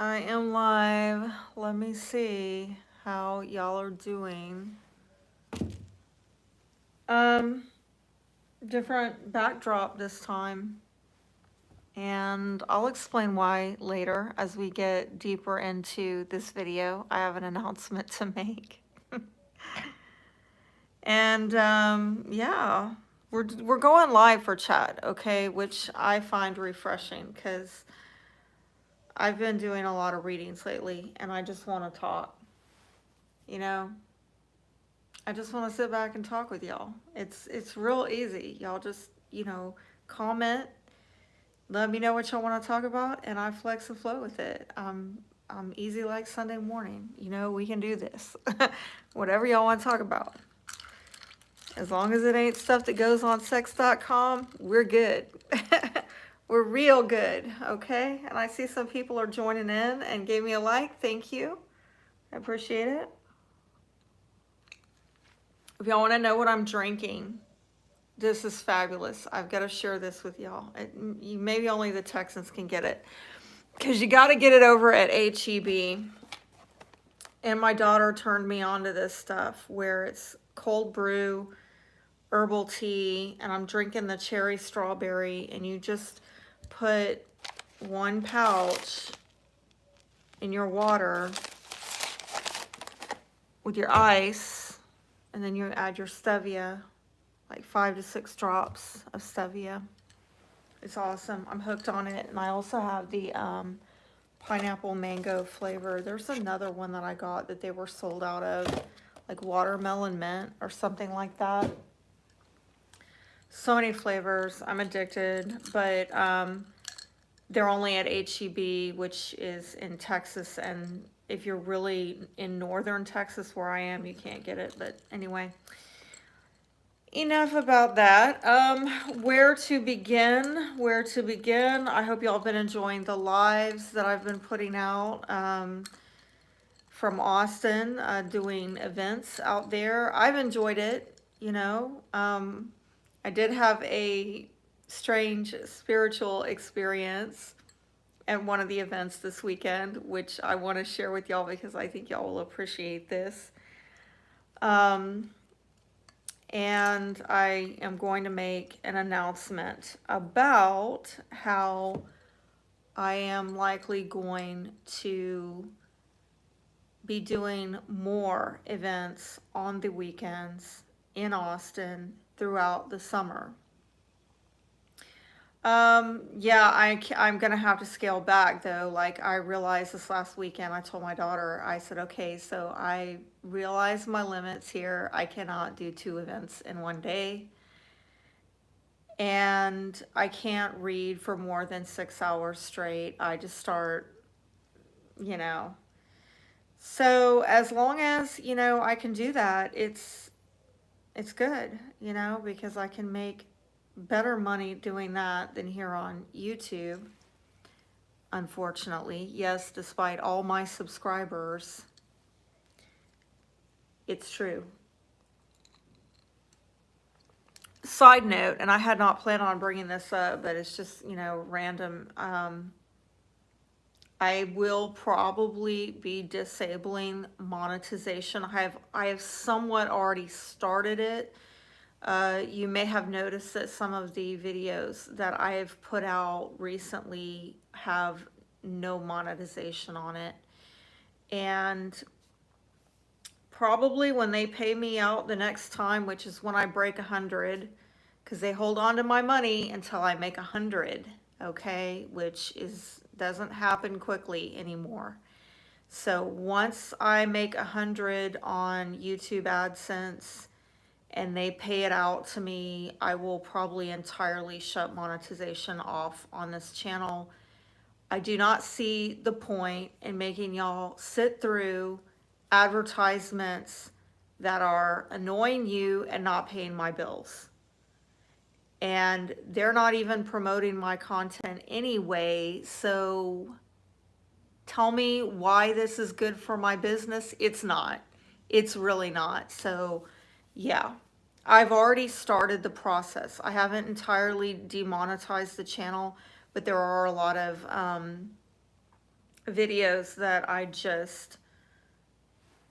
I am live. Let me see how y'all are doing. Um, Different backdrop this time, and I'll explain why later as we get deeper into this video. I have an announcement to make. And yeah, we're going live for chat, okay, which I find refreshing because I've been doing a lot of readings lately and I just want to talk, you know. I just want to sit back and talk with y'all. It's real easy. Y'all just, comment, let me know what y'all want to talk about, and I flex and flow with it. I'm easy like Sunday morning. We can do this. Whatever y'all want to talk about. As long as it ain't stuff that goes on sex.com, we're good. We're real good, okay? And I see some people are joining in and gave me a like. Thank you. I appreciate it. If y'all want to know what I'm drinking, this is fabulous. I've got to share this with y'all. Maybe only the Texans can get it because you got to get it over at HEB. And my daughter turned me on to this stuff where it's cold brew, herbal tea, and I'm drinking the cherry strawberry, and you just put one pouch in your water with your ice, and then you add your stevia, like 5 to 6 drops of stevia. It's awesome. I'm hooked on it. And I also have the pineapple mango flavor. There's another one that I got that they were sold out of, like watermelon mint or something like that. So many flavors. I'm addicted, but they're only at HEB, which is in Texas. And if you're really in northern Texas where I am, you can't get it. But anyway, enough about that. Where to begin? I hope y'all have been enjoying the lives that I've been putting out from Austin, doing events out there. I've enjoyed it. I did have a strange spiritual experience at one of the events this weekend, which I want to share with y'all because I think y'all will appreciate this. And I am going to make an announcement about how I am likely going to be doing more events on the weekends in Austin throughout the summer. Yeah, I'm gonna have to scale back though. Like I realized this last weekend, I told my daughter, I said, okay, so I realize my limits here. I cannot do 2 events in one day. And I can't read for more than 6 hours straight. I just start, you know. So as long as, I can do that, it's good, because I can make better money doing that than here on YouTube. Unfortunately, yes, despite all my subscribers, it's true. Side note, and I had not planned on bringing this up, but it's just, random. I will probably be disabling monetization. I have somewhat already started it. You may have noticed that some of the videos that I have put out recently have no monetization on it. And probably when they pay me out the next time, which is when I break 100, because they hold on to my money until I make 100, okay, which doesn't happen quickly anymore. So once I make 100 on YouTube AdSense and they pay it out to me, I will probably entirely shut monetization off on this channel. I do not see the point in making y'all sit through advertisements that are annoying you and not paying my bills. And they're not even promoting my content anyway, so tell me why this is good for my business. It's not. It's really not. So, yeah. I've already started the process. I haven't entirely demonetized the channel, but there are a lot of videos that I just,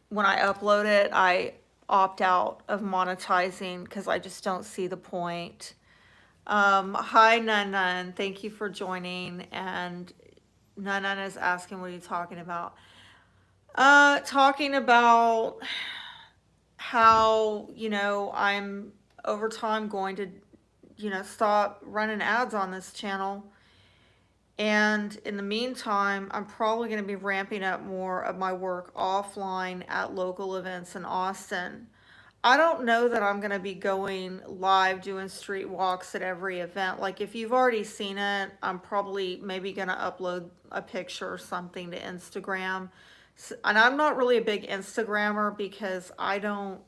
when I upload it, I opt out of monetizing because I just don't see the point. Hi, Nun Nun. Thank you for joining. And Nun Nun is asking, what are you talking about? Talking about how, I'm over time going to, stop running ads on this channel. And in the meantime, I'm probably going to be ramping up more of my work offline at local events in Austin. I don't know that I'm going to be going live doing street walks at every event. Like if you've already seen it, I'm probably maybe going to upload a picture or something to Instagram. And I'm not really a big Instagrammer because I don't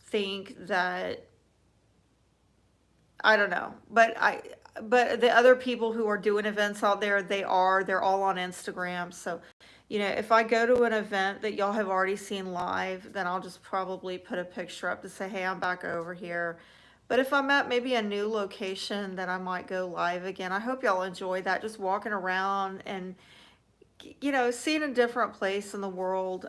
think that, I don't know, but the other people who are doing events out there, they're all on Instagram. So, if I go to an event that y'all have already seen live, then I'll just probably put a picture up to say, hey, I'm back over here. But if I'm at maybe a new location, then I might go live again. I hope y'all enjoy that, just walking around and, seeing a different place in the world.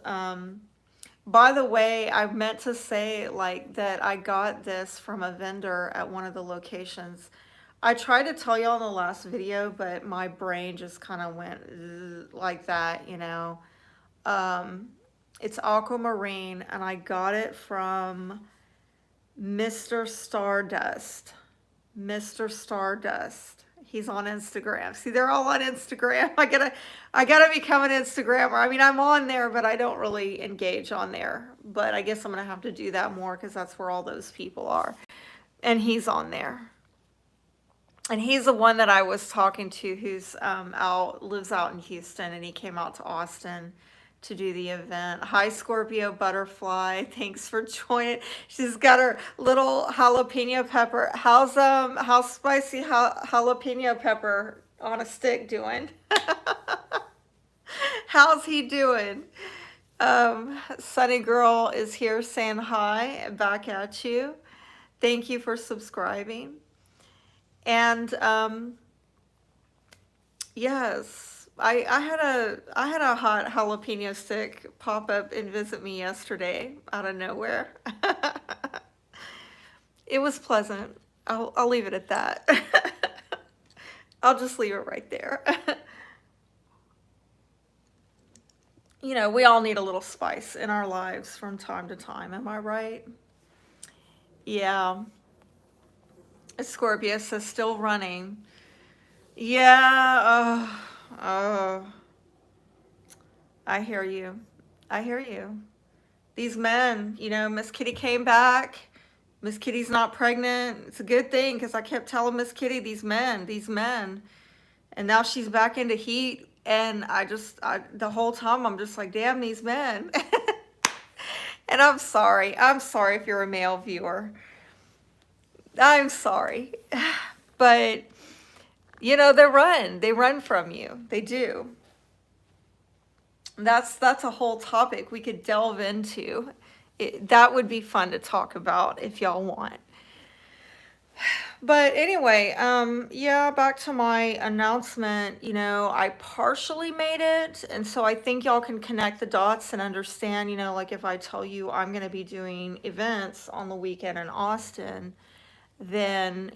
By the way, I meant to say like that I got this from a vendor at one of the locations. I tried to tell y'all in the last video, but my brain just kind of went like that. It's aquamarine, and I got it from Mr. Stardust. Mr. Stardust. He's on Instagram. See, they're all on Instagram. I gotta become an Instagrammer. I mean, I'm on there, but I don't really engage on there. But I guess I'm gonna have to do that more because that's where all those people are. And he's on there. And he's the one that I was talking to who's lives out in Houston, and he came out to Austin to do the event. Hi, Scorpio Butterfly. Thanks for joining. She's got her little jalapeno pepper. How's spicy jalapeno pepper on a stick doing? How's he doing? Sunny Girl is here saying hi back at you. Thank you for subscribing. And yes, I had a hot jalapeno stick pop up and visit me yesterday out of nowhere. It was pleasant. I'll leave it at that. I'll just leave it right there. We all need a little spice in our lives from time to time. Am I right? Yeah. Scorpio says still running. Yeah. I hear you. I hear you. These men, Miss Kitty came back. Miss Kitty's not pregnant. It's a good thing because I kept telling Miss Kitty, these men. And now she's back into heat. And the whole time I'm just like, damn, these men. And I'm sorry. I'm sorry if you're a male viewer. I'm sorry. But, they run from you. They do. That's a whole topic we could delve into. That would be fun to talk about if y'all want. But anyway, yeah, back to my announcement. I partially made it, and so I think y'all can connect the dots and understand, like if I tell you I'm going to be doing events on the weekend in Austin, then,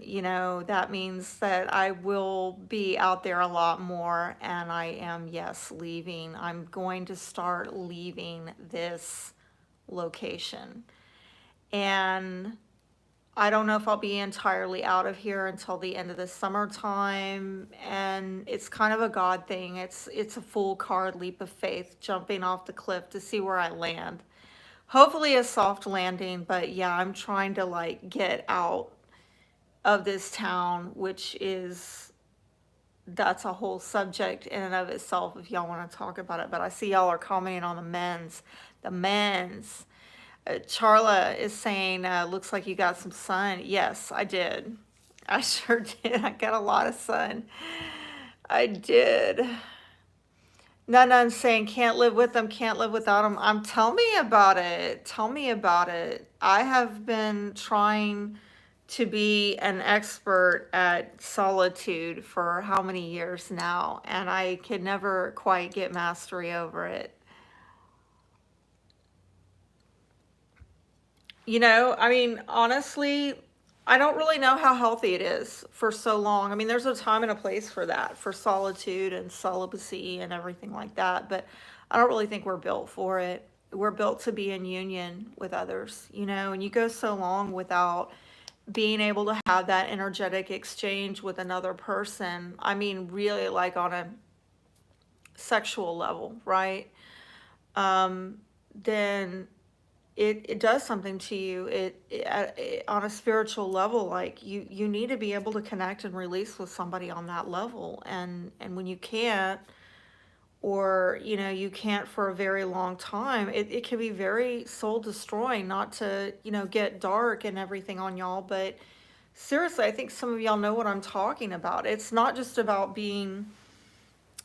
that means that I will be out there a lot more, and I am, yes, leaving. I'm going to start leaving this location. And I don't know if I'll be entirely out of here until the end of the summertime, and it's kind of a God thing. It's a full card leap of faith, jumping off the cliff to see where I land. Hopefully a soft landing, but yeah, I'm trying to get out of this town, that's a whole subject in and of itself if y'all want to talk about it. But I see y'all are commenting on the men's. Charla is saying, looks like you got some sun. Yes, I did. I sure did. I got a lot of sun. I did. Nun's saying, can't live with them, can't live without them. Tell me about it. Tell me about it. I have been trying to be an expert at solitude for how many years now, and I could never quite get mastery over it. I mean, honestly, I don't really know how healthy it is for so long. I mean, there's a time and a place for that, for solitude and celibacy and everything like that, but I don't really think we're built for it. We're built to be in union with others, and you go so long without being able to have that energetic exchange with another person. I mean, really, like on a sexual level, right? Um, then it does something to you. It on a spiritual level, like you need to be able to connect and release with somebody on that level, and when you can't, or you can't for a very long time, it can be very soul destroying. Not to get dark and everything on y'all, but seriously, I think some of y'all know what I'm talking about. It's not just about being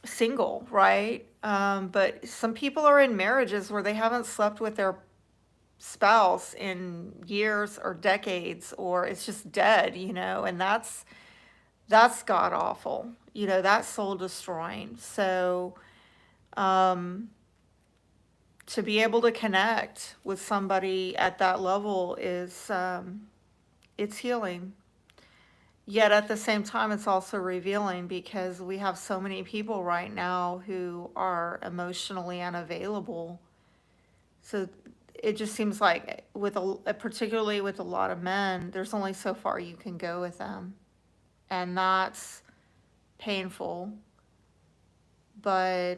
single, right? But some people are in marriages where they haven't slept with their spouse in years or decades, or it's just dead, and that's god awful, that's soul destroying. So um to be able to connect with somebody at that level is it's healing. Yet at the same time, it's also revealing, because we have so many people right now who are emotionally unavailable. So it just seems like particularly with a lot of men, there's only so far you can go with them. And that's painful. But,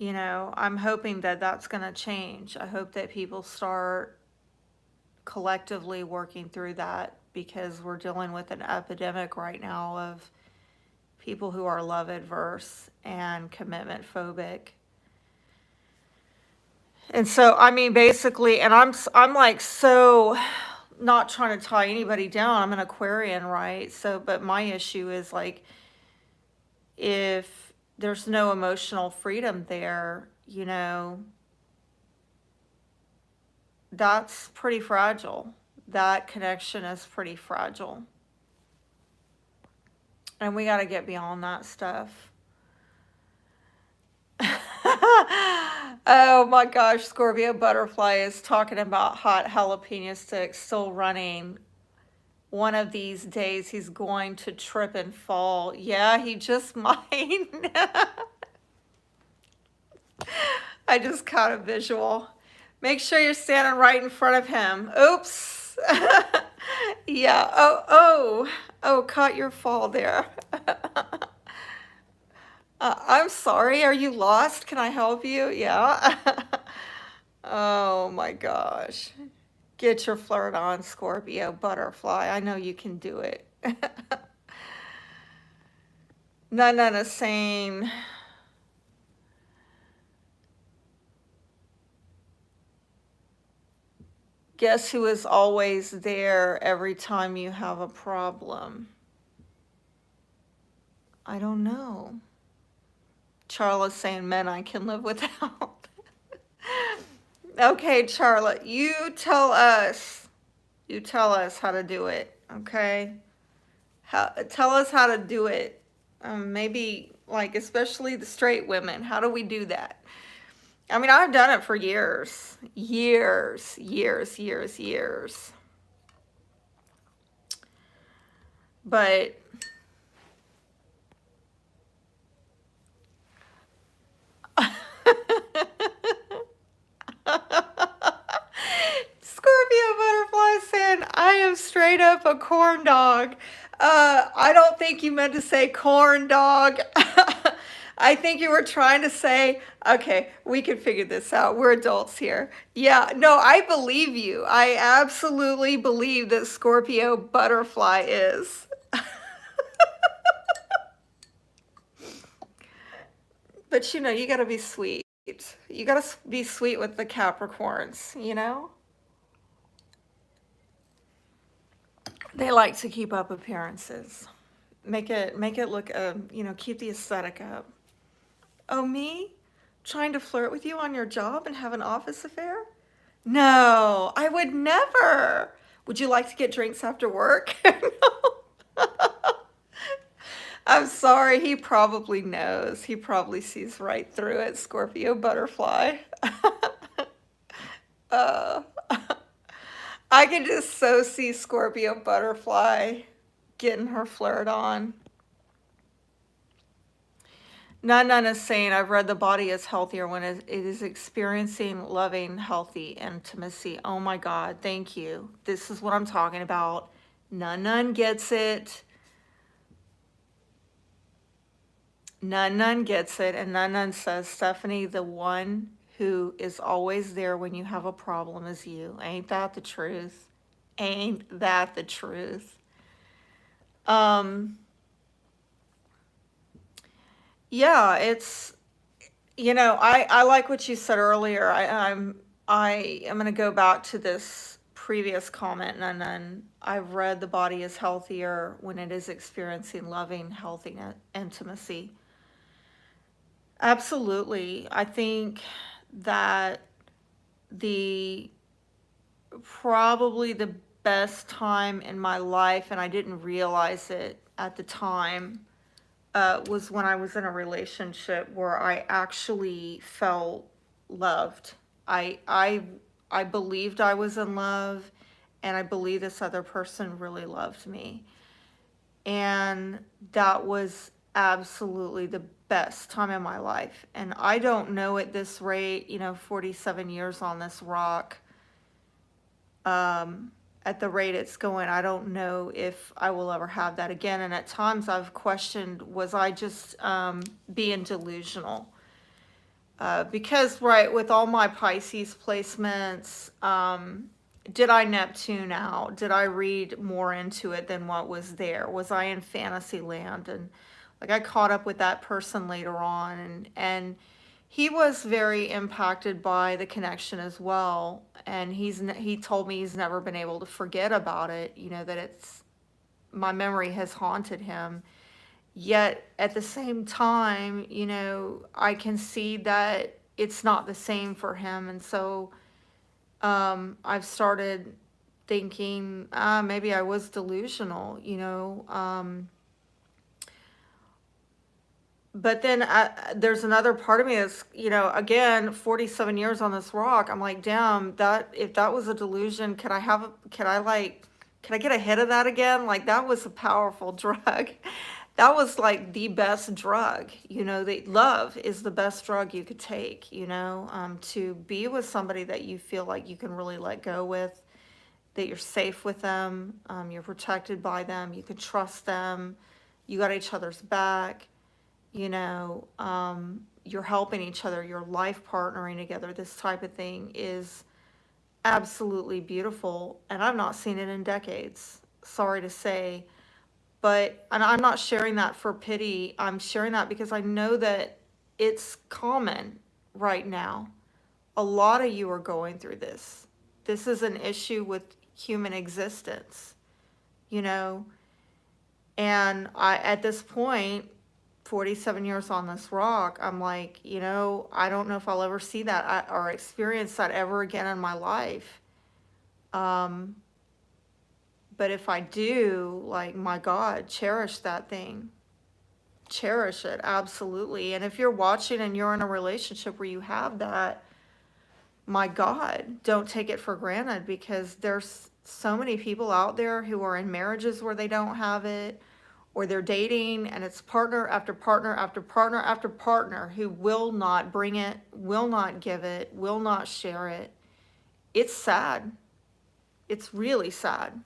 I'm hoping that that's going to change. I hope that people start collectively working through that, because we're dealing with an epidemic right now of people who are love adverse and commitment phobic. And so, I mean, basically, and I'm like, so not trying to tie anybody down. I'm an Aquarian, right? So, but my issue is like, if there's no emotional freedom there, that's pretty fragile. That connection is pretty fragile. And we got to get beyond that stuff. Oh my gosh, Scorpio Butterfly is talking about hot jalapeno sticks still running. One of these days he's going to trip and fall. Yeah, he just might. I just caught a visual. Make sure you're standing right in front of him. Oops. Yeah. Oh, caught your fall there. I'm sorry. Are you lost? Can I help you? Yeah. Oh my gosh. Get your flirt on, Scorpio Butterfly. I know you can do it. None is saying, guess who is always there every time you have a problem? I don't know. Charlotte's saying men I can live without. Okay, Charlotte, you tell us. You tell us how to do it, okay? Tell us how to do it. Maybe, like, especially the straight women. How do we do that? I mean, I've done it for years. Years, years, years, years. But Scorpio Butterfly saying, I am straight up a corn dog. I don't think you meant to say corn dog. I think you were trying to say, okay, we can figure this out. We're adults here. Yeah, no, I believe you. I absolutely believe that Scorpio Butterfly is. But you gotta be sweet. You gotta be sweet with the Capricorns. They like to keep up appearances. Make it look, keep the aesthetic up. Oh, me? Trying to flirt with you on your job and have an office affair? No, I would never. Would you like to get drinks after work? I'm sorry, he probably knows. He probably sees right through it, Scorpio butterfly. uh, I can just so see Scorpio butterfly getting her flirt on. None is saying, I've read the body is healthier when it is experiencing loving, healthy intimacy. Oh my God, thank you. This is what I'm talking about. None gets it. None gets it. And none says, Stephanie, the one who is always there when you have a problem is you. Ain't that the truth? Ain't that the truth? Um, yeah, it's, I like what you said earlier. I am going to go back to this previous comment, and then I've read the body is healthier when it is experiencing loving, healthy intimacy. Absolutely. I think that the probably the best time in my life, and I didn't realize it at the time, was when I was in a relationship where I actually felt loved. I I I believed I was in love, and I believe this other person really loved me. And that was absolutely the best time in my life. And I don't know at this rate, 47 years on this rock, um, at the rate it's going, I don't know if I will ever have that again. And at times I've questioned, was I just being delusional? Because, right, with all my Pisces placements, did I Neptune out? Did I read more into it than what was there? Was I in fantasy land? And like I caught up with that person later on, and he was very impacted by the connection as well. And he told me he's never been able to forget about it. That it's my memory has haunted him. Yet at the same time, I can see that it's not the same for him. And so I've started thinking, maybe I was delusional, but then there's another part of me that's, again, 47 years on this rock. I'm like, damn, that if that was a delusion, could I get a hit of that again? Like, that was a powerful drug. That was like the best drug. The love is the best drug you could take, to be with somebody that you feel like you can really let go with, that you're safe with them, you're protected by them, you can trust them, you got each other's back, you're helping each other, you're life partnering together. This type of thing is absolutely beautiful, and I've not seen it in decades. Sorry to say. But, and I'm not sharing that for pity. I'm sharing that because I know that it's common right now. A lot of you are going through this. This is an issue with human existence, you know? And at this point, 47 years on this rock, I'm like, I don't know if I'll ever see that or experience that ever again in my life. But if I do, like, my God, cherish that thing. Cherish it, absolutely. And if you're watching and you're in a relationship where you have that, my God, don't take it for granted, because there's so many people out there who are in marriages where they don't have it, or they're dating and it's partner after partner after partner after partner who will not bring it, will not give it, will not share it. It's sad. It's really sad.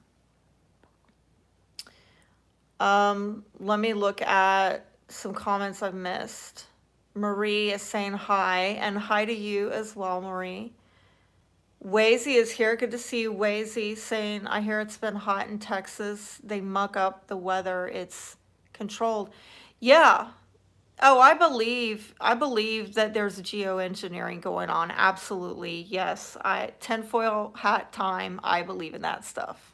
Let me look at some comments I've missed. Marie is saying hi, and hi to you as well, Marie. Wazy is here. Good to see you, Wazy. Saying, I hear it's been hot in Texas. They muck up the weather. It's controlled. Yeah. Oh, I believe that there's geoengineering going on. Absolutely. Yes. Tinfoil hat time. I believe in that stuff.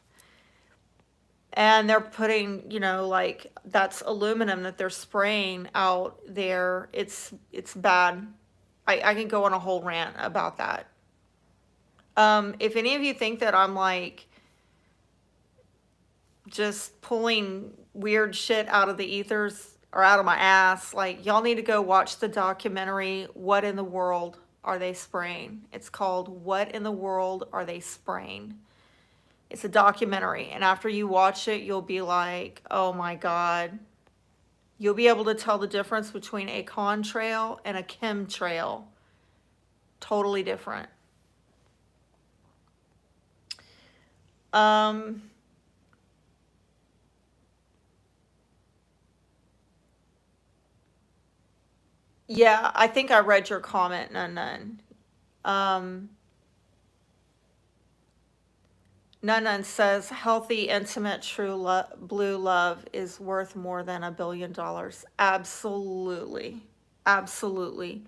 And they're putting, like, that's aluminum that they're spraying out there. It's bad. I can go on a whole rant about that. If any of you think that I'm like just pulling weird shit out of the ethers or out of my ass. Like, y'all need to go watch the documentary, What in the World Are They Spraying? It's called What in the World Are They Spraying? It's a documentary. And after you watch it, you'll be like, oh my God. You'll be able to tell the difference between a contrail and a chemtrail. Totally different. Yeah, I think I read your comment, Nun. Um, Nun says healthy, intimate, blue love is worth more than $1 billion. Absolutely. Absolutely.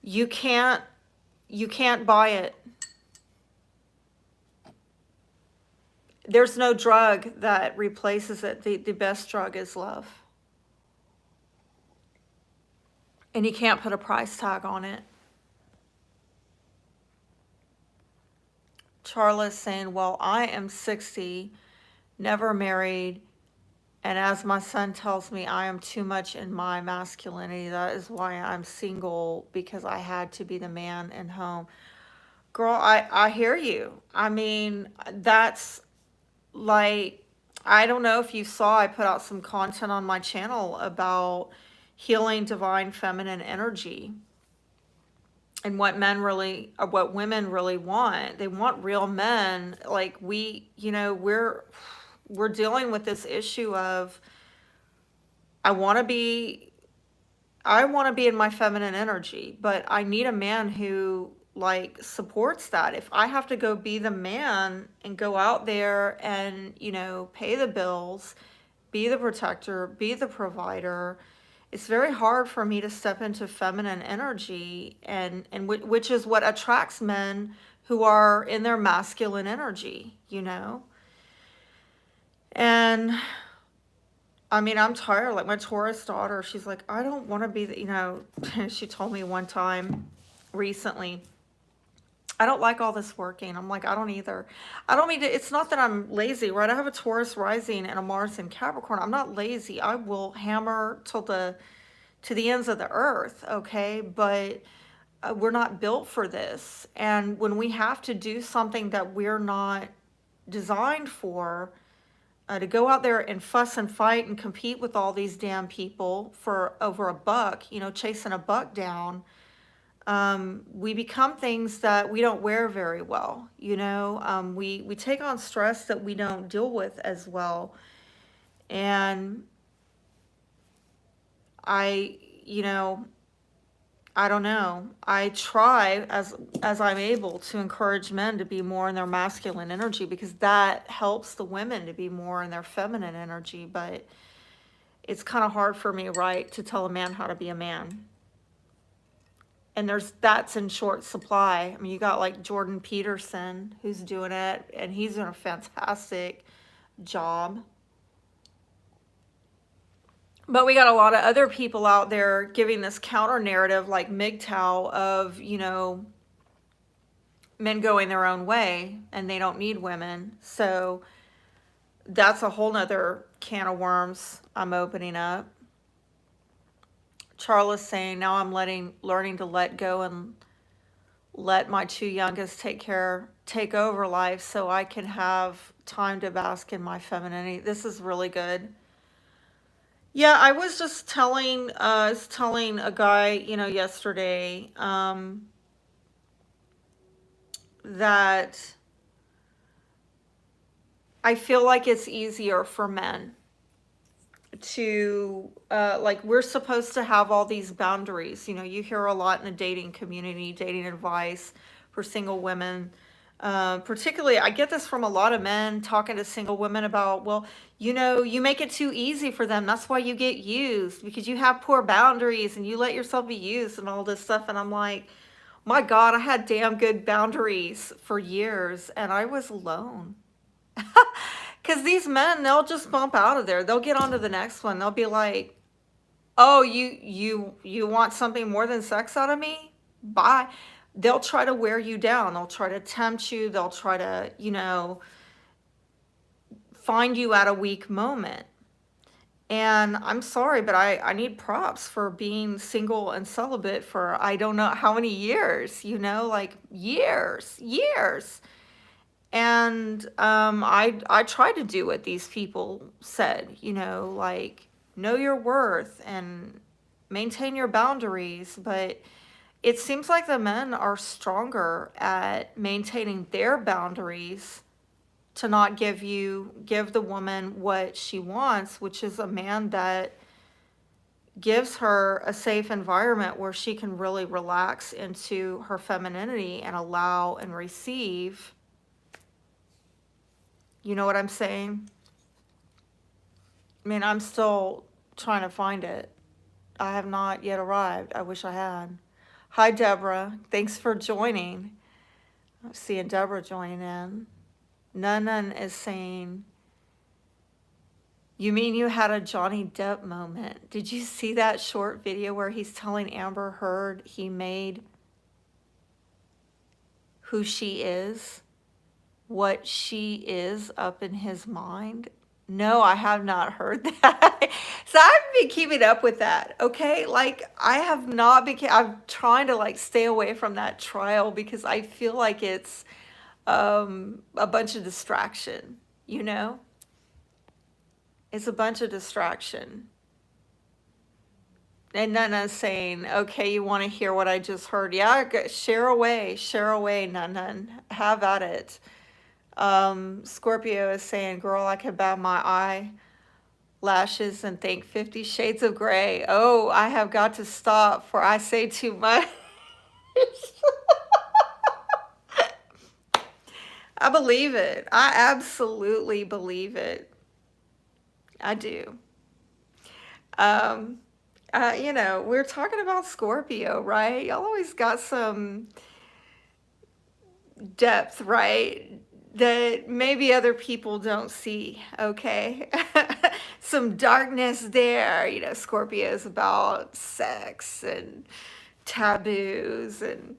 You can't buy it. There's no drug that replaces it. The best drug is love. And you can't put a price tag on it. Charla's saying, well, I am 60, never married, and as my son tells me, I am too much in my masculinity. That is why I'm single, because I had to be the man in home. Girl, I hear you. I mean, that's like, I don't know if you saw, I put out some content on my channel about healing divine feminine energy and what women really want. They want real men. Like, we're dealing with this issue of, I want to be in my feminine energy, but I need a man who like supports that. If I have to go be the man and go out there and, pay the bills, be the protector, be the provider, it's very hard for me to step into feminine energy, and which is what attracts men who are in their masculine energy, And I mean, I'm tired. Like, my Taurus daughter, she's like, I don't want to be she told me one time recently, I don't like all this working. I'm like, I don't either. I don't mean to, it's not that I'm lazy, right? I have a Taurus rising and a Mars in Capricorn. I'm not lazy. I will hammer to the ends of the earth, okay? But we're not built for this. And when we have to do something that we're not designed for, to go out there and fuss and fight and compete with all these damn people for over a buck, chasing a buck down, we become things that we don't wear very well. We take on stress that we don't deal with as well. And I don't know. I try as I'm able to encourage men to be more in their masculine energy, because that helps the women to be more in their feminine energy. But it's kind of hard for me, right, to tell a man how to be a man. And that's in short supply. I mean, you got like Jordan Peterson who's doing it, and he's doing a fantastic job. But we got a lot of other people out there giving this counter narrative, like MGTOW, of, men going their own way and they don't need women. So that's a whole nother can of worms I'm opening up. Charla's saying, now I'm learning to let go and let my two youngest take over life so I can have time to bask in my femininity. This is really good. Yeah, I was just telling a guy, yesterday, that I feel like it's easier for men to, like, we're supposed to have all these boundaries. You hear a lot in the dating community, dating advice for single women. Particularly, I get this from a lot of men talking to single women about, well, you make it too easy for them. That's why you get used, because you have poor boundaries and you let yourself be used and all this stuff. And I'm like, my God, I had damn good boundaries for years and I was alone. Because these men, they'll just bump out of there. They'll get on to the next one. They'll be like, oh, you want something more than sex out of me? Bye. They'll try to wear you down. They'll try to tempt you. They'll try to, find you at a weak moment. And I'm sorry, but I need props for being single and celibate for I don't know how many years, like years. And I try to do what these people said, like know your worth and maintain your boundaries. But it seems like the men are stronger at maintaining their boundaries to not give the woman what she wants, which is a man that gives her a safe environment where she can really relax into her femininity and allow and receive. You know what I'm saying? I mean, I'm still trying to find it. I have not yet arrived. I wish I had. Hi, Deborah. Thanks for joining. I'm seeing Deborah joining in. Nunun is saying, you mean you had a Johnny Depp moment? Did you see that short video where he's telling Amber Heard he made who she is, what she is up in his mind? No, I have not heard that. So I've been keeping up with that, okay? Like, I have not been, I'm trying to like stay away from that trial because I feel like it's a bunch of distraction, It's a bunch of distraction. And Nana's saying, okay, you want to hear what I just heard? Yeah, share away, Nana. Have at it. Scorpio is saying, girl, I could bat my eyelashes and think 50 Shades of Grey. Oh, I have got to stop, for I say too much. I believe it. I absolutely believe it. I do. We're talking about Scorpio, right? Y'all always got some depth, right? That maybe other people don't see, okay? Some darkness there. Scorpio is about sex and taboos and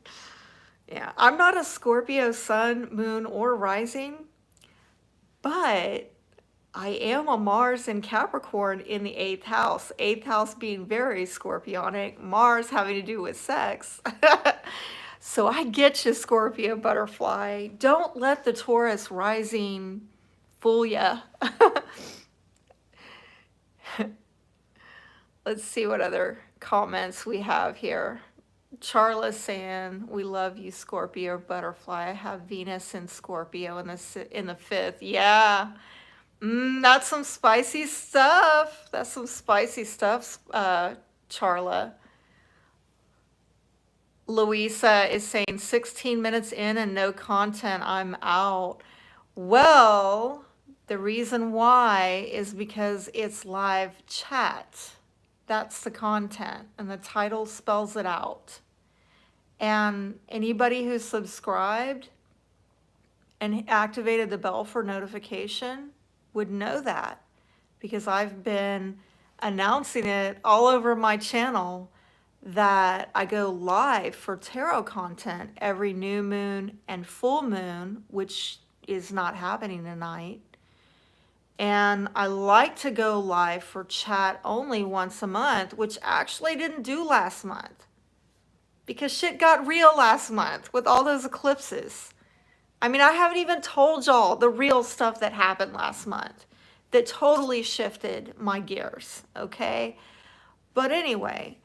yeah. I'm not a Scorpio sun, moon, or rising, but I am a Mars and Capricorn in the 8th house. 8th house being very scorpionic, Mars having to do with sex. So I get you, Scorpio butterfly. Don't let the Taurus rising fool ya. Let's see what other comments we have here. Charla saying, we love you, Scorpio butterfly. I have Venus in Scorpio in the 5th. Yeah. That's some spicy stuff. Charla. Louisa is saying 16 minutes in and no content, I'm out. Well, the reason why is because it's live chat. That's the content, and the title spells it out. And anybody who's subscribed and activated the bell for notification would know that, because I've been announcing it all over my channel that I go live for tarot content every new moon and full moon, which is not happening tonight. And I like to go live for chat only once a month, which actually didn't do last month because shit got real last month with all those eclipses. I mean, I haven't even told y'all the real stuff that happened last month that totally shifted my gears, okay? But anyway,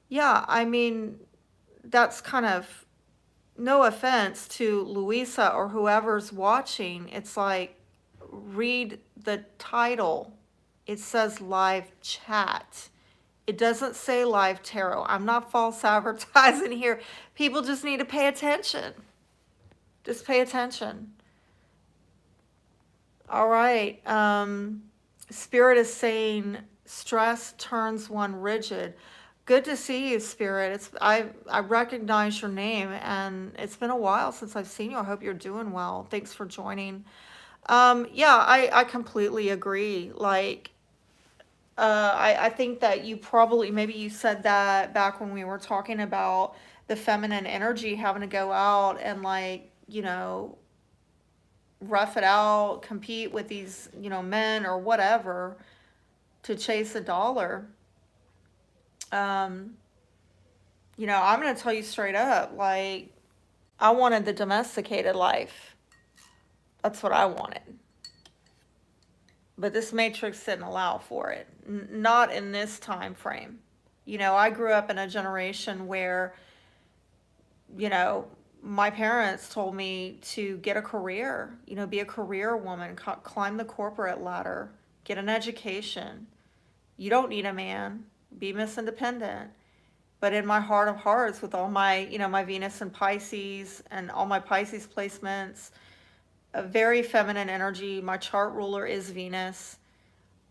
yeah, I mean, that's kind of, no offense to Louisa or whoever's watching. It's like, read the title. It says live chat. It doesn't say live tarot. I'm not false advertising here. People just need to pay attention. Just pay attention. All right. Spirit is saying stress turns one rigid. Good to see you, Spirit. I recognize your name, and it's been a while since I've seen you. I hope you're doing well. Thanks for joining. Yeah, I completely agree. Like, I think that you probably, maybe you said that back when we were talking about the feminine energy having to go out and like, rough it out, compete with these, men or whatever to chase a dollar. Um, I'm going to tell you straight up, like, I wanted the domesticated life. That's what I wanted. But this matrix didn't allow for it. Not in this time frame. I grew up in a generation where, you know, my parents told me to get a career, be a career woman, climb the corporate ladder, get an education. You don't need a man, be Miss Independent. But in my heart of hearts, with all my, my Venus and Pisces and all my Pisces placements, a very feminine energy, my chart ruler is Venus.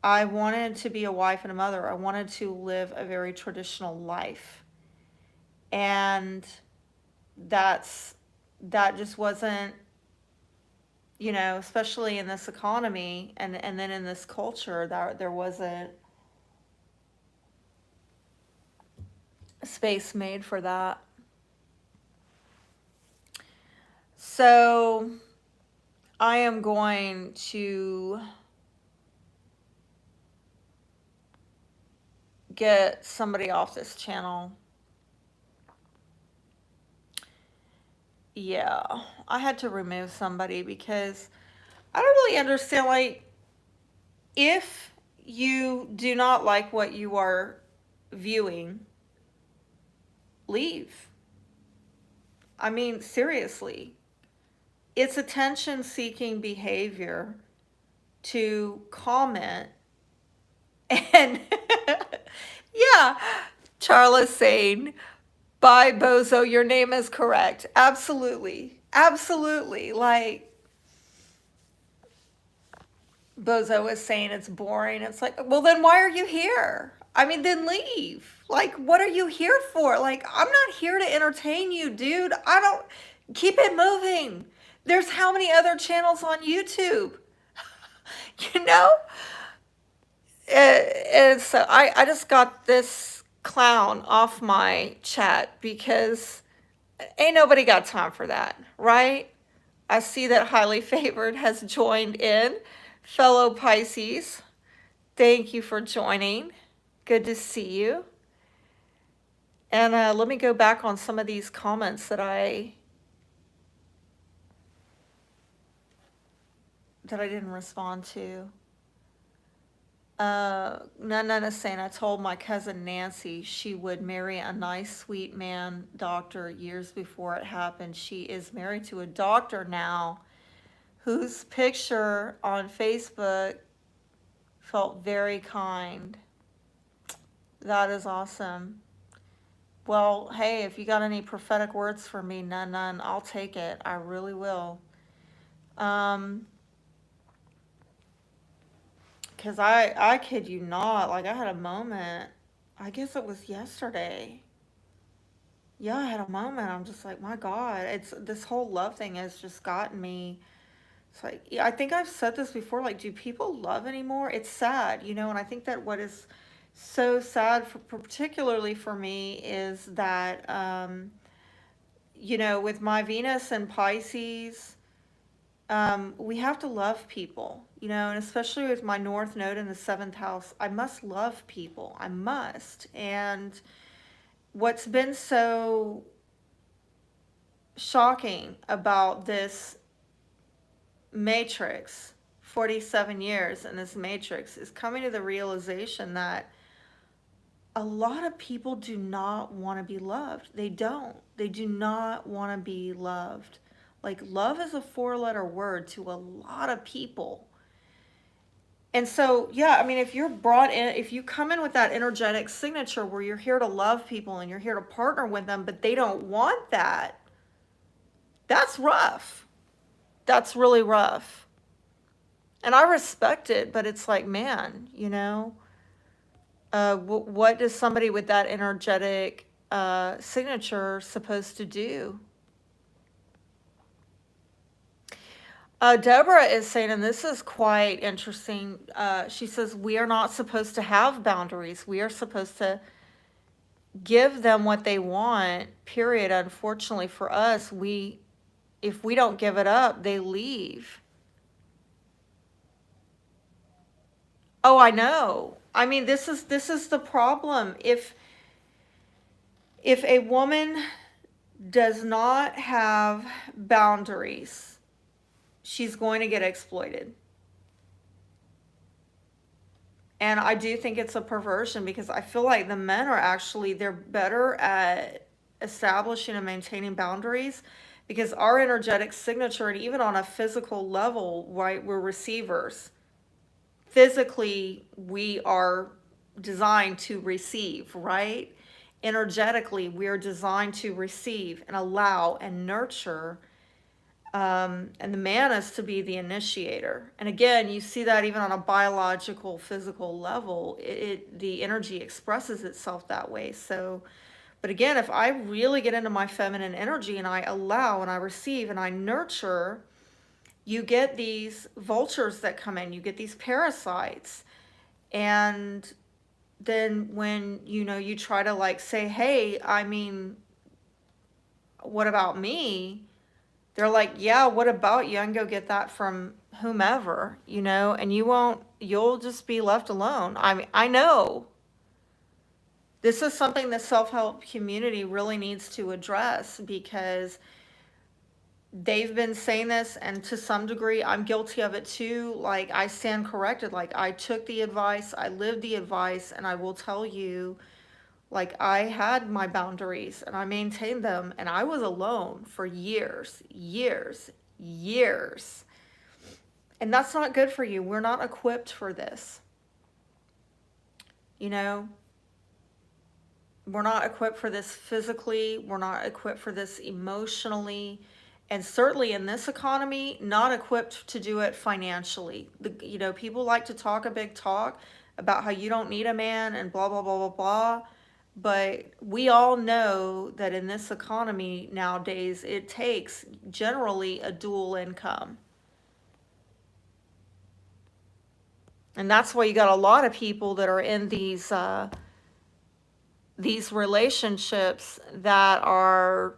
I wanted to be a wife and a mother. I wanted to live a very traditional life. And that just wasn't, especially in this economy and then in this culture, that there wasn't a space made for that. So I am going to get somebody off this channel. Yeah, I had to remove somebody because I don't really understand, like, if you do not like what you are viewing, leave. I mean, seriously. It's attention-seeking behavior to comment and yeah, Charla's saying, bye, Bozo, your name is correct. Absolutely. Absolutely. Like, Bozo was saying it's boring. It's like, well, then why are you here? I mean, then leave. Like, what are you here for? Like, I'm not here to entertain you, dude. I don't, keep it moving. There's how many other channels on YouTube? you know? And so I just got this clown off my chat because ain't nobody got time for that, right? I see that Highly Favored has joined in. Fellow Pisces, thank you for joining. Good to see you. And let me go back on some of these comments that I didn't respond to. None is saying, I told my cousin Nancy she would marry a nice, sweet man doctor years before it happened. She is married to a doctor now whose picture on Facebook felt very kind. That is awesome. Well, hey, if you got any prophetic words for me, none, I'll take it. I really will. Because I kid you not, like, I had a moment, I guess it was yesterday. Yeah, I had a moment. I'm just like, my God, it's this whole love thing has just gotten me. It's like, yeah, I think I've said this before, like, do people love anymore? It's sad, and I think that what is so sad, particularly for me, is that, with my Venus and Pisces, we have to love people, and especially with my North Node in the 7th house, I must love people. I must. And what's been so shocking about this matrix, 47 years in this matrix, is coming to the realization that a lot of people do not want to be loved. They don't. They do not want to be loved. Like, love is a 4-letter word to a lot of people. And so, yeah, I mean, if you're brought in, if you come in with that energetic signature where you're here to love people and you're here to partner with them, but they don't want that, that's rough. That's really rough. And I respect it, but it's like, man, what is somebody with that energetic signature supposed to do? Deborah is saying, and this is quite interesting, she says, we are not supposed to have boundaries. We are supposed to give them what they want, period. Unfortunately for us, if we don't give it up, they leave. Oh, I know. I mean, this is the problem. If a woman does not have boundaries, she's going to get exploited. And I do think it's a perversion, because I feel like the men are actually, they're better at establishing and maintaining boundaries, because our energetic signature, and even on a physical level, right, we're receivers. Physically, we are designed to receive, right? Energetically, we are designed to receive and allow and nurture. And the man is to be the initiator. And again, you see that even on a biological, physical level, the energy expresses itself that way. So, but again, if I really get into my feminine energy and I allow and I receive and I nurture, you get these vultures that come in, you get these parasites. And then when, you try to like say, hey, I mean, what about me? They're like, yeah, what about you? I can go get that from whomever, and you'll just be left alone. I mean, I know this is something the self-help community really needs to address, because they've been saying this, and to some degree, I'm guilty of it too. Like, I stand corrected. Like, I took the advice, I lived the advice, and I will tell you, like, I had my boundaries and I maintained them, and I was alone for years, years, years. And that's not good for you. We're not equipped for this. We're not equipped for this physically. We're not equipped for this emotionally. And certainly in this economy, not equipped to do it financially. People like to talk a big talk about how you don't need a man and blah, blah, blah, blah, blah. But we all know that in this economy nowadays, it takes generally a dual income. And that's why you got a lot of people that are in these relationships that are,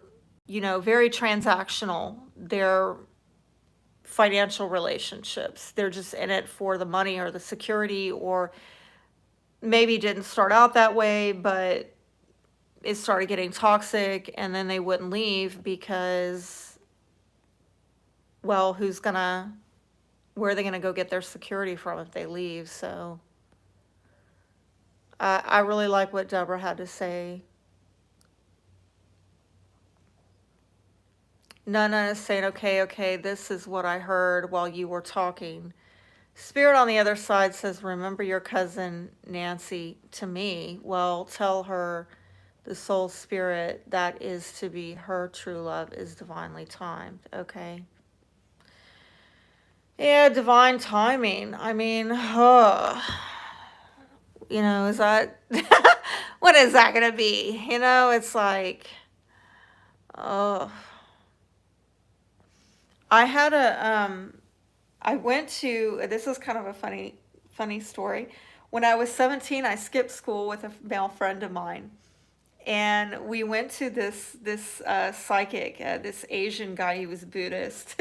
very transactional. They're financial relationships. They're just in it for the money or the security, or maybe didn't start out that way, but it started getting toxic, and then they wouldn't leave because, well, where are they gonna go get their security from if they leave? So I really like what Deborah had to say. Nana is saying, okay, this is what I heard while you were talking. Spirit on the other side says, remember your cousin Nancy to me. Well, tell her the soul spirit that is to be her true love is divinely timed. Okay. Yeah, divine timing. I mean, is that, what is that going to be? It's like, oh, I went to, this is kind of a funny story. When I was 17, I skipped school with a male friend of mine. And we went to this psychic, this Asian guy. He was Buddhist,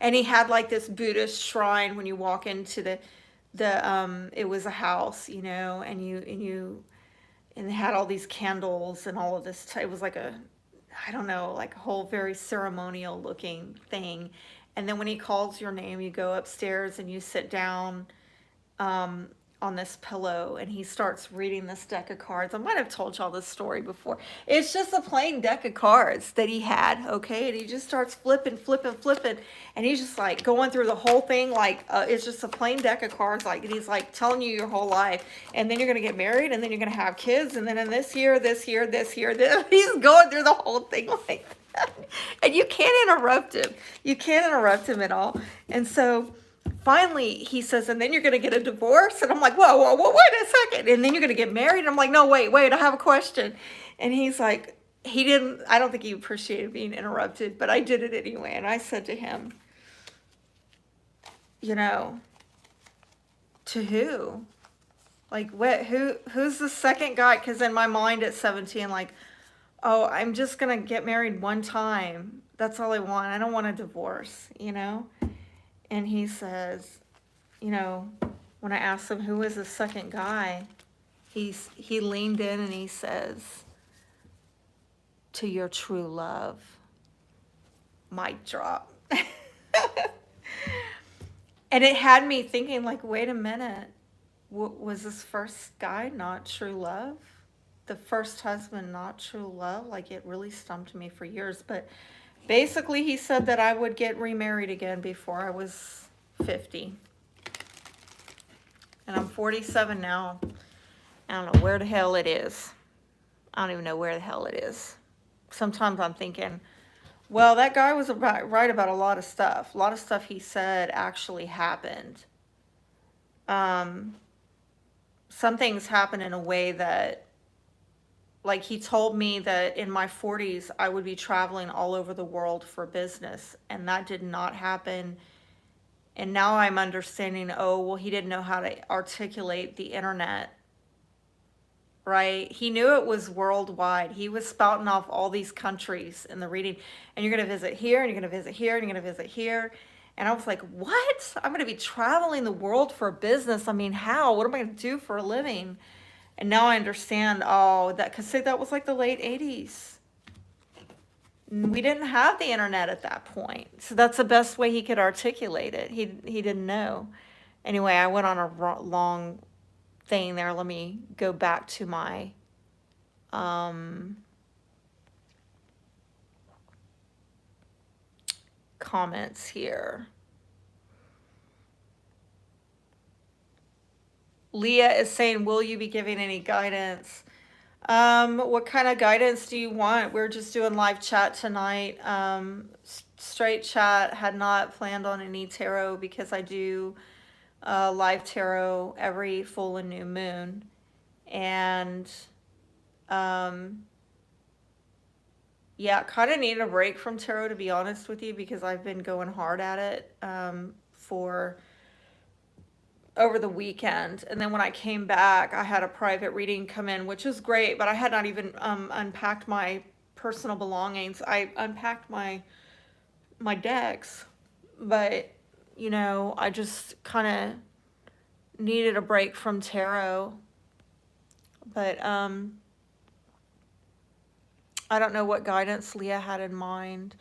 and he had like this Buddhist shrine when you walk into it was a house, and it had all these candles and all of this. It was like I don't know, like a whole very ceremonial looking thing. And then when he calls your name, you go upstairs and you sit down on this pillow, and he starts reading this deck of cards. I might have told y'all this story before. It's just a plain deck of cards that he had, okay? And he just starts flipping, and he's just like going through the whole thing like it's just a plain deck of cards. Like, and he's like telling you your whole life, and then you're gonna get married, and then you're gonna have kids, and then in this year, this. He's going through the whole thing like that, and you can't interrupt him. You can't interrupt him at all, and so. Finally, he says, and then you're going to get a divorce. And I'm like, whoa, wait a second. And then you're going to get married. And I'm like, no, wait, I have a question. And he's like, I don't think he appreciated being interrupted, but I did it anyway. And I said to him, to who? Like, who's the second guy? Because in my mind at 17, like, oh, I'm just going to get married one time. That's all I want. I don't want a divorce, And he says, when I asked him who was the second guy, he leaned in and he says, to your true love. Mic drop. And it had me thinking, like, wait a minute. Was this first guy not true love? The first husband not true love? Like, it really stumped me for years. But basically, he said that I would get remarried again before I was 50. And I'm 47 now. I don't know where the hell it is. I don't even know where the hell it is. Sometimes I'm thinking, well, that guy was right about a lot of stuff. A lot of stuff he said actually happened. Some things happened in a way that, like, he told me that in my 40s I would be traveling all over the world for business, and that did not happen. And now I'm understanding, oh, well, he didn't know how to articulate the internet, right? He knew it was worldwide. He was spouting off all these countries in the reading, and you're going to visit here, and you're going to visit here, and you're going to visit here. And I was like, what? I'm going to be traveling the world for business. I mean, how? What am I going to do for a living? And now I understand, oh, that, because that was like the late 80s. We didn't have the internet at that point. So that's the best way he could articulate it. He didn't know. Anyway, I went on a long thing there. Let me go back to my comments here. Leah is saying, will you be giving any guidance? What kind of guidance do you want? We're just doing live chat tonight. Straight chat. Had not planned on any tarot because I do live tarot every full and new moon. And yeah, kind of need a break from tarot, to be honest with you, because I've been going hard at it for over the weekend. And then when I came back, I had a private reading come in, which was great, but I had not even unpacked my personal belongings. I unpacked my decks, but you know, I just kind of needed a break from tarot. But I don't know what guidance Leah had in mind.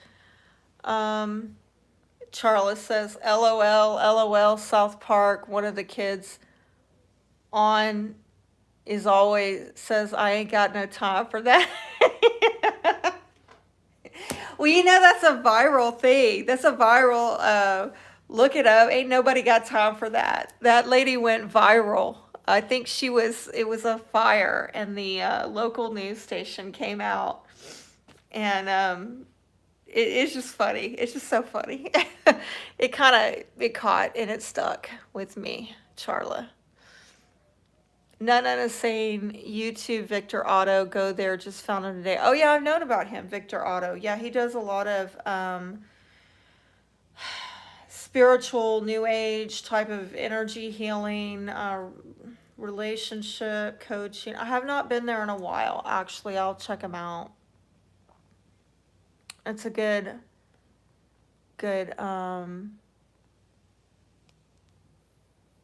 Charles says, LOL, LOL, South Park. One of the kids on is always says, I ain't got no time for that. Well, you know, that's a viral thing. That's a viral, look it up. Ain't nobody got time for that. That lady went viral. I think it was a fire, and the local news station came out. And it's just funny. It's just so funny. It caught and it stuck with me, Charla. None is saying YouTube, Victor Otto, go there, just found him today. Oh yeah, I've known about him, Victor Otto. Yeah, he does a lot of spiritual, new age type of energy healing, relationship coaching. I have not been there in a while, actually. I'll check him out. It's a good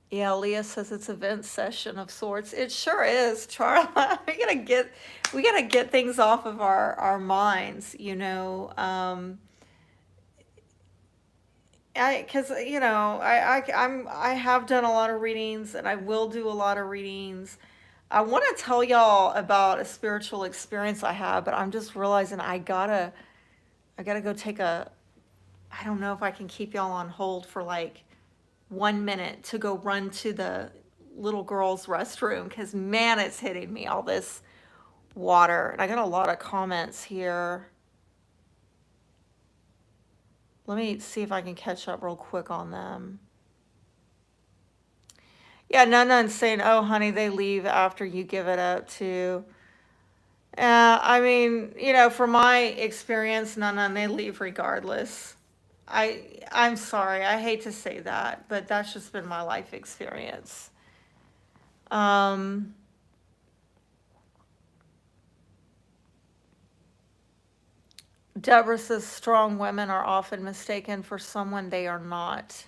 yeah, Leah says it's a vent session of sorts. It sure is, Charla. We gotta get things off of our minds, you know. Because you know, I have done a lot of readings, and I will do a lot of readings. I want to tell y'all about a spiritual experience I have, but I'm just realizing I gotta go take a. I don't know if I can keep y'all on hold for like 1 minute to go run to the little girl's restroom, because man, it's hitting me, all this water. And I got a lot of comments here. Let me see if I can catch up real quick on them. Yeah, Nun's saying, oh honey, they leave after you give it up too. I mean, you know, from my experience, Nun, they leave regardless. I'm sorry, I hate to say that, but that's just been my life experience. Deborah says strong women are often mistaken for someone they are not.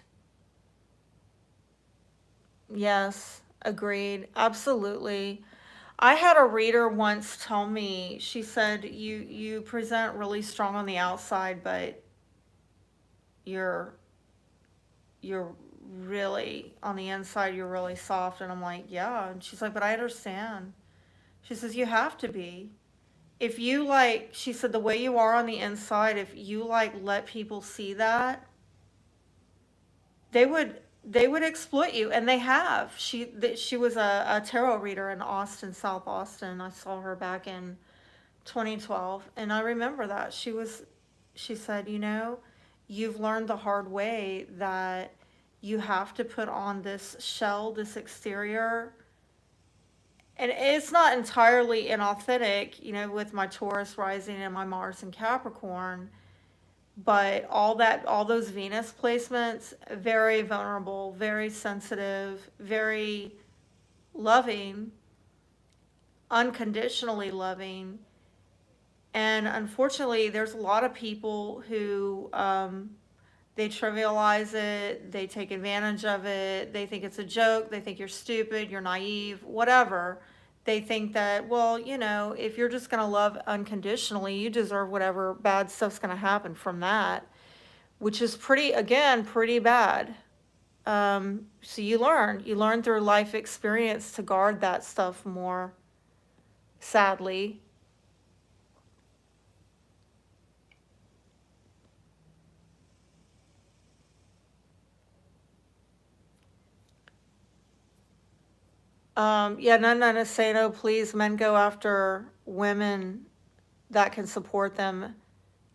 Yes, agreed. Absolutely. I had a reader once tell me, she said, you present really strong on the outside, but you're you're really on the inside, you're really soft. And I'm like, yeah. And she's like, but I understand. She says, you have to be. If you like, she said, the way you are on the inside, if you like let people see that, they would exploit you, and they have. She was a tarot reader in Austin, South Austin. I saw her back in 2012, and I remember that she said, you've learned the hard way that you have to put on this shell, this exterior, and it's not entirely inauthentic, with my Taurus rising and my Mars in Capricorn, but all those Venus placements, very vulnerable, very sensitive, very loving, unconditionally loving. And unfortunately, there's a lot of people who they trivialize it, they take advantage of it, they think it's a joke, they think you're stupid, you're naive, whatever. They think that, well, if you're just going to love unconditionally, you deserve whatever bad stuff's going to happen from that, which is pretty bad. So you learn through life experience to guard that stuff more, sadly. Yeah, no, no, say no, please. Men go after women that can support them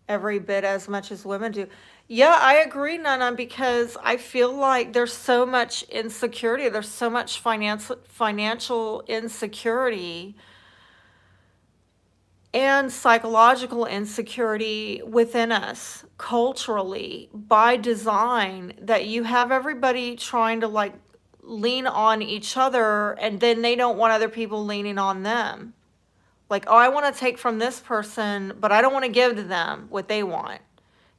every bit as much as women do. Yeah, I agree, Nana, because I feel like there's so much insecurity. There's so much financial insecurity and psychological insecurity within us culturally by design, that you have everybody trying to like lean on each other, and then they don't want other people leaning on them. Like, oh, I want to take from this person, but I don't want to give to them what they want.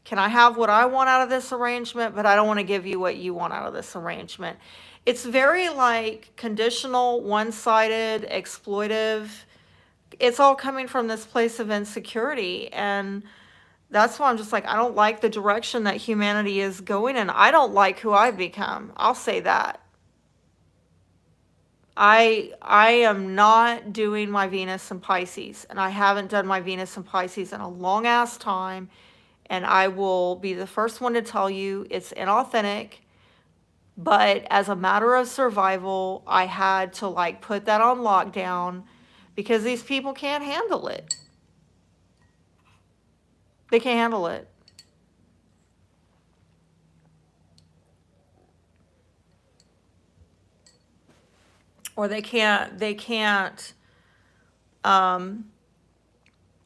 Can I have what I want out of this arrangement, but I don't want to give you what you want out of this arrangement? It's very like conditional, one-sided, exploitive. It's all coming from this place of insecurity, and that's why I'm just like, I don't like the direction that humanity is going in. I don't like who I've become. I'll say that. I am not doing my Venus and Pisces, and I haven't done my Venus and Pisces in a long ass time, and I will be the first one to tell you it's inauthentic. But as a matter of survival, I had to like put that on lockdown because these people can't handle it. They can't handle it. Or um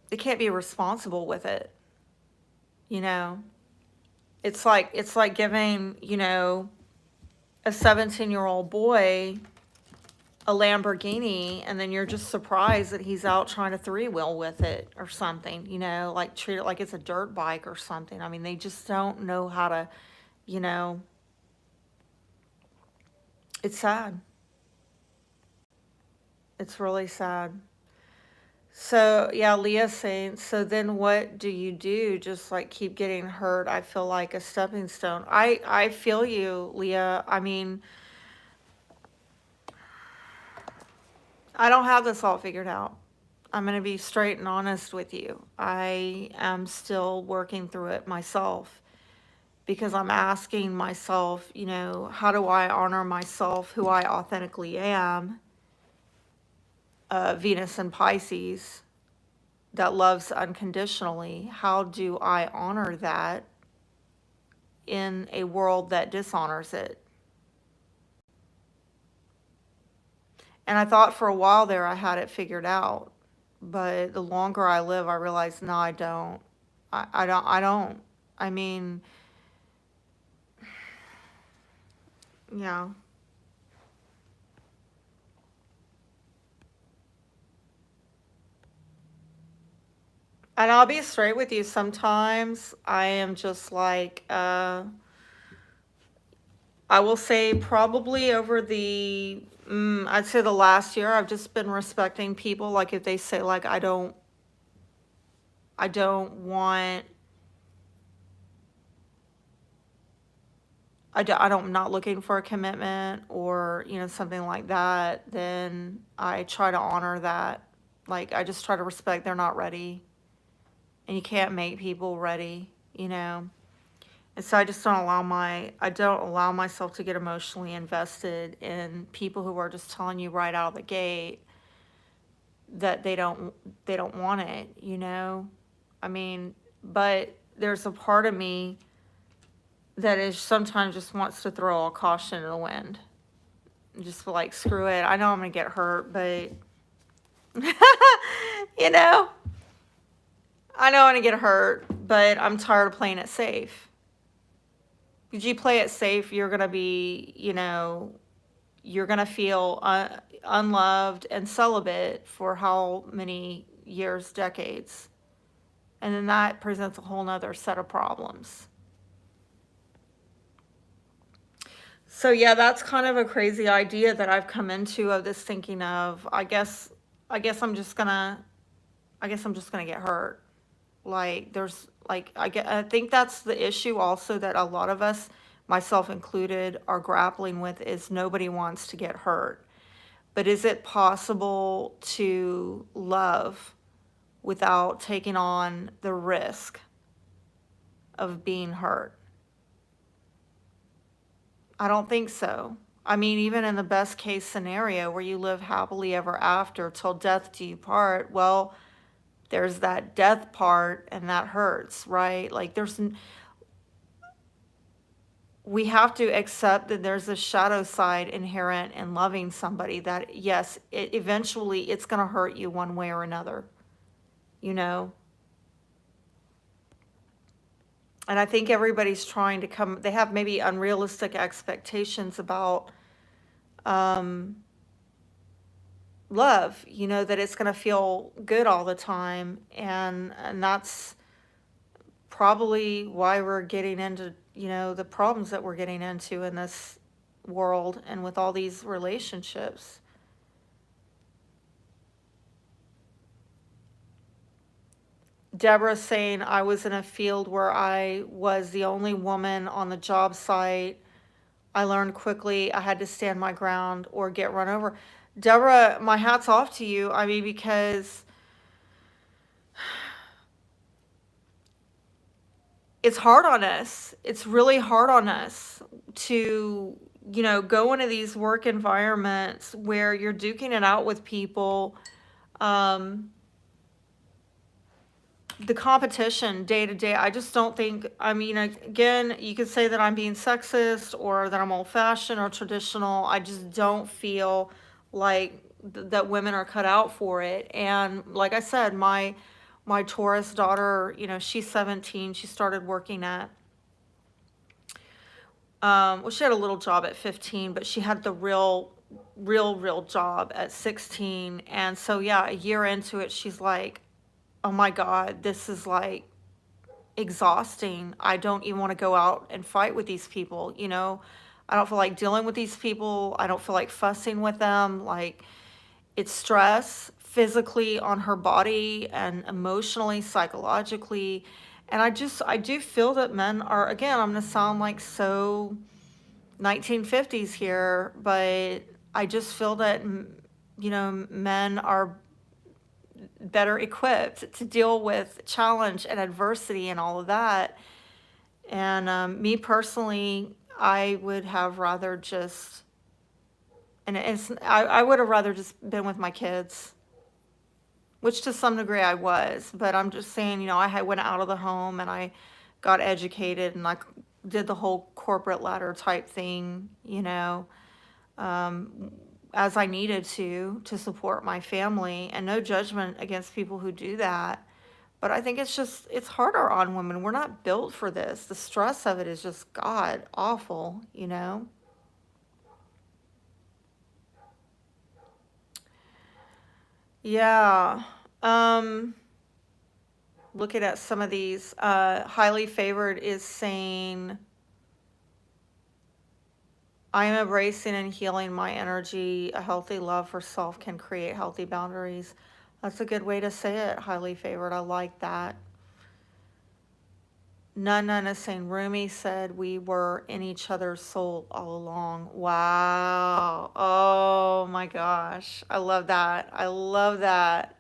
they can't be responsible with it, you know. It's like giving, a 17-year-old boy a Lamborghini, and then you're just surprised that he's out trying to three-wheel with it or something, like treat it like it's a dirt bike or something. I mean, they just don't know how to, you know, it's sad. It's really sad. So, yeah, Leah's saying, so then what do you do? Just like keep getting hurt. I feel like a stepping stone. I feel you, Leah. I mean, I don't have this all figured out. I'm going to be straight and honest with you. I am still working through it myself because I'm asking myself, how do I honor myself, who I authentically am, Venus and Pisces, that loves unconditionally? How do I honor that in a world that dishonors it? And I thought for a while there I had it figured out, but the longer I live, I realize, no, I don't. I don't. I mean, yeah. And I'll be straight with you. Sometimes I am just like, I will say probably over I'd say the last year, I've just been respecting people. Like if they say like, I don't want, I'm not looking for a commitment or, something like that, then I try to honor that. Like I just try to respect they're not ready and you can't make people ready, you know? And so I don't allow myself to get emotionally invested in people who are just telling you right out of the gate that they don't want it, you know? I mean, but there's a part of me that is sometimes just wants to throw all caution to the wind. Just like screw it. I know I'm gonna get hurt, but you know, I know I'm gonna get hurt, but I'm tired of playing it safe. Because you play it safe, you're gonna be, you're gonna feel unloved and celibate for how many years, decades, and then that presents a whole nother set of problems. So yeah, that's kind of a crazy idea that I've come into of this thinking of, I guess I'm just gonna, I guess I'm just gonna get hurt. Like there's like I think that's the issue also that a lot of us, myself included, are grappling with is nobody wants to get hurt. But is it possible to love without taking on the risk of being hurt? I don't think so. I mean, even in the best case scenario where you live happily ever after till death do you part, well, there's that death part and that hurts, right? Like we have to accept that there's a shadow side inherent in loving somebody that yes, eventually it's going to hurt you one way or another, you know? And I think everybody's trying to they have maybe unrealistic expectations about um, love, that it's going to feel good all the time. And that's probably why we're getting into, the problems that we're getting into in this world and with all these relationships. Deborah's saying, I was in a field where I was the only woman on the job site. I learned quickly I had to stand my ground or get run over. Deborah, my hat's off to you. I mean, because it's hard on us. It's really hard on us to, go into these work environments where you're duking it out with people. Um, the competition day to day, I just don't think, I mean, again, you could say that I'm being sexist or that I'm old fashioned or traditional. I just don't feel like that women are cut out for it. And like I said, my Taurus daughter, she's 17. She started working at, well, she had a little job at 15, but she had the real job at 16. And so, yeah, a year into it, she's like, oh my God, this is like exhausting. I don't even want to go out and fight with these people, I don't feel like dealing with these people. I don't feel like fussing with them. Like it's stress physically on her body and emotionally, psychologically. And I do feel that men are, again, I'm going to sound like so 1950s here, but I just feel that, men are better equipped to deal with challenge and adversity and all of that. And me personally, I would have rather just, and I would have rather just been with my kids, which to some degree I was. But I'm just saying, I went out of the home and I got educated and I did the whole corporate ladder type thing, um, as I needed to support my family. And no judgment against people who do that. But I think it's harder on women. We're not built for this. The stress of it is just God awful. Yeah. Um, looking at some of these, highly favored is saying I am embracing and healing my energy. A healthy love for self can create healthy boundaries. That's a good way to say it, highly favored. I like that. None is saying Rumi said we were in each other's soul all along. Wow. Oh my gosh. I love that. I love that.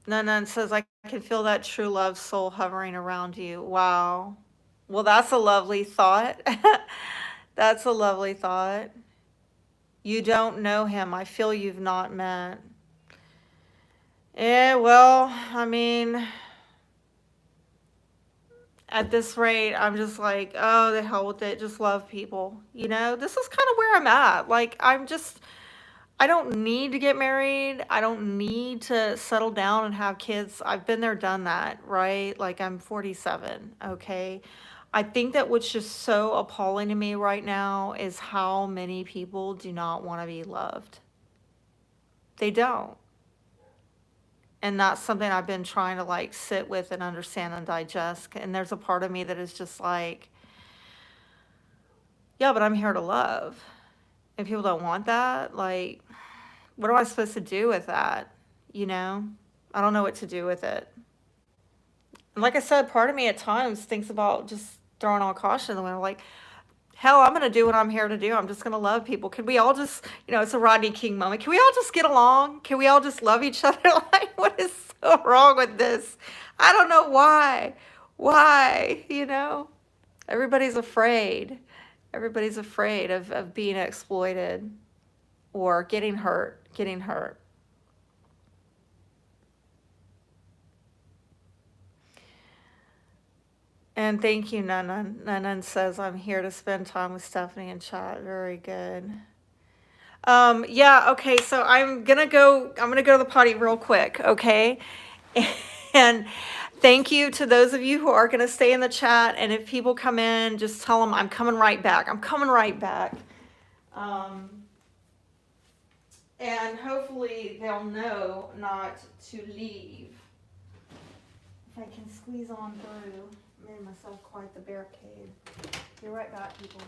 None says I can feel that true love soul hovering around you. Wow. Well, that's a lovely thought. That's a lovely thought. You don't know him. I feel you've not met. Yeah, well, I mean, at this rate, I'm just like, oh, the hell with it. Just love people. You know, this is kind of where I'm at. Like, I don't need to get married. I don't need to settle down and have kids. I've been there, done that, right? Like, I'm 47, okay? I think that what's just so appalling to me right now is how many people do not want to be loved. They don't. And that's something I've been trying to like sit with and understand and digest. And there's a part of me that is just like, yeah, but I'm here to love. And people don't want that. Like, what am I supposed to do with that? You know? I don't know what to do with it. And like I said, part of me at times thinks about just throwing all caution in the wind. Like, hell, I'm going to do what I'm here to do. I'm just going to love people. Can we all just, it's a Rodney King moment. Can we all just get along? Can we all just love each other? Like, what is so wrong with this? I don't know why. Why? Everybody's afraid. Everybody's afraid of being exploited or getting hurt, getting hurt. And thank you, Nanan. Nanan says, I'm here to spend time with Stephanie and chat. Very good. Yeah, okay, so I'm gonna go to the potty real quick, okay? And thank you to those of you who are gonna stay in the chat. And if people come in, just tell them I'm coming right back. I'm coming right back. And hopefully they'll know not to leave. If I can squeeze on through. Made myself quite the barricade. Be right back, people.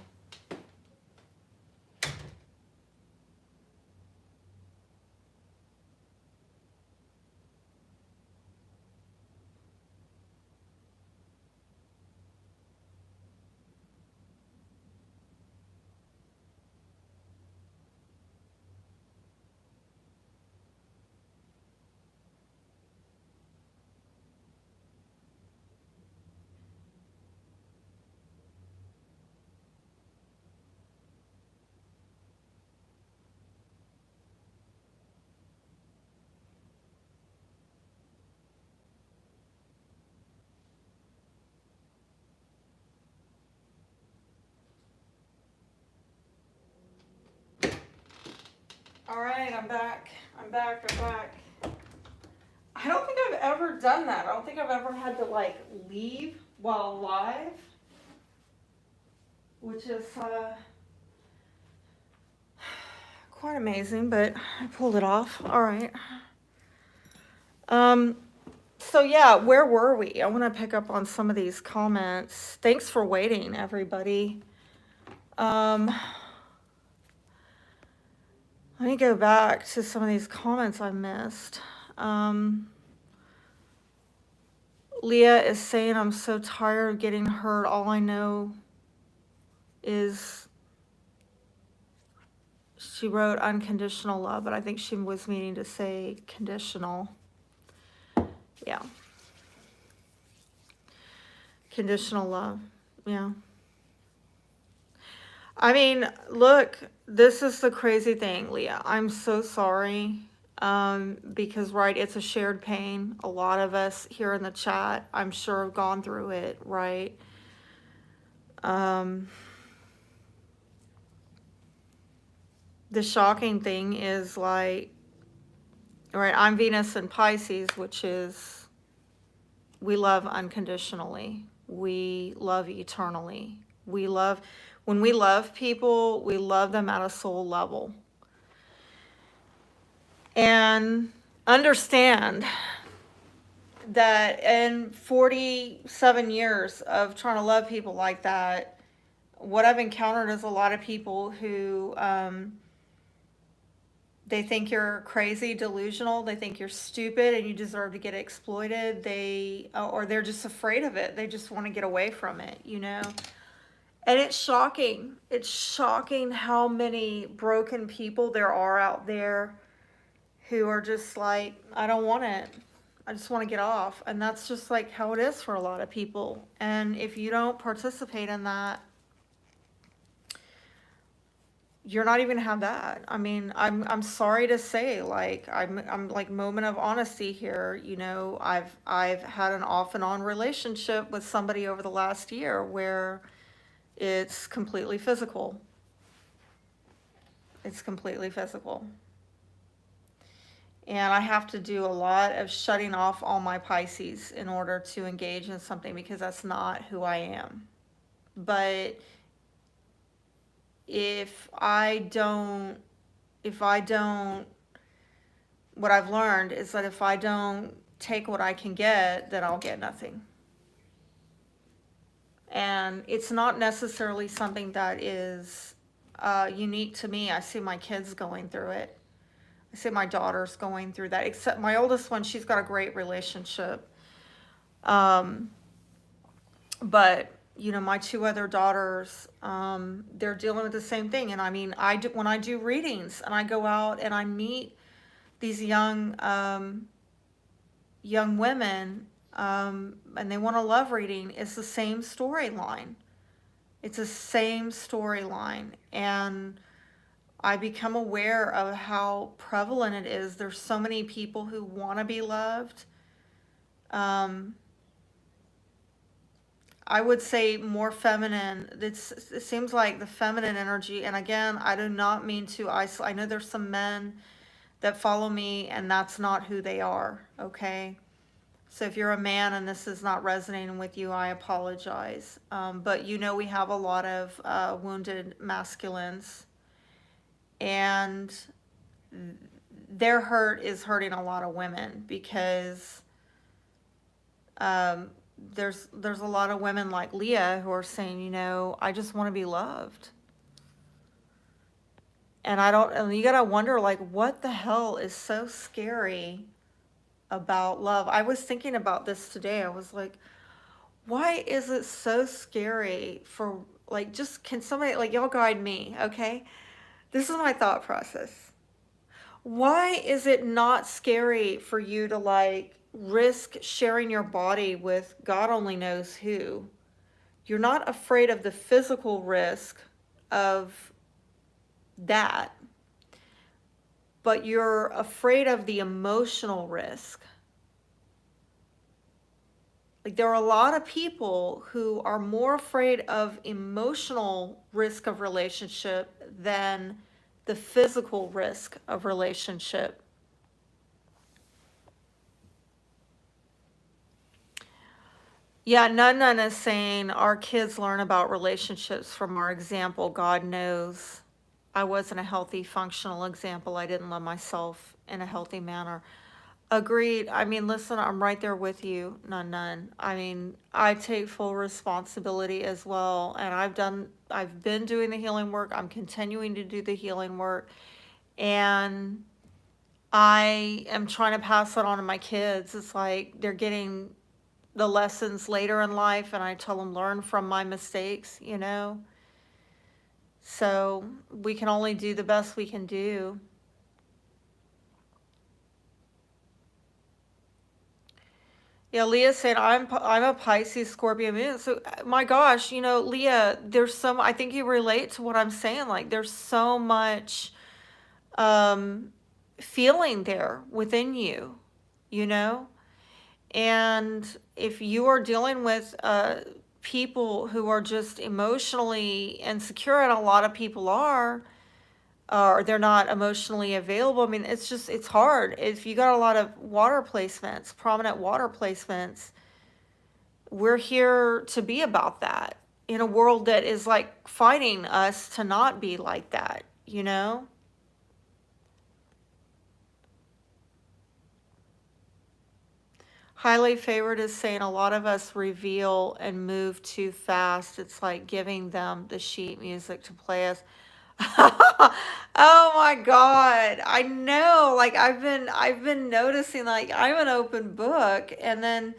All right, I'm back. I'm back. I don't think I've ever done that. I don't think I've ever had to like leave while live, which is quite amazing, but I pulled it off. All right. So yeah, where were we? I want to pick up on some of these comments. Thanks for waiting, everybody. Let me go back to some of these comments I missed. Leah is saying, I'm so tired of getting hurt. All I know is, she wrote unconditional love, but I think she was meaning to say conditional. Yeah. Conditional love. Yeah. I mean, look, this is the crazy thing, Leah. I'm so sorry. Because, right, it's a shared pain. A lot of us here in the chat, I'm sure, have gone through it, right? The shocking thing is, like, right, I'm Venus and Pisces, which is, we love unconditionally. We love eternally. When we love people, we love them at a soul level. And understand that in 47 years of trying to love people like that, what I've encountered is a lot of people who, they think you're crazy, delusional. They think you're stupid and you deserve to get exploited. Or they're just afraid of it. They just want to get away from it, you know? And it's shocking. It's shocking how many broken people there are out there who are just like, I don't want it. I just want to get off. And that's just like how it is for a lot of people. And if you don't participate in that, you're not even gonna have that. I mean, I'm sorry to say, like, I'm like, moment of honesty here. You know, I've had an off and on relationship with somebody over the last year where it's completely physical. It's completely physical. And I have to do a lot of shutting off all my Pisces in order to engage in something because that's not who I am. But if I don't, what I've learned is that if I don't take what I can get, then I'll get nothing. And it's not necessarily something that is unique to me. I see my kids going through it. I see my daughters going through that. Except my oldest one, she's got a great relationship. But you know, my two other daughters, they're dealing with the same thing. And I mean, when I do readings and I go out and I meet these young women, and they want a love reading, it's the same storyline. It's the same storyline. And I become aware of how prevalent it is. There's so many people who want to be loved. I would say more feminine. It seems like the feminine energy, and again, I do not mean to isolate. I know there's some men that follow me, and that's not who they are, okay? So if you're a man and this is not resonating with you, I apologize. But you know, we have a lot of wounded masculines, and their hurt is hurting a lot of women because there's a lot of women like Leah who are saying, you know, I just want to be loved. And you gotta wonder, like, what the hell is so scary about love? I was thinking about this today. I was like, why is it so scary for, like, just, can somebody, like, y'all guide me, okay? This is my thought process. Why is it not scary for you to, like, risk sharing your body with God only knows who? You're not afraid of the physical risk of that, but you're afraid of the emotional risk. Like, there are a lot of people who are more afraid of emotional risk of relationship than the physical risk of relationship. Yeah, Nun is saying our kids learn about relationships from our example. God knows I wasn't a healthy, functional example. I didn't love myself in a healthy manner. Agreed. I mean, listen, I'm right there with you, Nun. I mean, I take full responsibility as well. And I've been doing the healing work. I'm continuing to do the healing work. And I am trying to pass that on to my kids. It's like they're getting the lessons later in life, and I tell them, learn from my mistakes, you know? So we can only do the best we can do. Yeah, Leah said, I'm a Pisces Scorpio moon. So my gosh, you know, Leah, I think you relate to what I'm saying. Like, there's so much feeling there within you, you know? And if you are dealing with people who are just emotionally insecure, and a lot of people are, or they're not emotionally available. I mean, it's hard. If you got a lot of water placements, prominent water placements, we're here to be about that in a world that is like fighting us to not be like that, you know? Highly favored is saying a lot of us reveal and move too fast. It's like giving them the sheet music to play us. Oh my God. I know. Like I've been noticing like I'm an open book, and then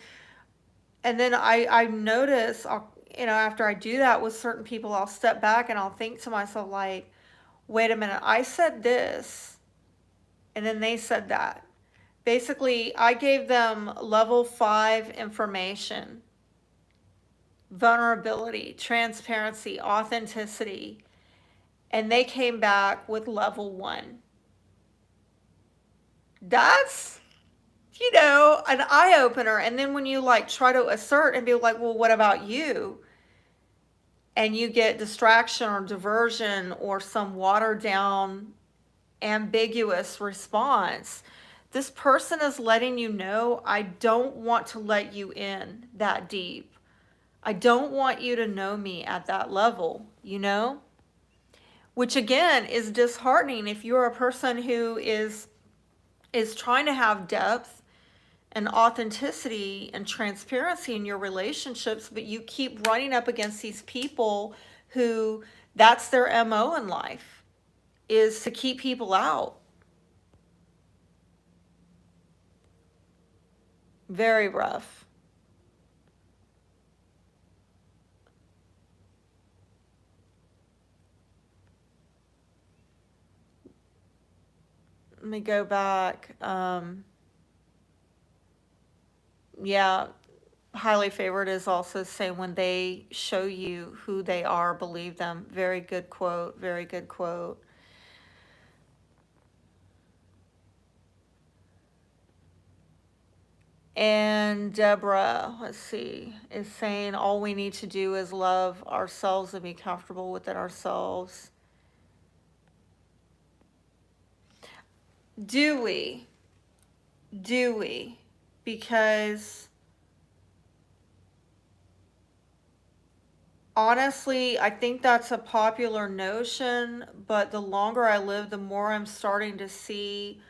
I notice after I do that with certain people, I'll step back and I'll think to myself like, wait a minute, I said this and then they said that. Basically, I gave them level 5 information, vulnerability, transparency, authenticity, and they came back with level 1. That's, an eye opener. And then when you like try to assert and be like, well, what about you? And you get distraction or diversion or some watered down, ambiguous response, this person is letting you know, I don't want to let you in that deep. I don't want you to know me at that level, which again is disheartening if you're a person who is trying to have depth and authenticity and transparency in your relationships, but you keep running up against these people who that's their MO in life, is to keep people out. Very rough. Let me go back. Yeah, highly favored is also saying when they show you who they are, believe them. Very good quote. Very good quote. And Deborah, let's see, is saying all we need to do is love ourselves and be comfortable within ourselves. Do we? Do we? Because honestly, I think that's a popular notion, but the longer I live, the more I'm starting to see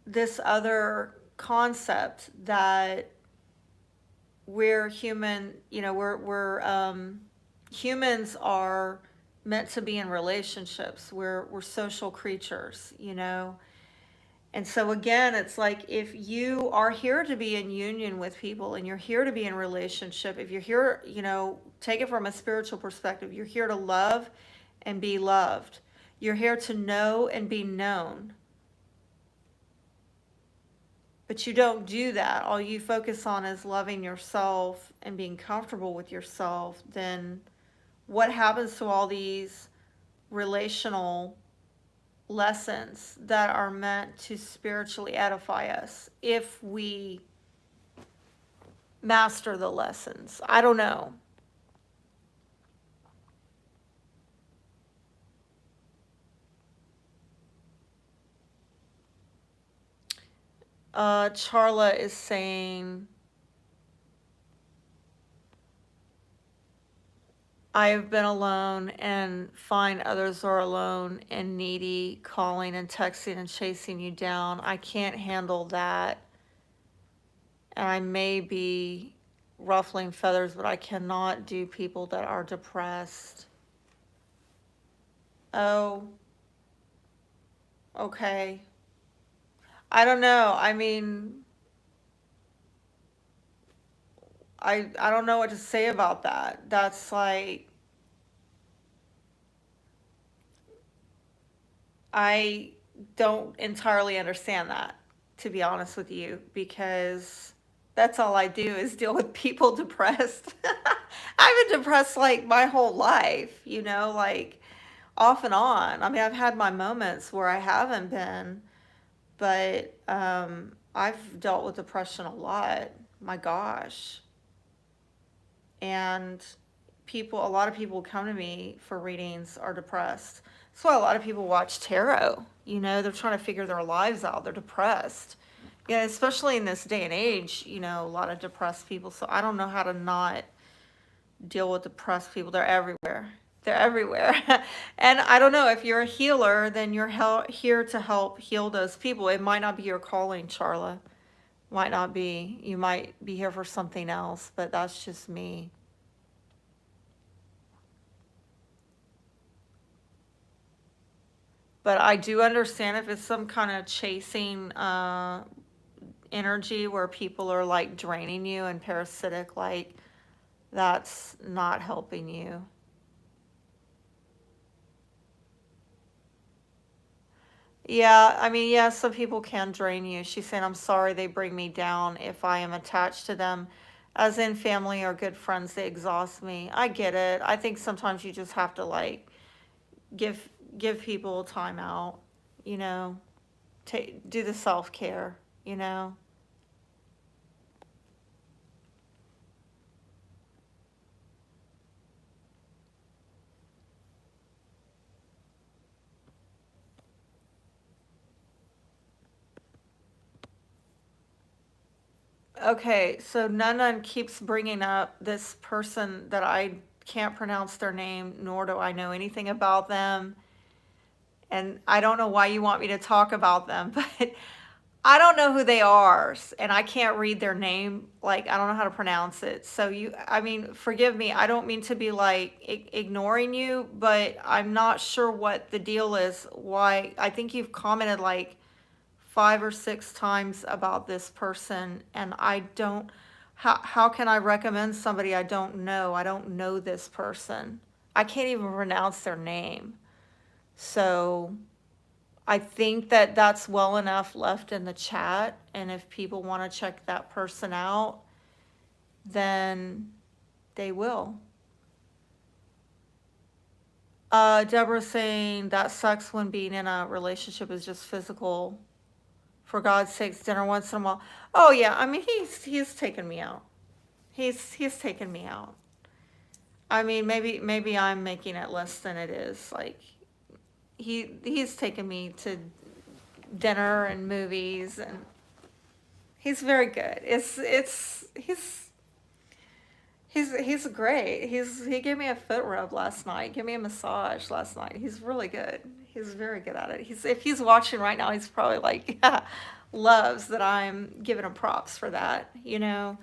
this other concept that we're human, humans are meant to be in relationships. We're social creatures, And so again, it's like if you are here to be in union with people and you're here to be in relationship, if you're here, take it from a spiritual perspective, you're here to love and be loved. You're here to know and be known. But you don't do that. All you focus on is loving yourself and being comfortable with yourself. Then what happens to all these relational lessons that are meant to spiritually edify us if we master the lessons? I don't know. Charla is saying, I have been alone and find others are alone and needy, calling and texting and chasing you down. I can't handle that. And I may be ruffling feathers, but I cannot do people that are depressed. Oh, okay. I don't know. I mean, I don't know what to say about that. That's like, I don't entirely understand that, to be honest with you, because that's all I do is deal with people depressed. I've been depressed like my whole life, like off and on. I mean, I've had my moments where I haven't been, but I've dealt with depression a lot. My gosh. And a lot of people who come to me for readings are depressed. That's why a lot of people watch tarot. They're trying to figure their lives out. They're depressed. Yeah, especially in this day and age, a lot of depressed people. So I don't know how to not deal with depressed people. They're everywhere. They're everywhere. And I don't know, if you're a healer, then you're here to help heal those people. It might not be your calling, Charla. Might not be. You might be here for something else, but that's just me. But I do understand if it's some kind of chasing energy where people are like draining you and parasitic, like that's not helping you. Yeah, I mean, yeah, some people can drain you. She's saying, I'm sorry they bring me down if I am attached to them. As in family or good friends, they exhaust me. I get it. I think sometimes you just have to like give give people time out, you know, do the self-care, you know. Okay, so Nunun keeps bringing up this person that I can't pronounce their name, nor do I know anything about them. And I don't know why you want me to talk about them, but I don't know who they are, and I can't read their name. Like, I don't know how to pronounce it. So I mean, forgive me. I don't mean to be like ignoring you, but I'm not sure what the deal is. Why? I think you've commented like 5 or 6 times about this person, and I don't, how can I recommend somebody I don't know? I don't know this person. I can't even pronounce their name. So I think that that's well enough left in the chat, and if people want to check that person out, then they will. Deborah's saying that sucks when being in a relationship is just physical. For God's sakes, dinner once in a while. Oh yeah, I mean he's taken me out. He's taken me out. I mean maybe I'm making it less than it is. Like he's taken me to dinner and movies, and he's very good. He's great. He gave me a foot rub last night. Gave me a massage last night. He's really good. He's very good at it. If he's watching right now, he's probably like loves that I'm giving him props for that, you know.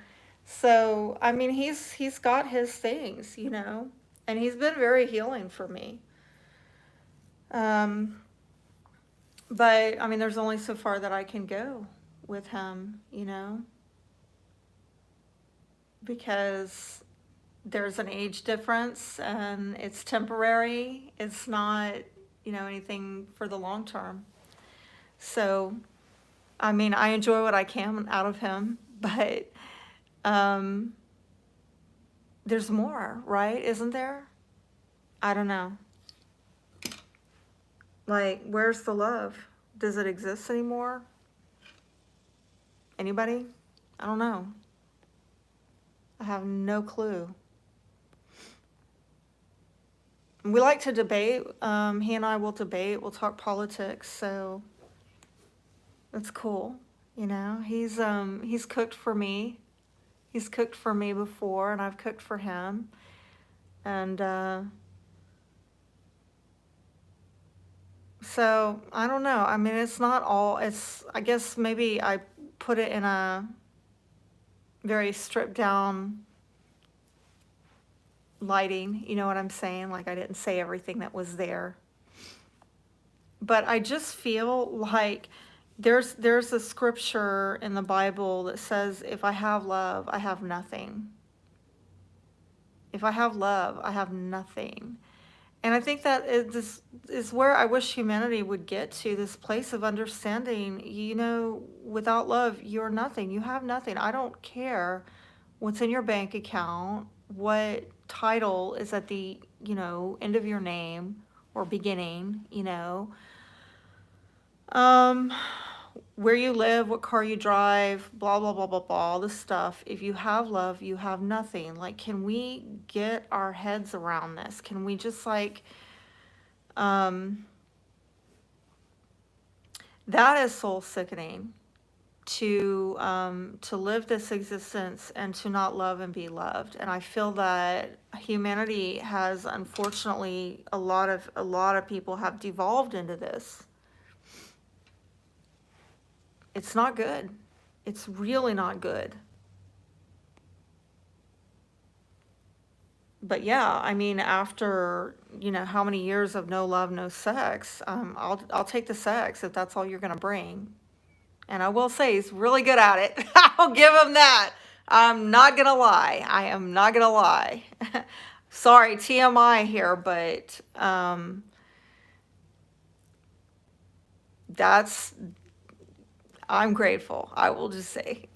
So I mean, he's got his things, you know, and he's been very healing for me. Um, but I mean, there's only so far that I can go with him, you know, because there's an age difference and it's temporary. It's not, you know, anything for the long term. So, I mean, I enjoy what I can out of him, but um, there's more, right? Isn't there? I don't know. Like, where's the love? Does it exist anymore? Anybody? I don't know. I have no clue. We like to debate. He and I will debate. We'll talk politics. So that's cool. You know, he's cooked for me. He's cooked for me before, and I've cooked for him. And so I don't know. I mean, it's not all. It's I guess maybe I put it in a very stripped down lighting. You know what I'm saying? Like I didn't say everything that was there. But I just feel like there's a scripture in the Bible that says, if I have love, I have nothing. If I have love, I have nothing. And I think that is where I wish humanity would get to, this place of understanding, you know, without love, you're nothing. You have nothing. I don't care what's in your bank account, what title is at the, you know, end of your name or beginning, you know. Um, where you live, what car you drive, blah, blah, blah, blah, blah, all this stuff. If you have love, you have nothing. Like, can we get our heads around this? Can we just like, that is soul sickening to live this existence and to not love and be loved. And I feel that humanity has, unfortunately, a lot of people have devolved into this. It's not good. It's really not good. But yeah, I mean, after, how many years of no love, no sex, I'll take the sex if that's all you're gonna bring. And I will say he's really good at it. I'll give him that. I'm not gonna lie. I am not gonna lie. Sorry, TMI here, but that's, I'm grateful. I will just say.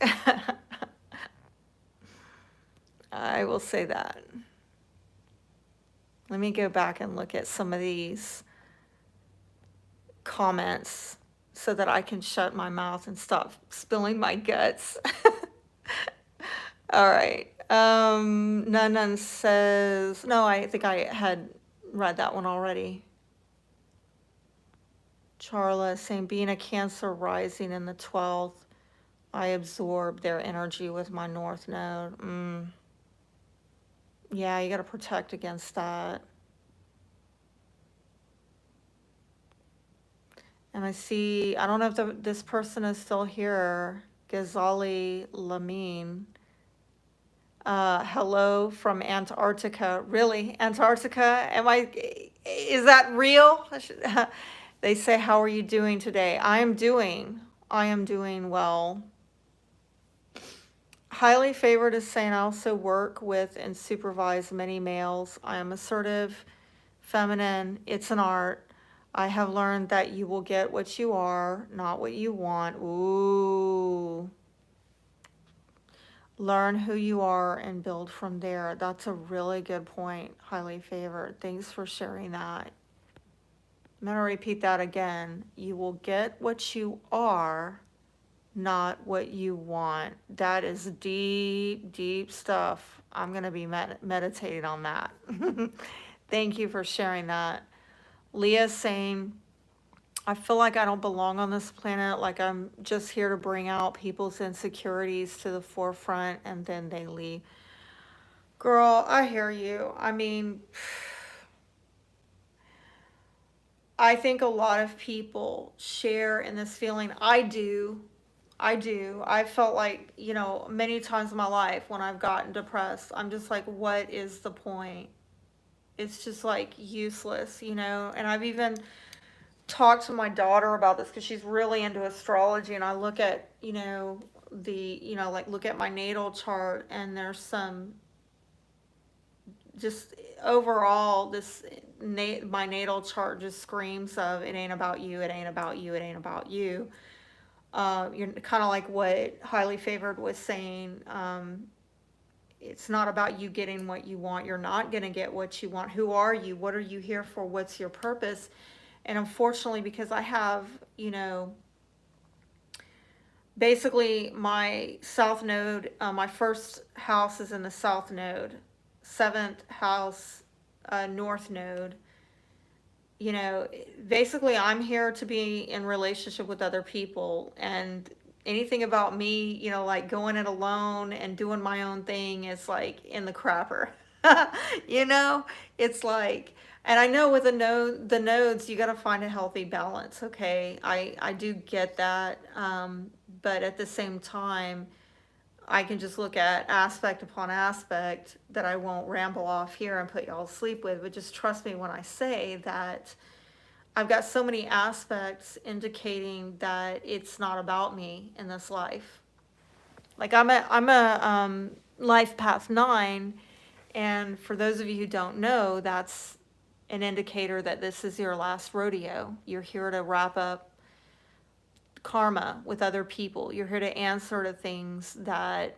I will say that. Let me go back and look at some of these comments so that I can shut my mouth and stop spilling my guts. All right. None says, no, I think I had read that one already. Charla saying, being a Cancer rising in the 12th, I absorb their energy with my North Node. Yeah, you got to protect against that. And I see, I don't know if this person is still here, Ghazali Lamine. Hello from Antarctica. Really? Antarctica? Is that real? They say, how are you doing today? I am doing well. Highly favored is saying I also work with and supervise many males. I am assertive, feminine. It's an art. I have learned that you will get what you are, not what you want. Ooh. Learn who you are and build from there. That's a really good point, highly favored. Thanks for sharing that. I'm going to repeat that again. You will get what you are, not what you want. That is deep, deep stuff. I'm going to be meditating on that. Thank you for sharing that. Leah's saying, I feel like I don't belong on this planet, like I'm just here to bring out people's insecurities to the forefront and then they leave. Girl, I hear you. I mean, I think a lot of people share in this feeling. I do. I felt like, many times in my life when I've gotten depressed, I'm just like, what is the point? It's just like useless, and I've even talked to my daughter about this because she's really into astrology, and I look at, look at my natal chart, and there's some just overall my natal chart just screams of it ain't about you, it ain't about you, it ain't about you. You're kind of like what Highly Favored was saying. It's not about you getting what you want. You're not going to get what you want. Who are you? What are you here for? What's your purpose? And unfortunately, because I have, basically my South Node, my first house is in the South Node, 7th house, North Node. Basically I'm here to be in relationship with other people, and anything about me, like going it alone and doing my own thing is like in the crapper. It's like, and I know with the nodes, you got to find a healthy balance. Okay. I do get that. But at the same time, I can just look at aspect upon aspect that I won't ramble off here and put y'all to sleep with, but just trust me when I say that I've got so many aspects indicating that it's not about me in this life. Like I'm a life path 9, and for those of you who don't know, that's an indicator that this is your last rodeo. You're here to wrap up karma with other people. You're here to answer to things that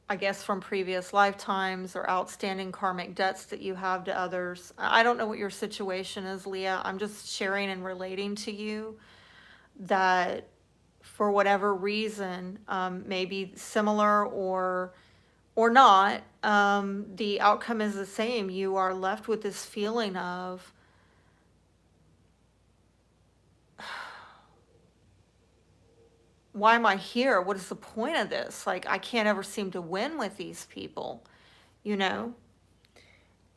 I guess from previous lifetimes or outstanding karmic debts that you have to others. I don't know what your situation is, Leah. I'm just sharing and relating to you that for whatever reason, maybe similar or not, the outcome is the same. You are left with this feeling of why am I here? What is the point of this? Like, I can't ever seem to win with these people, you know?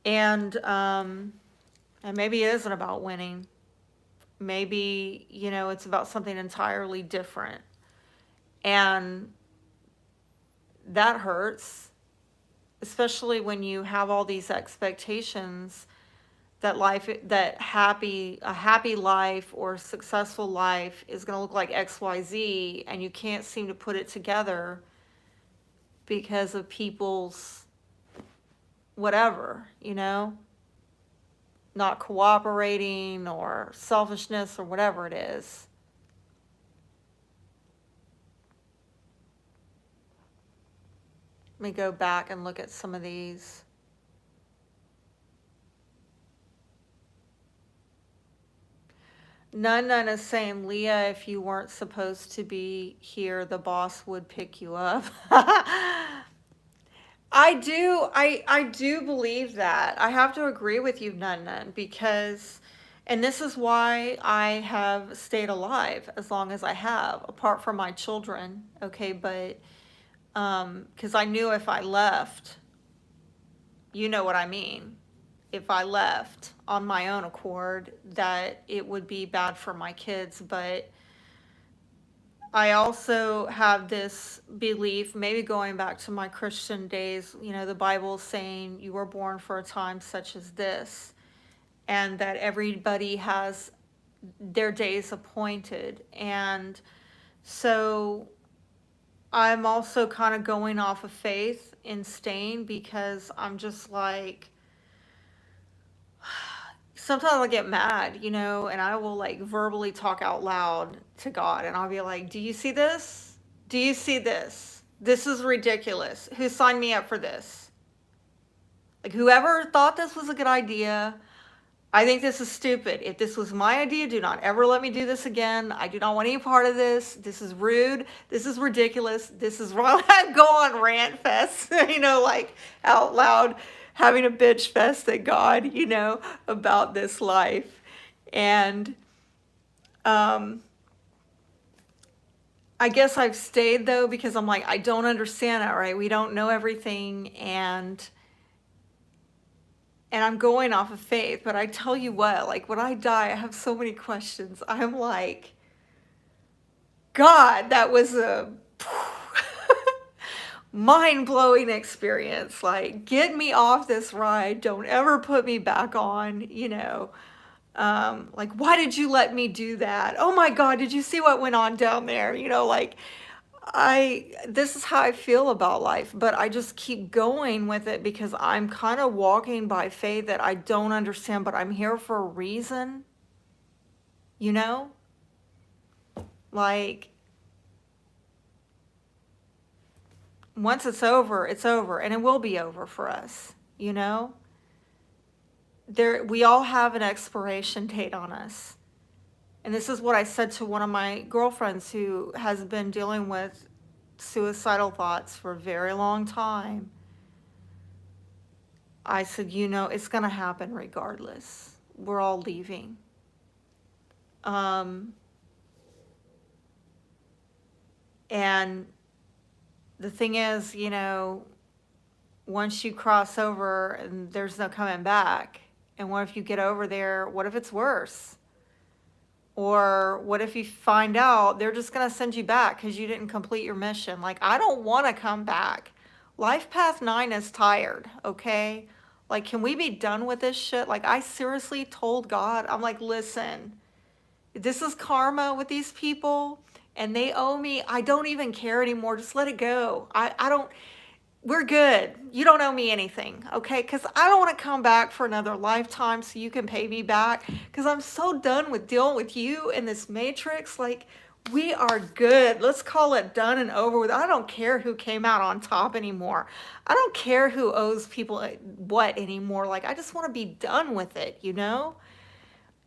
And, and maybe it isn't about winning. Maybe, it's about something entirely different. And that hurts, especially when you have all these expectations that a happy life or successful life is going to look like XYZ, and you can't seem to put it together because of people's whatever, not cooperating or selfishness or whatever it is. Let me go back and look at some of these. Nun is saying, Leah, if you weren't supposed to be here, the boss would pick you up. I do believe that. I have to agree with you, Nun, because, and this is why I have stayed alive as long as I have, apart from my children, okay, but, because I knew if I left, you know what I mean, if I left on my own accord, that it would be bad for my kids. But I also have this belief, maybe going back to my Christian days, the Bible saying you were born for a time such as this, and that everybody has their days appointed. And so I'm also kind of going off of faith in staying, because I'm just like, sometimes I'll get mad, and I will like verbally talk out loud to God, and I'll be like, do you see this? Do you see this? This is ridiculous. Who signed me up for this? Like, whoever thought this was a good idea, I think this is stupid. If this was my idea, do not ever let me do this again. I do not want any part of this. This is rude. This is ridiculous. This is wrong. I go on rant fest, like out loud, having a bitch fest at God, about this life. And I guess I've stayed, though, because I'm like, I don't understand that, right? We don't know everything, and I'm going off of faith. But I tell you what, like, when I die, I have so many questions. I'm like, God, that was a mind-blowing experience. Like, get me off this ride. Don't ever put me back on, like, why did you let me do that? Oh my God, did you see what went on down there? Like, this is how I feel about life, but I just keep going with it because I'm kind of walking by faith that I don't understand, but I'm here for a reason, like, once it's over, and it will be over for us, we all have an expiration date on us. And this is what I said to one of my girlfriends who has been dealing with suicidal thoughts for a very long time. I said, it's going to happen regardless. We're all leaving. And the thing is, once you cross over and there's no coming back, and what if you get over there? What if it's worse? Or what if you find out they're just going to send you back because you didn't complete your mission? Like, I don't want to come back. Life Path 9 is tired, okay? Like, can we be done with this shit? Like, I seriously told God, I'm like, listen, this is karma with these people, and they owe me. I don't even care anymore. Just let it go. I don't... We're good. You don't owe me anything, okay? Because I don't want to come back for another lifetime so you can pay me back, because I'm so done with dealing with you in this matrix. Like, we are good. Let's call it done and over with. I don't care who came out on top anymore. I don't care who owes people what anymore. Like, I just want to be done with it,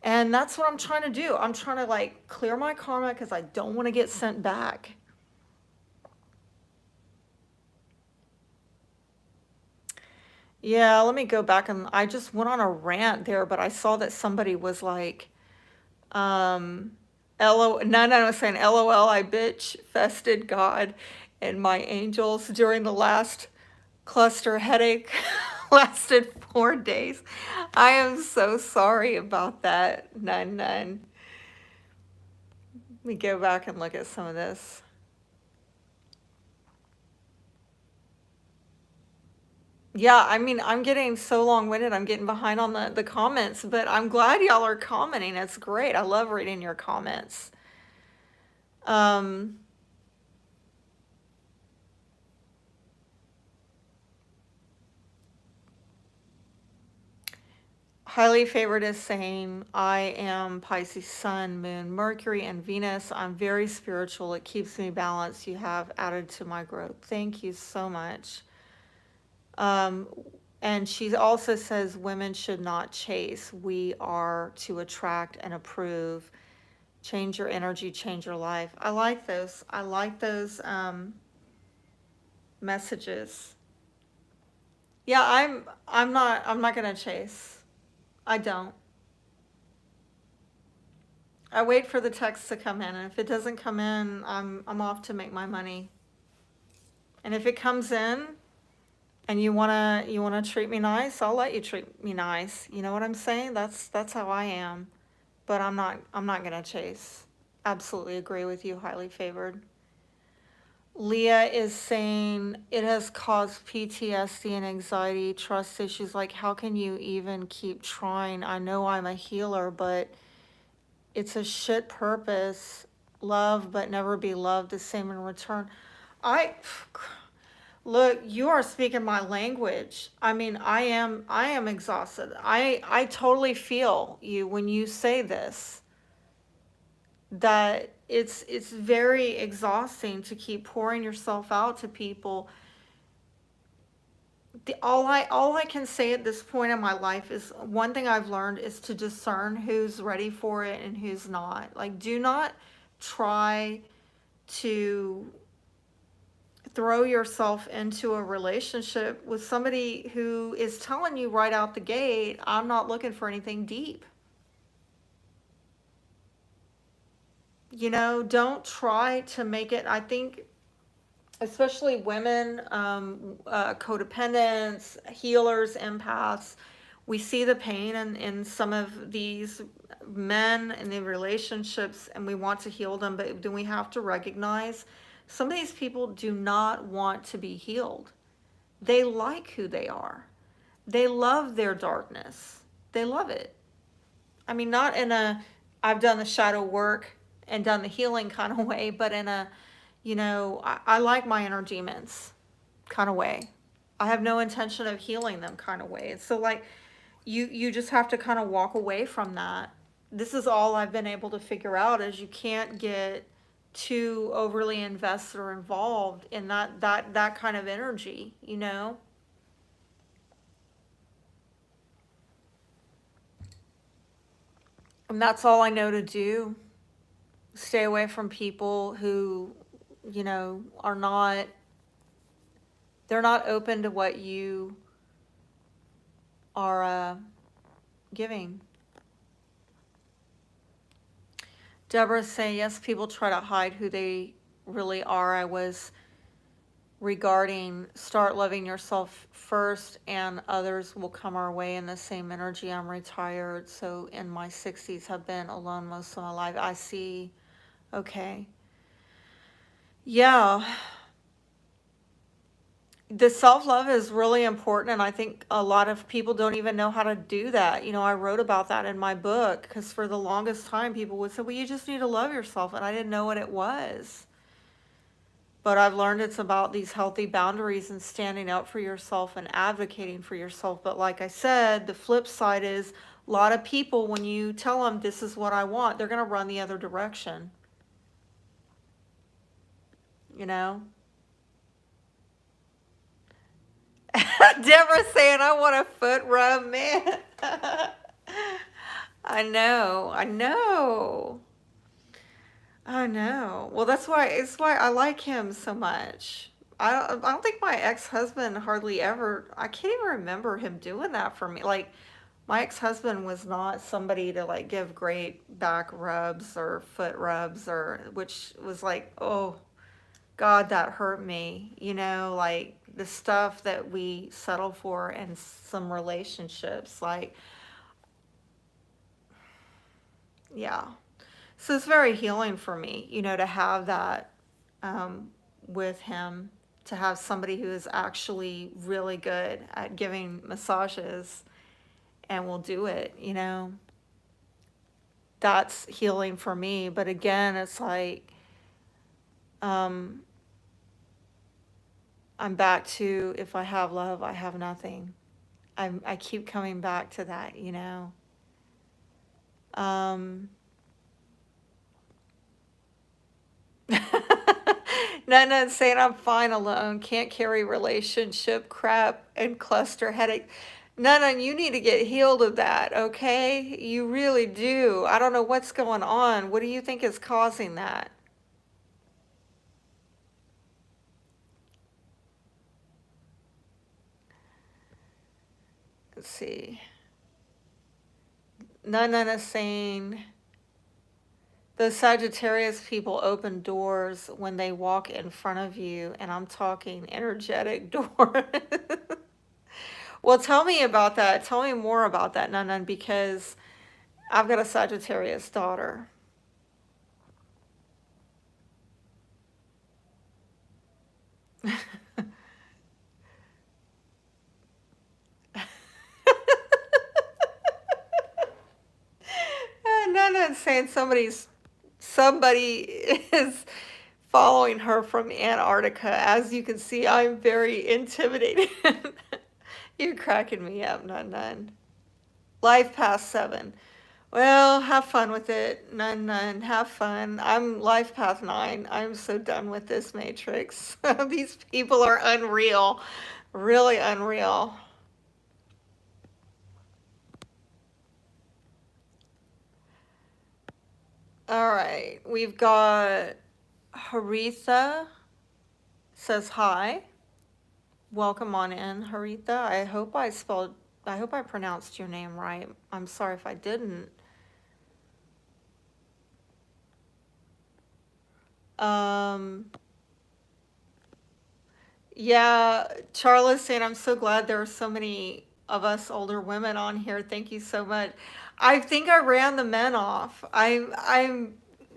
And that's what I'm trying to do. I'm trying to, like, clear my karma because I don't want to get sent back. Yeah, let me go back, and I just went on a rant there, but I saw that somebody was like, No, was saying LOL, I bitch fested God and my angels during the last cluster headache lasted 4 days. I am so sorry about that. None. Let me go back and look at some of this. Yeah, I mean, I'm getting so long-winded. I'm getting behind on the comments, but I'm glad y'all are commenting. It's great. I love reading your comments. Um, Highly favored is saying, I am Pisces Sun, Moon, Mercury, and Venus. I'm very spiritual. It keeps me balanced. You have added to my growth. Thank you so much. Um, and she also says women should not chase. We are to attract and approve. Change your energy, change your life. I like those. I like those messages. Yeah, I'm not gonna chase. I don't. I wait for the text to come in, and if it doesn't come in, I'm off to make my money. And if it comes in and you wanna treat me nice, I'll let you treat me nice. You know what I'm saying? That's how I am. But I'm not gonna chase. Absolutely agree with you, highly favored. Leah is saying it has caused PTSD and anxiety, trust issues. Like, how can you even keep trying? I know I'm a healer, but it's a shit purpose. Love, but never be loved the same in return. I look, you are speaking my language. I mean, I am exhausted. I totally feel you when you say this, that it's very exhausting to keep pouring yourself out to people. All I can say at this point in my life is one thing I've learned is to discern who's ready for it and who's not. Like, do not try to throw yourself into a relationship with somebody who is telling you right out the gate, I'm not looking for anything deep. Don't try to make it. I think especially women, codependents, healers, empaths, we see the pain in some of these men and the relationships, and we want to heal them, but then we have to recognize some of these people do not want to be healed. They like who they are. They love their darkness. They love it. I mean, not in a I've done the shadow work and done the healing kind of way, but in a, I like my inner demons kind of way. I have no intention of healing them kind of way. And so, like, you just have to kind of walk away from that. This is all I've been able to figure out is you can't get too overly invested or involved in that kind of energy. And that's all I know to do. Stay away from people who, are not, they're not open to what you are giving. Deborah's saying, yes, people try to hide who they really are. I was regarding start loving yourself first and others will come our way in the same energy. I'm retired, so in my 60s have been alone most of my life. I see. Okay. Yeah. The self-love is really important, and I think a lot of people don't even know how to do that. I wrote about that in my book because for the longest time people would say, well, you just need to love yourself, and I didn't know what it was. But I've learned it's about these healthy boundaries and standing up for yourself and advocating for yourself. But like I said, the flip side is a lot of people, when you tell them this is what I want, they're going to run the other direction. you know? Deborah saying, I want a foot rub, man. I know, I know. I know. Well, it's why I like him so much. I don't think my ex-husband hardly ever, I can't even remember him doing that for me. Like, My ex-husband was not somebody to like give great back rubs or foot rubs, or which was like, oh God, that hurt me. Like the stuff that we settle for in some relationships, like, yeah. So it's very healing for me, to have that um, with him, to have somebody who is actually really good at giving massages and will do it. That's healing for me. But again, it's like, um, I'm back to, if I have love, I have nothing. I keep coming back to that. Um, Not saying I'm fine alone, can't carry relationship crap and cluster headache. None, you need to get healed of that, okay? You really do. I don't know what's going on. What do you think is causing that? Let's see. None is saying the Sagittarius people open doors when they walk in front of you, and I'm talking energetic doors. Well, tell me about that. Tell me more about that, Nunun, because I've got a Sagittarius daughter. Nunun's saying somebody is following her from Antarctica. As you can see, I'm very intimidated. You're cracking me up, Nun. Life past 7. Well, have fun with it. None. Have fun. I'm life path 9. I'm so done with this matrix. These people are unreal. Really unreal. All right. We've got Haritha says hi. Welcome on in, Haritha. I hope I pronounced your name right. I'm sorry if I didn't. Um, Yeah, Charles saying, I'm so glad there are so many of us older women on here. Thank you so much. I think I ran the men off.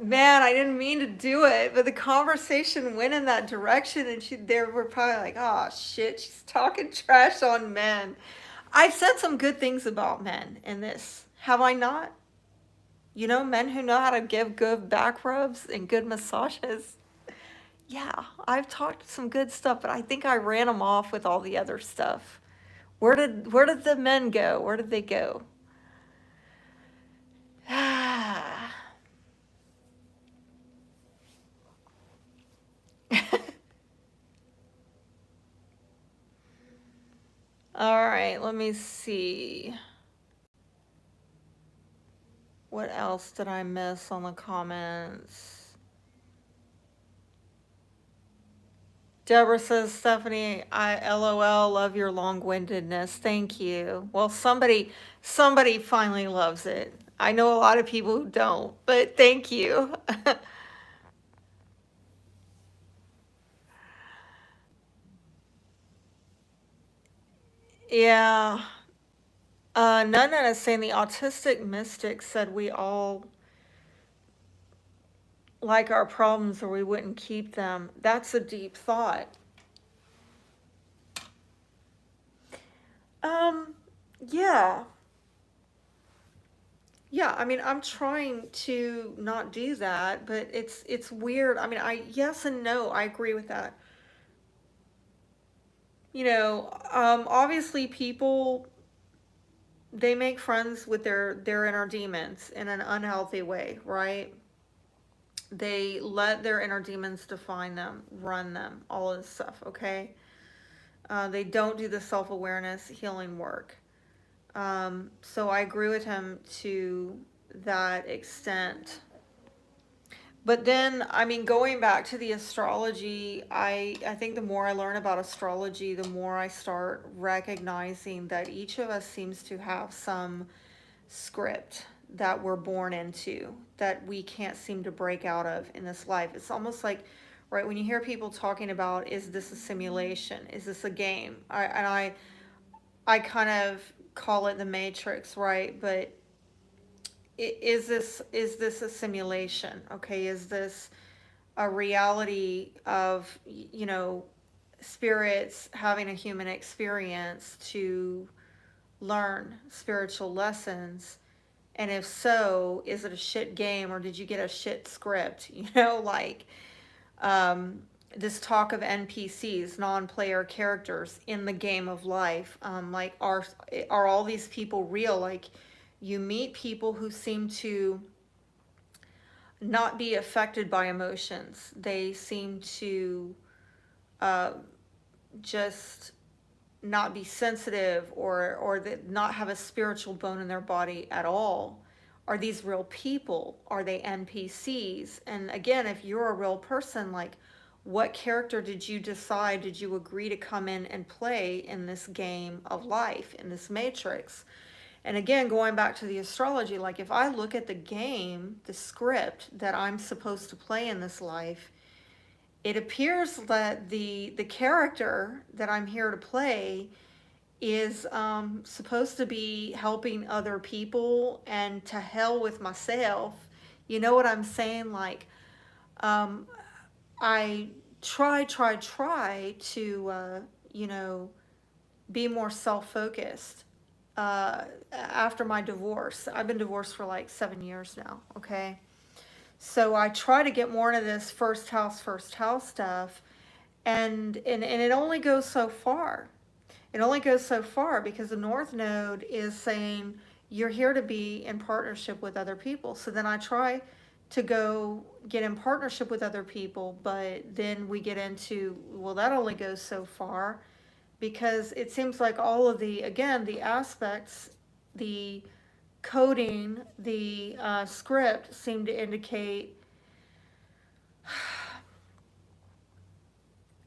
Man, I didn't mean to do it, but the conversation went in that direction, and they were probably like, oh shit, she's talking trash on men. I've said some good things about men in this, have I not? Men who know how to give good back rubs and good massages. Yeah, I've talked some good stuff, but I think I ran them off with all the other stuff. Where did the men go? Where did they go? All right, let me see. What else did I miss on the comments? Deborah says, Stephanie, I LOL, love your long-windedness. Thank you. Well, somebody finally loves it. I know a lot of people who don't, but thank you. Yeah. Nana is saying the autistic mystic said we all like our problems or we wouldn't keep them. That's a deep thought. Um, yeah. Yeah, I mean, I'm trying to not do that, but it's weird. I mean, I yes and no, I agree with that. Obviously people they make friends with their inner demons in an unhealthy way, right? They let their inner demons define them, run them, all of this stuff, okay? They don't do the self awareness healing work. So I agree with him to that extent. But then, I mean, going back to the astrology, I think the more I learn about astrology, the more I start recognizing that each of us seems to have some script that we're born into that we can't seem to break out of in this life. It's almost like, right, when you hear people talking about, is this a simulation? Is this a game? I kind of call it the Matrix, right? But is this a simulation? Okay, is this a reality of, spirits having a human experience to learn spiritual lessons? And if so, is it a shit game or did you get a shit script? Like, um, this talk of NPCs, non-player characters in the game of life. Like, are all these people real? Like, you meet people who seem to not be affected by emotions. They seem to uh, just not be sensitive, or not have a spiritual bone in their body at all. Are these real people? Are they NPCs? And again, if you're a real person, like, what character did you agree to come in and play in this game of life, in this matrix? And again, going back to the astrology, like, if I look at the game, the script that I'm supposed to play in this life, it appears that the character that I'm here to play is supposed to be helping other people, and to hell with myself. You know what I'm saying? Like, um, I try to, be more self-focused. After my divorce, I've been divorced for like 7 years now, okay? So I try to get more into this first house stuff, and it only goes so far. It only goes so far because the North Node is saying you're here to be in partnership with other people. So then I try to go get in partnership with other people, but then we get into, well, that only goes so far, because it seems like all of again, the aspects, the coding, the script seem to indicate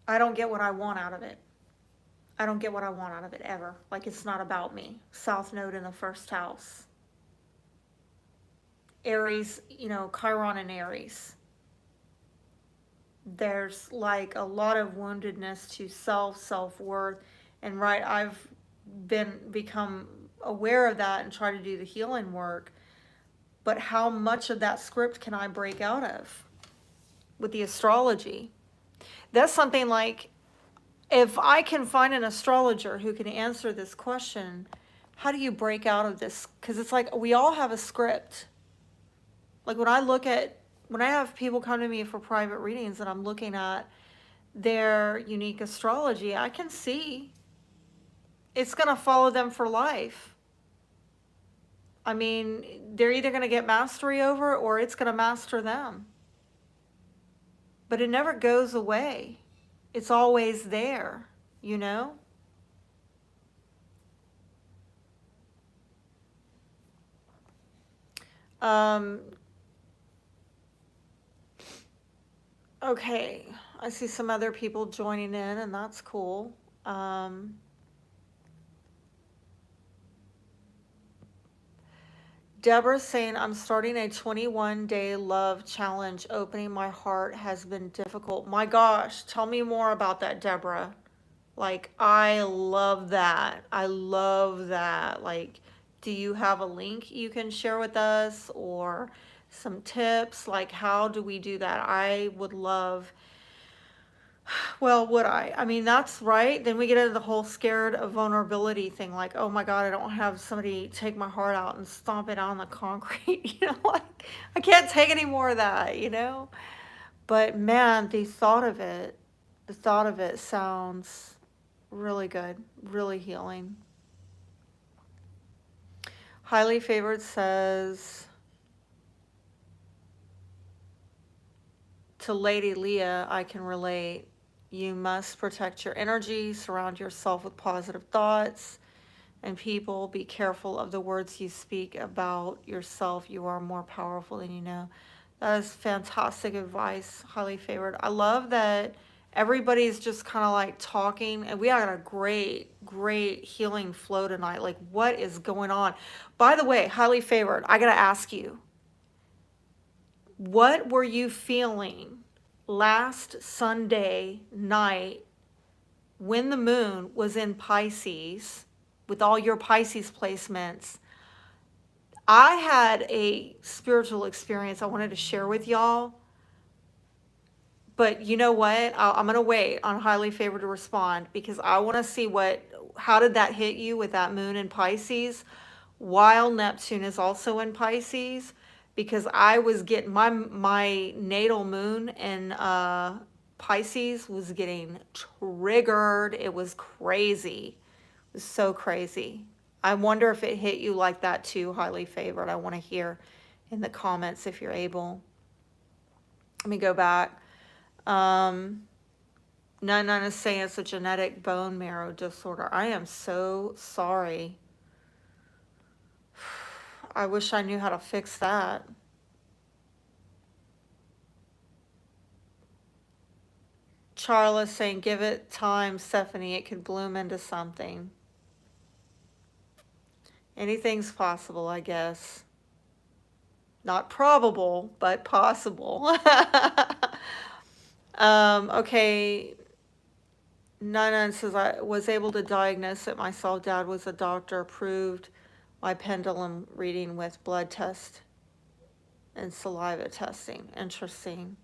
I don't get what I want out of it. I don't get what I want out of it ever. Like, it's not about me. South Node in the first house. Aries, Chiron and Aries. There's like a lot of woundedness to self-worth. And right, I've become aware of that and try to do the healing work. But how much of that script can I break out of with the astrology? That's something like, if I can find an astrologer who can answer this question, how do you break out of this? Because it's like we all have a script. Like, when I have people come to me for private readings and I'm looking at their unique astrology, I can see it's going to follow them for life. I mean, they're either going to get mastery over it or it's going to master them. But it never goes away. It's always there, you know? Okay, I see some other people joining in, and that's cool. Deborah's saying, I'm starting a 21-day love challenge. Opening my heart has been difficult. My gosh, tell me more about that, Deborah. Like, I love that. I love that. Like, do you have a link you can share with us, or some tips? Like, how do we do that? I would love. Well, would I? I mean, that's right. Then we get into the whole scared of vulnerability thing. Like, oh my God, I don't have somebody take my heart out and stomp it on the concrete. Like, I can't take any more of that. But man, the thought of it sounds really good, really healing. Highly Favored says, to Lady Leah, I can relate. You must protect your energy, surround yourself with positive thoughts and people. Be careful of the words you speak about yourself. You are more powerful than you know. That is fantastic advice, highly favored. I love that everybody's just kind of like talking, and we got a great healing flow tonight. Like, what is going on? By the way, highly favored, I got to ask you, what were you feeling last Sunday night when the moon was in Pisces with all your Pisces placements? I had a spiritual experience I wanted to share with y'all. But you know what? I'm going to wait on highly favored to respond because I want to see how did that hit you with that moon in Pisces while Neptune is also in Pisces? Because I was getting my natal moon in Pisces was getting triggered. It was crazy. It was so crazy. I wonder if it hit you like that too, highly favored. I want to hear in the comments if you're able. Let me go back. None is saying it's a genetic bone marrow disorder. I am so sorry. I wish I knew how to fix that. Charla's saying, give it time, Stephanie. It could bloom into something. Anything's possible, I guess. Not probable, but possible. Okay. Nana says, I was able to diagnose it myself. Dad was a doctor, approved my pendulum reading with blood test and saliva testing. Interesting.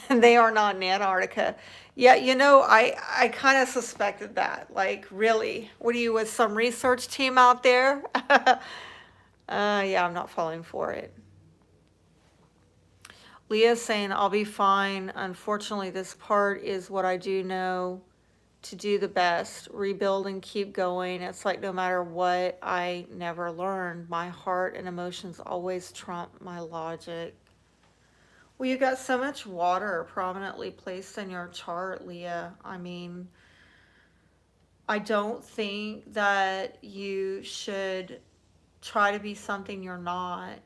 And they are not in Antarctica. Yeah, I kind of suspected that. Like, really? What are you, with some research team out there? Yeah, I'm not falling for it. Leah's saying, I'll be fine. Unfortunately, this part is what I do know to do the best, rebuild and keep going. It's like no matter what, I never learned. My heart and emotions always trump my logic. Well, you got so much water prominently placed in your chart, Leah. I mean, I don't think that you should try to be something you're not.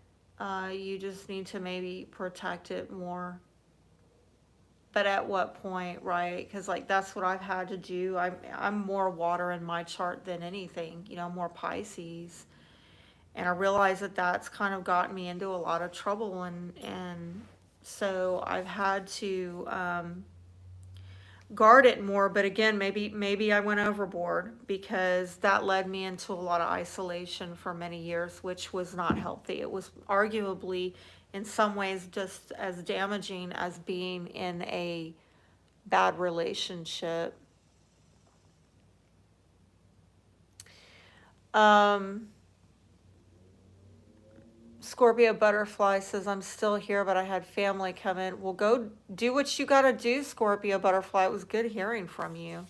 You just need to maybe protect it more. But at what point, right? Because like that's what I've had to do. I'm more water in my chart than anything. More Pisces, and I realize that that's kind of gotten me into a lot of trouble, and so I've had to guard it more. But again, maybe I went overboard because that led me into a lot of isolation for many years, which was not healthy. It was arguably in some ways just as damaging as being in a bad relationship. Scorpio Butterfly says, I'm still here, but I had family come in. Well, go do what you got to do, Scorpio Butterfly. It was good hearing from you.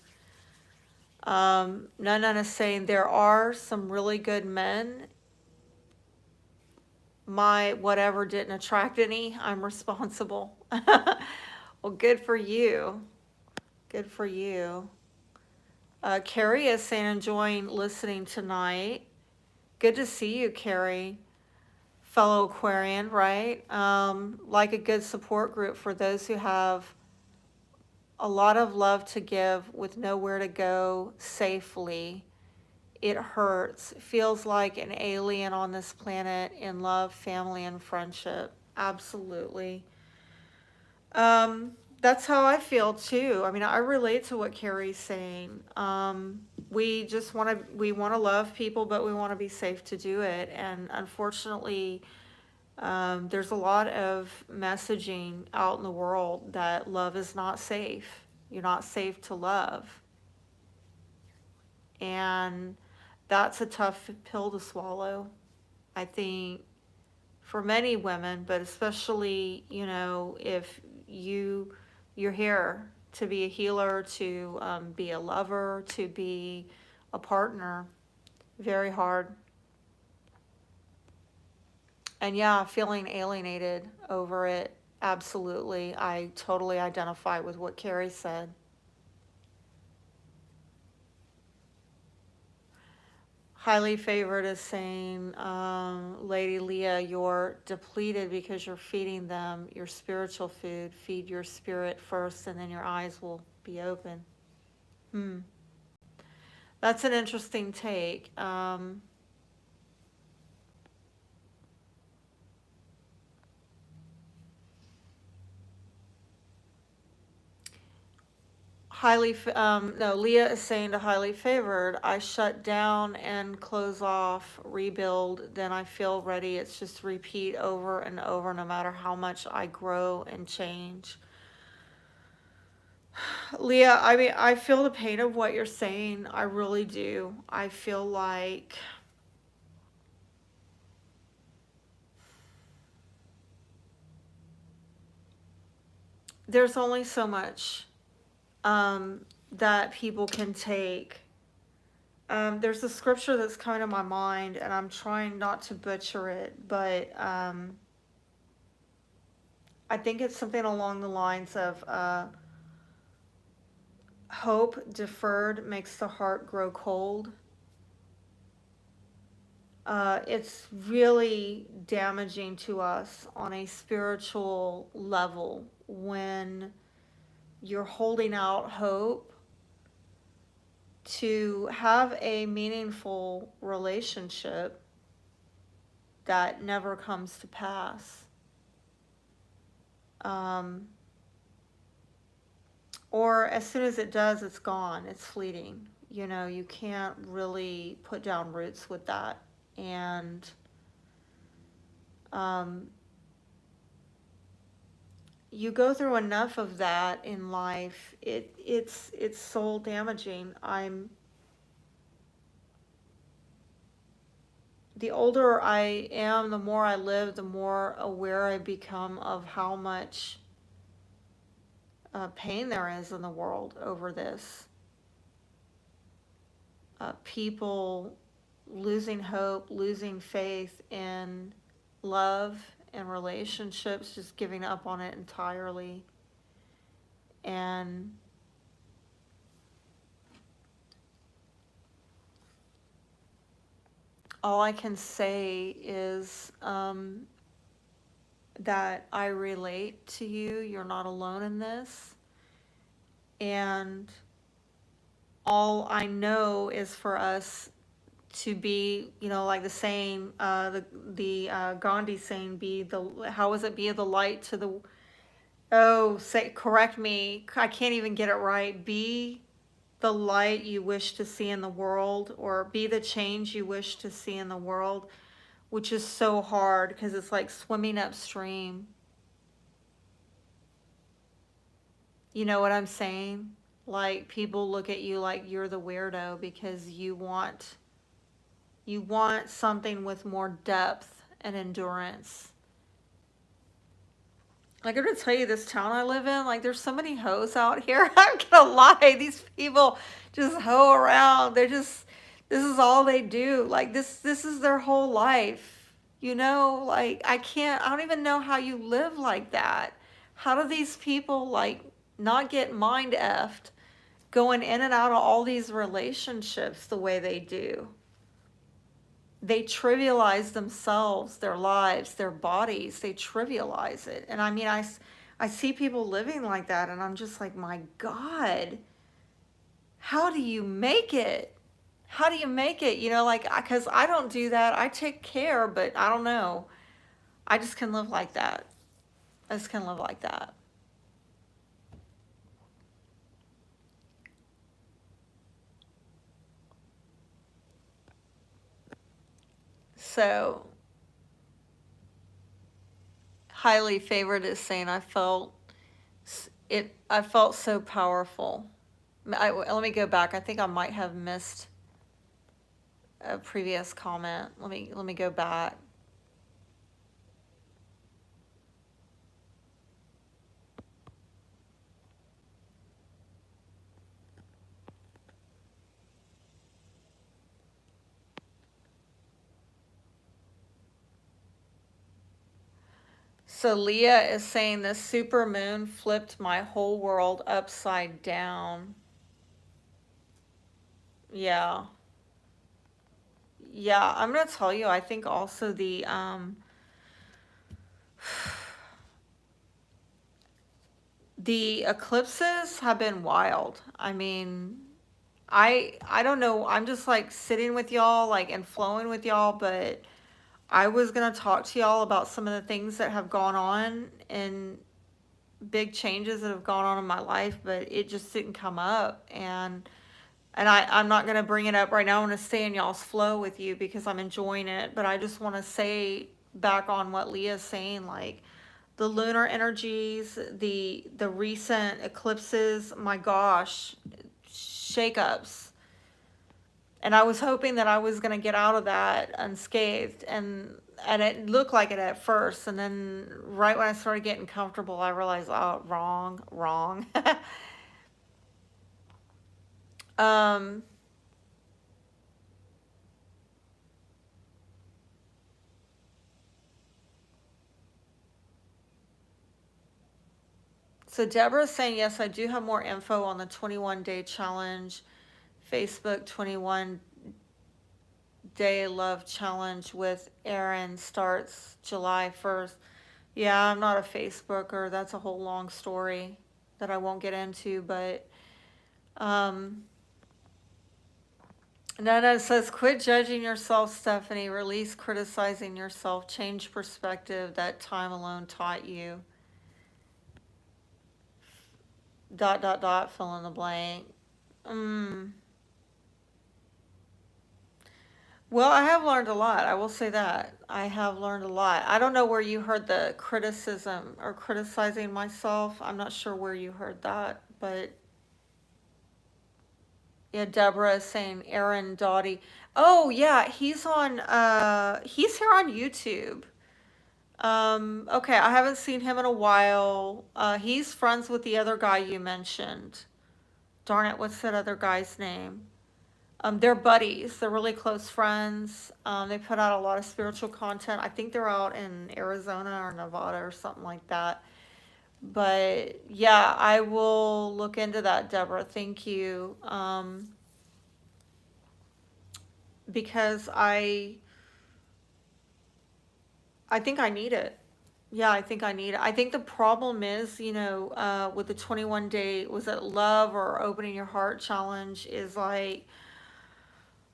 None is saying there are some really good men. My whatever didn't attract any. I'm responsible. Well, good for you. Good for you. Carrie is saying, enjoying listening tonight. Good to see you, Carrie. Fellow Aquarian, right? Like a good support group for those who have a lot of love to give with nowhere to go safely. It hurts. It feels like an alien on this planet in love, family, and friendship. Absolutely. That's how I feel too. I mean, I relate to what Carrie's saying. We want to love people, but we want to be safe to do it. And unfortunately, there's a lot of messaging out in the world that love is not safe. You're not safe to love. And that's a tough pill to swallow, I think, for many women, but especially, if you're here to be a healer, to be a lover, to be a partner. Very hard. And yeah, feeling alienated over it. Absolutely. I totally identify with what Carrie said. Highly favored is saying, Lady Leah, you're depleted because you're feeding them your spiritual food. Feed your spirit first, and then your eyes will be open. Hmm. That's an interesting take. No, Leah is saying to highly favored, I shut down and close off, rebuild, then I feel ready. It's just repeat over and over, no matter how much I grow and change. Leah, I mean, I feel the pain of what you're saying. I really do. I feel like there's only so much that people can take. There's a scripture that's coming to my mind, and I'm trying not to butcher it, but I think it's something along the lines of hope deferred makes the heart grow cold. It's really damaging to us on a spiritual level when you're holding out hope to have a meaningful relationship that never comes to pass. Um, or as soon as it does, it's gone, it's fleeting. You know, you can't really put down roots with that. And um, you go through enough of that in life, it's soul damaging. The older I am, the more I live, the more aware I become of how much pain there is in the world over this. People losing hope, losing faith in love and relationships, just giving up on it entirely. And all I can say is that I relate to you. You're not alone in this. And all I know is for us to be, you know, like the saying, the Gandhi saying, be the, how was it, be the light to the, oh, say, correct me, I can't even get it right. Be the light you wish to see in the world, or be the change you wish to see in the world, which is so hard because it's like swimming upstream. You know what I'm saying? Like people look at you like you're the weirdo because you want something with more depth and endurance. Like I'm gonna tell you, this town I live in, like there's so many hoes out here. I'm gonna lie, these people just hoe around. They're just, this is all they do. Like this is their whole life. You know, like I don't even know how you live like that. How do these people like not get mind effed going in and out of all these relationships the way they do? They trivialize themselves, their lives, their bodies. They trivialize it. And I mean, I see people living like that, and I'm just like, my God, how do you make it? How do you make it? You know, like, because I don't do that. I take care, but I don't know. I just can live like that. I just can live like that. So, highly favored is saying I felt so powerful. Let me go back. I think I might have missed a previous comment. Let me go back. So Leah is saying the super moon flipped my whole world upside down. Yeah. Yeah, I'm gonna tell you, I think also the eclipses have been wild. I mean, I don't know. I'm just like sitting with y'all, like, and flowing with y'all, but I was gonna talk to y'all about some of the things that have gone on and big changes that have gone on in my life, but it just didn't come up. And I'm not gonna bring it up right now. I'm gonna stay in y'all's flow with you because I'm enjoying it. But I just want to say back on what Leah's saying, like the lunar energies, the recent eclipses, my gosh, shakeups. And I was hoping that I was going to get out of that unscathed, and it looked like it at first, and then right when I started getting comfortable, I realized, oh, wrong. um so Deborah's saying, yes, I do have more info on the 21-day challenge, Facebook 21-day love challenge with Erin starts July 1st. Yeah, I'm not a Facebooker. That's a whole long story that I won't get into, but um Nana says, quit judging yourself, Stephanie. Release criticizing yourself. Change perspective that time alone taught you. Dot, dot, dot, fill in the blank. Mm. Well, I have learned a lot. I will say that. I have learned a lot. I don't know where you heard the criticism or criticizing myself. I'm not sure where you heard that, but yeah, Deborah is saying Aaron Doughty. Oh yeah, he's here on YouTube. Okay, I haven't seen him in a while. He's friends with the other guy you mentioned. Darn it, what's that other guy's name? They're buddies. They're really close friends. They put out a lot of spiritual content. I think they're out in Arizona or Nevada or something like that. But yeah, I will look into that, Deborah. Thank you. Because I think I need it. Yeah, I think I need it. I think the problem is, with the 21 day, was it love or opening your heart challenge, is like,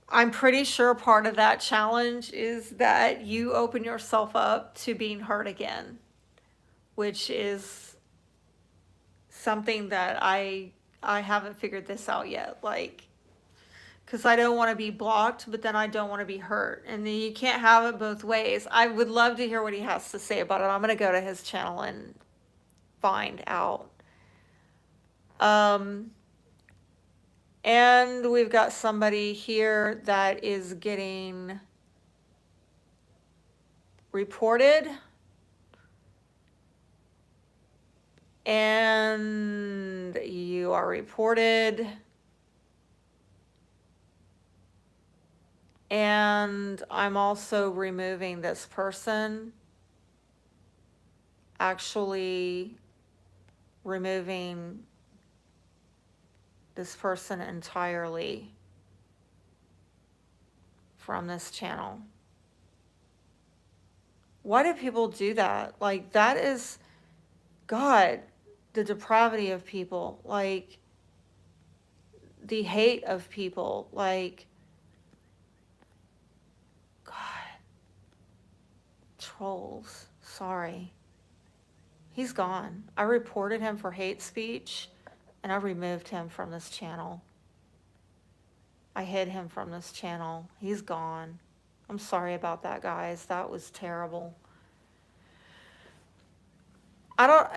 I'm pretty sure part of that challenge is that you open yourself up to being hurt again, which is something that I haven't figured this out yet. Like, because I don't want to be blocked, but then I don't want to be hurt. And then you can't have it both ways. I would love to hear what he has to say about it. I'm going to go to his channel and find out. Um, and we've got somebody here that is getting reported. And you are reported. And I'm also removing this person. Actually removing this person entirely from this channel. Why do people do that? Like, that is, God, the depravity of people, like the hate of people, like, God, trolls. Sorry. He's gone. I reported him for hate speech and I removed him from this channel. I hid him from this channel. He's gone. I'm sorry about that, guys. That was terrible.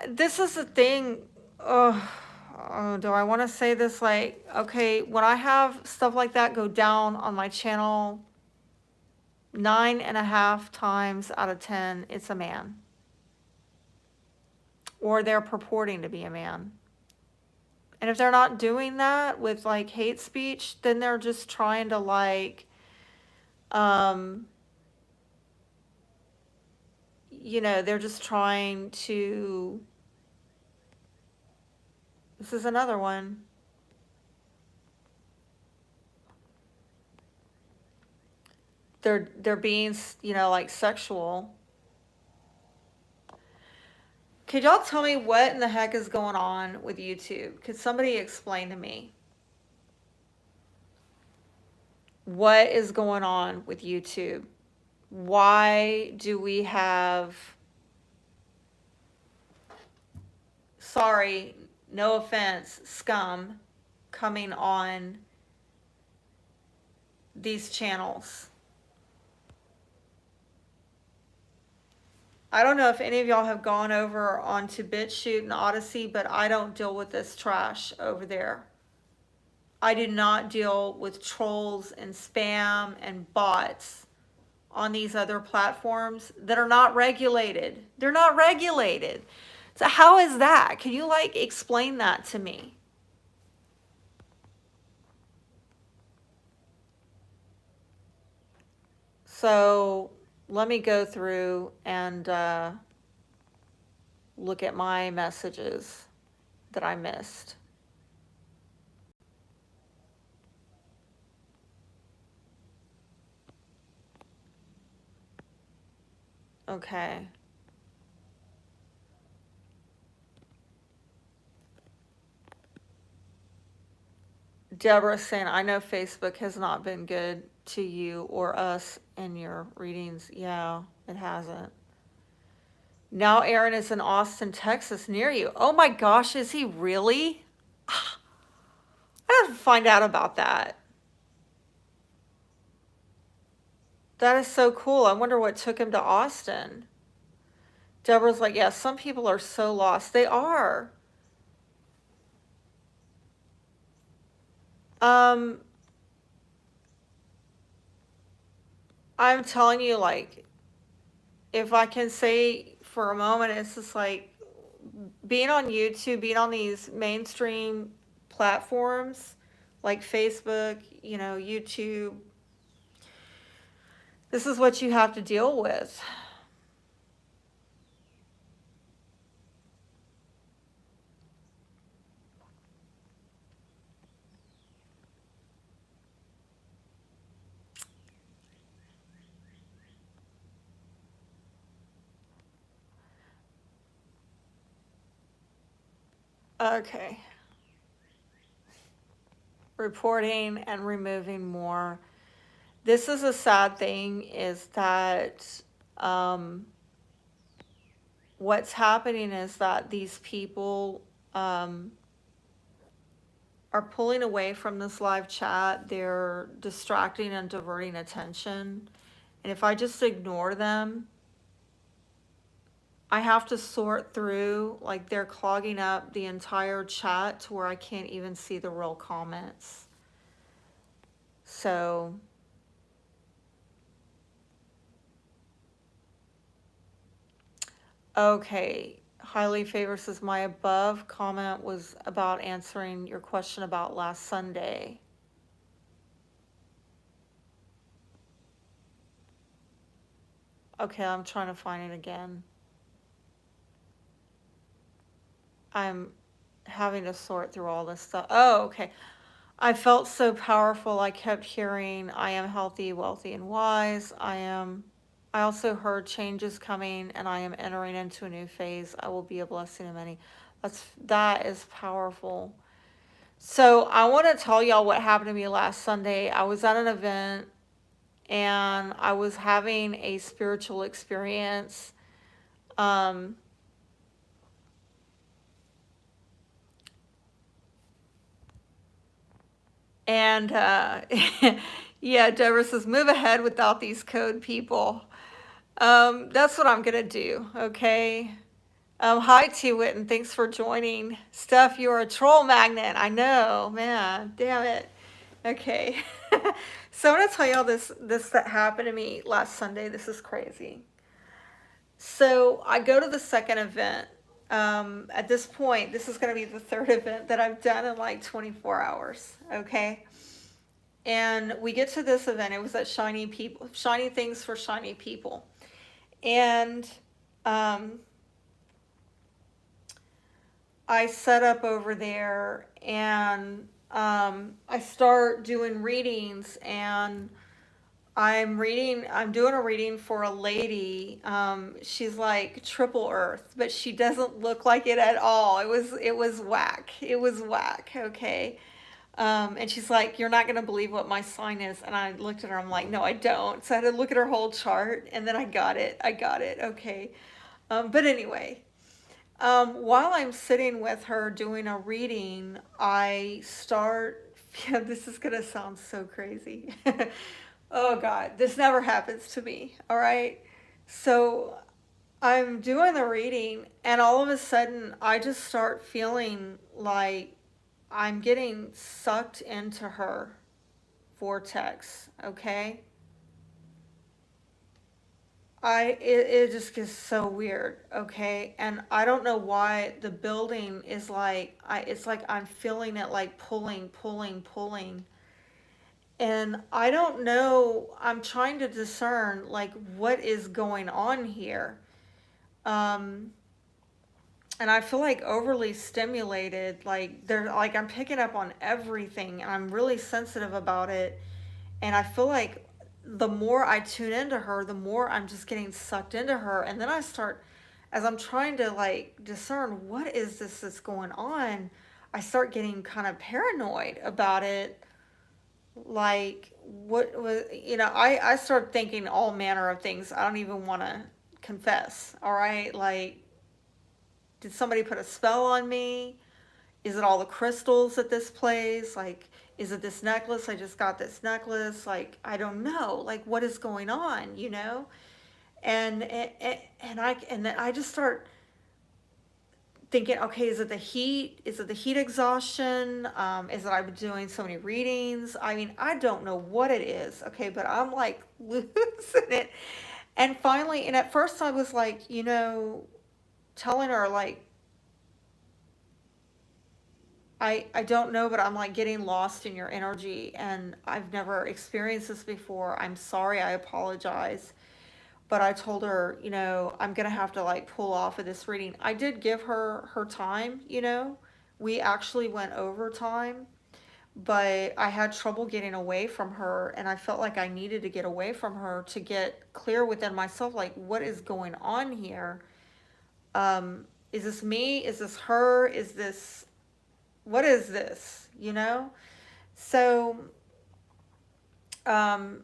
This is the thing. Do I want to say this? Like, okay, when I have stuff like that go down on my channel, 9.5 times out of 10, it's a man. Or they're purporting to be a man. And if they're not doing that with like hate speech, then they're just trying to like, they're just trying to, this is another one. they're being, you know, like sexual. Could y'all tell me what in the heck is going on with YouTube? Could somebody explain to me what is going on with YouTube? Why do we have, sorry, no offense, scum coming on these channels? I don't know if any of y'all have gone over onto BitChute and Odyssey, but I don't deal with this trash over there. I do not deal with trolls and spam and bots on these other platforms that are not regulated. They're not regulated. So how is that? Can you like explain that to me? So let me go through and look at my messages that I missed. Okay. Deborah saying, I know Facebook has not been good to you or us in your readings. Yeah, it hasn't. Now Aaron is in Austin, Texas, near you. Oh my gosh, is he really? I have to find out about that. That is so cool. I wonder what took him to Austin. Deborah's like, yeah, some people are so lost. They are. I'm telling you, like, if I can say for a moment, it's just like being on YouTube, being on these mainstream platforms like Facebook, you know, YouTube, this is what you have to deal with. Okay. Reporting and removing more. This is a sad thing is that what's happening is that these people are pulling away from this live chat. They're distracting and diverting attention. And if I just ignore them, I have to sort through, like they're clogging up the entire chat to where I can't even see the real comments. So, okay. Highly favors says my above comment was about answering your question about last Sunday. Okay, I'm trying to find it again. I'm having to sort through all this stuff. Oh, okay. I felt so powerful. I kept hearing, I am healthy, wealthy, and wise. I also heard changes coming and I am entering into a new phase. I will be a blessing to many. That is powerful. So I want to tell y'all what happened to me last Sunday. I was at an event and I was having a spiritual experience. And yeah, Deborah says, move ahead without these code people. That's what I'm going to do, okay? Hi, T. Witten. Thanks for joining. Steph, you're a troll magnet. I know, man. Damn it. Okay. So I'm going to tell y'all this that happened to me last Sunday. This is crazy. So I go to the second event. At this point, this is going to be the third event that I've done in like 24 hours, okay? And we get to this event. It was at Shiny Things for Shiny People. And I set up over there and I start doing readings and I'm doing a reading for a lady. She's like triple Earth, but she doesn't look like it at all. It was whack. It was whack, okay? And she's like, "You're not gonna believe what my sign is." And I looked at her, I'm like, "No, I don't." So I had to look at her whole chart, and then I got it. I got it, okay. But anyway, while I'm sitting with her doing a reading, I start, yeah, this is gonna sound so crazy. Oh God, this never happens to me, all right? So I'm doing the reading, and all of a sudden, I just start feeling like I'm getting sucked into her vortex, okay? It just gets so weird, okay? And I don't know why the building is like it's like I'm feeling it like pulling, pulling, pulling. And I don't know, I'm trying to discern like what is going on here. Um and I feel like overly stimulated, like they're like I'm picking up on everything and I'm really sensitive about it. And I feel like the more I tune into her, the more I'm just getting sucked into her. And then I start, as I'm trying to like discern what is this that's going on, I start getting kind of paranoid about it. Like, what was, I start thinking all manner of things I don't even want to confess. All right. Like, did somebody put a spell on me? Is it all the crystals at this place? Like, is it this necklace? I just got this necklace. Like, I don't know. Like, what is going on? And then I just start thinking, okay, is it the heat? Is it the heat exhaustion? Is it I've been doing so many readings? I mean, I don't know what it is. Okay, but I'm like losing it. And finally, and at first I was like, telling her like I don't know, but I'm like getting lost in your energy and I've never experienced this before. I'm sorry, I apologize. But I told her, I'm gonna have to like pull off of this reading. I did give her her time. We actually went over time, but I had trouble getting away from her and I felt like I needed to get away from her to get clear within myself, like what is going on here? Is this me? Is this her? Is this what is this? So, um,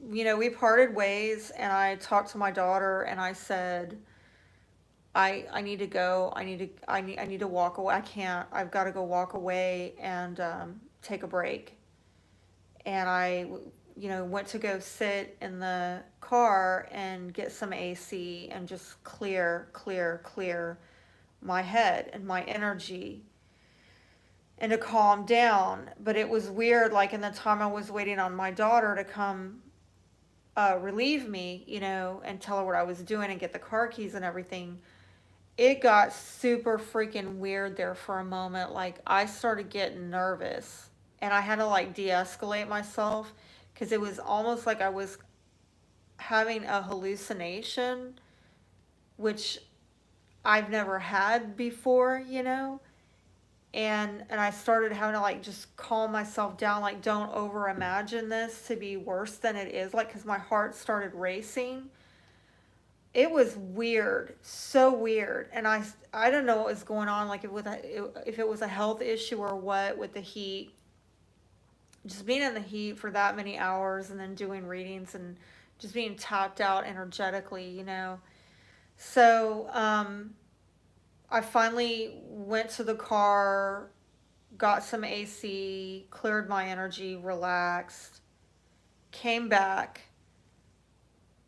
we parted ways, and I talked to my daughter, and I said, I need to go. I need to walk away. I can't. I've got to go walk away and take a break. And went to go sit in the car and get some AC and just clear, clear, clear my head and my energy and to calm down. But it was weird, like in the time I was waiting on my daughter to come relieve me, and tell her what I was doing and get the car keys and everything. It got super freaking weird there for a moment. Like I started getting nervous and I had to like de escalate myself because it was almost like I was having a hallucination, which I've never had before. And I started having to like just calm myself down, like don't over imagine this to be worse than it is, like because my heart started racing. It was weird, so weird, and I don't know what was going on, like if it was a health issue or what with the heat, just being in the heat for that many hours and then doing readings and just being tapped out energetically. So I finally went to the car, got some AC, cleared my energy, relaxed, came back,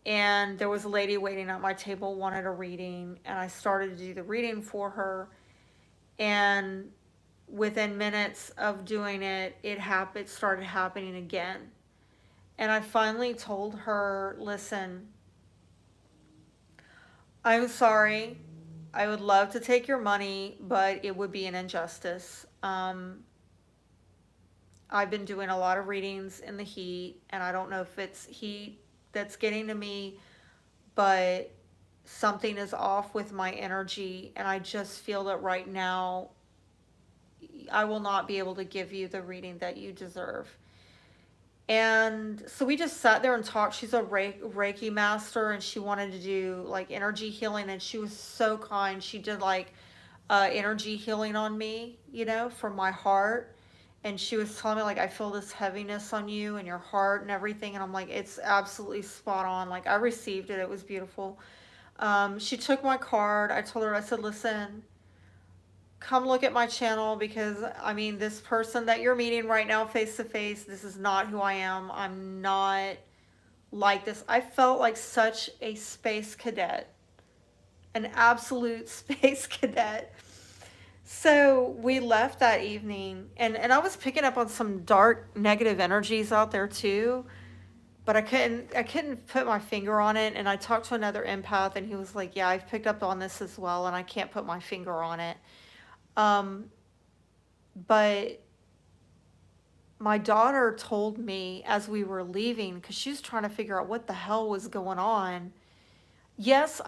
and there was a lady waiting at my table, wanted a reading, and I started to do the reading for her. And within minutes of doing it, it started happening again. And I finally told her, listen, I'm sorry. I would love to take your money, but it would be an injustice. I've been doing a lot of readings in the heat, and I don't know if it's heat that's getting to me, but something is off with my energy, and I just feel that right now I will not be able to give you the reading that you deserve. And so we just sat there and talked. She's a Reiki master, and she wanted to do like energy healing, and she was so kind. She did like energy healing on me, from my heart. And she was telling me, like, I feel this heaviness on you and your heart and everything. And I'm like, it's absolutely spot on. Like, I received it. It was beautiful. She took my card. I told her, I said, listen, come look at my channel, because I mean, this person that you're meeting right now face to face, this is not who I am. I'm not like this. I felt like such a space cadet, an absolute space cadet. So we left that evening, and I was picking up on some dark negative energies out there too, but I couldn't put my finger on it. And I talked to another empath, and he was like, yeah, I've picked up on this as well, and I can't put my finger on it. Um, but my daughter told me as we were leaving, because she was trying to figure out what the hell was going on. Yes,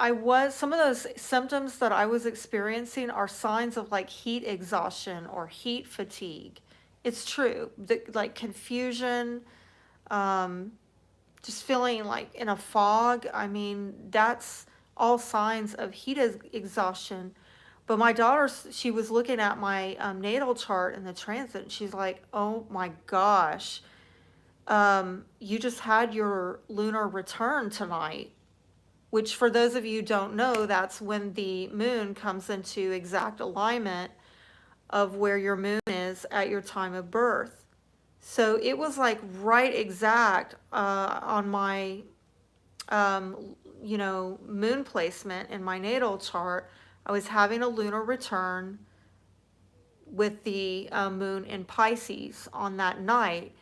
some of those symptoms that I was experiencing are signs of like heat exhaustion or heat fatigue. It's true. Like confusion, um, just feeling like in a fog. I mean, that's all signs of heat exhaustion. But my daughter, she was looking at my natal chart in the transit, and she's like, oh my gosh, you just had your lunar return tonight, which for those of you who don't know, that's when the moon comes into exact alignment of where your moon is at your time of birth. So it was like right exact on my, moon placement in my natal chart. I was having a lunar return with the moon in Pisces on that night.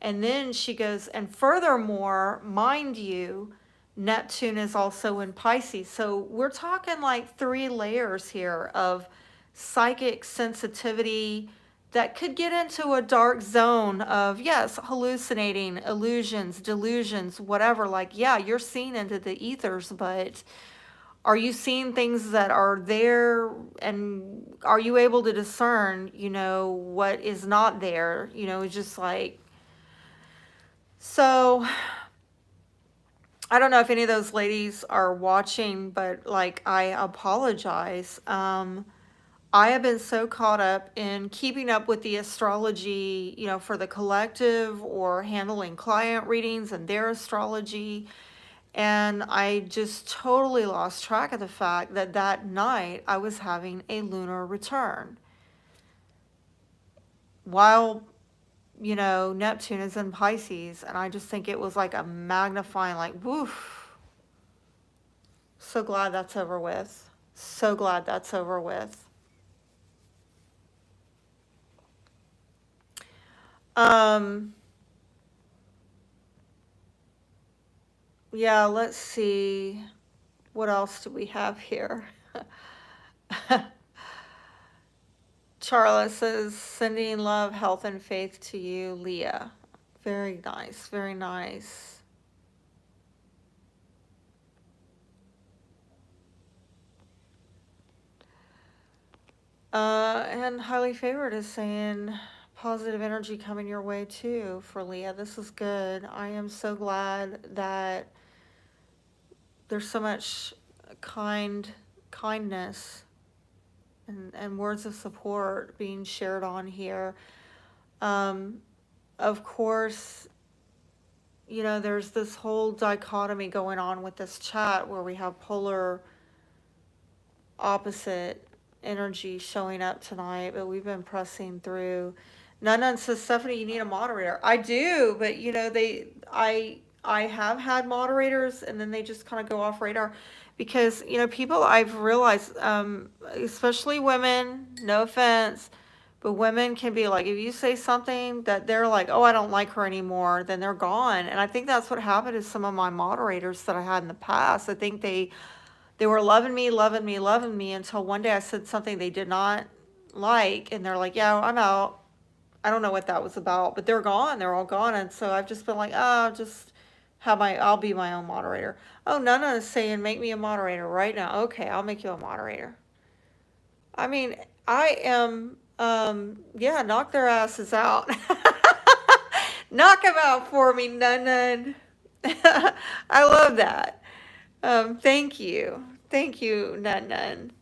And then she goes, and furthermore, mind you, Neptune is also in Pisces. So we're talking like 3 layers here of psychic sensitivity that could get into a dark zone of, yes, hallucinating, illusions, delusions, whatever. Like, yeah, you're seeing into the ethers, but are you seeing things that are there, and are you able to discern, what is not there? Just like, so I don't know if any of those ladies are watching, but like, I apologize. I have been so caught up in keeping up with the astrology, for the collective, or handling client readings and their astrology. And I just totally lost track of the fact that that night I was having a lunar return while, Neptune is in Pisces. And I just think it was like a magnifying, like, woof. So glad that's over with. So glad that's over with. Um, yeah, let's see. What else do we have here? Charla says, sending love, health, and faith to you, Leah. Very nice, very nice. And Highly Favored is saying, positive energy coming your way too for Leah. This is good. I am so glad that there's so much kindness and words of support being shared on here. Of course, there's this whole dichotomy going on with this chat where we have polar opposite energy showing up tonight, but we've been pressing through. None says, Stephanie, you need a moderator. I do, but I have had moderators, and then they just kind of go off radar, because people, I've realized, especially women, no offense, but women can be like, if you say something that they're like, oh, I don't like her anymore, then they're gone. And I think that's what happened to some of my moderators that I had in the past. I think they were loving me, loving me, loving me, until one day I said something they did not like, and they're like, yeah, I'm out. I don't know what that was about, but they're gone. They're all gone. And so I've just been like, oh, I'll be my own moderator. Oh, Nana is saying, make me a moderator right now. Okay, I'll make you a moderator. I mean, I am, yeah, knock their asses out. Knock him out for me, Nun Nun. I love that. Thank you. Thank you, Nun Nun.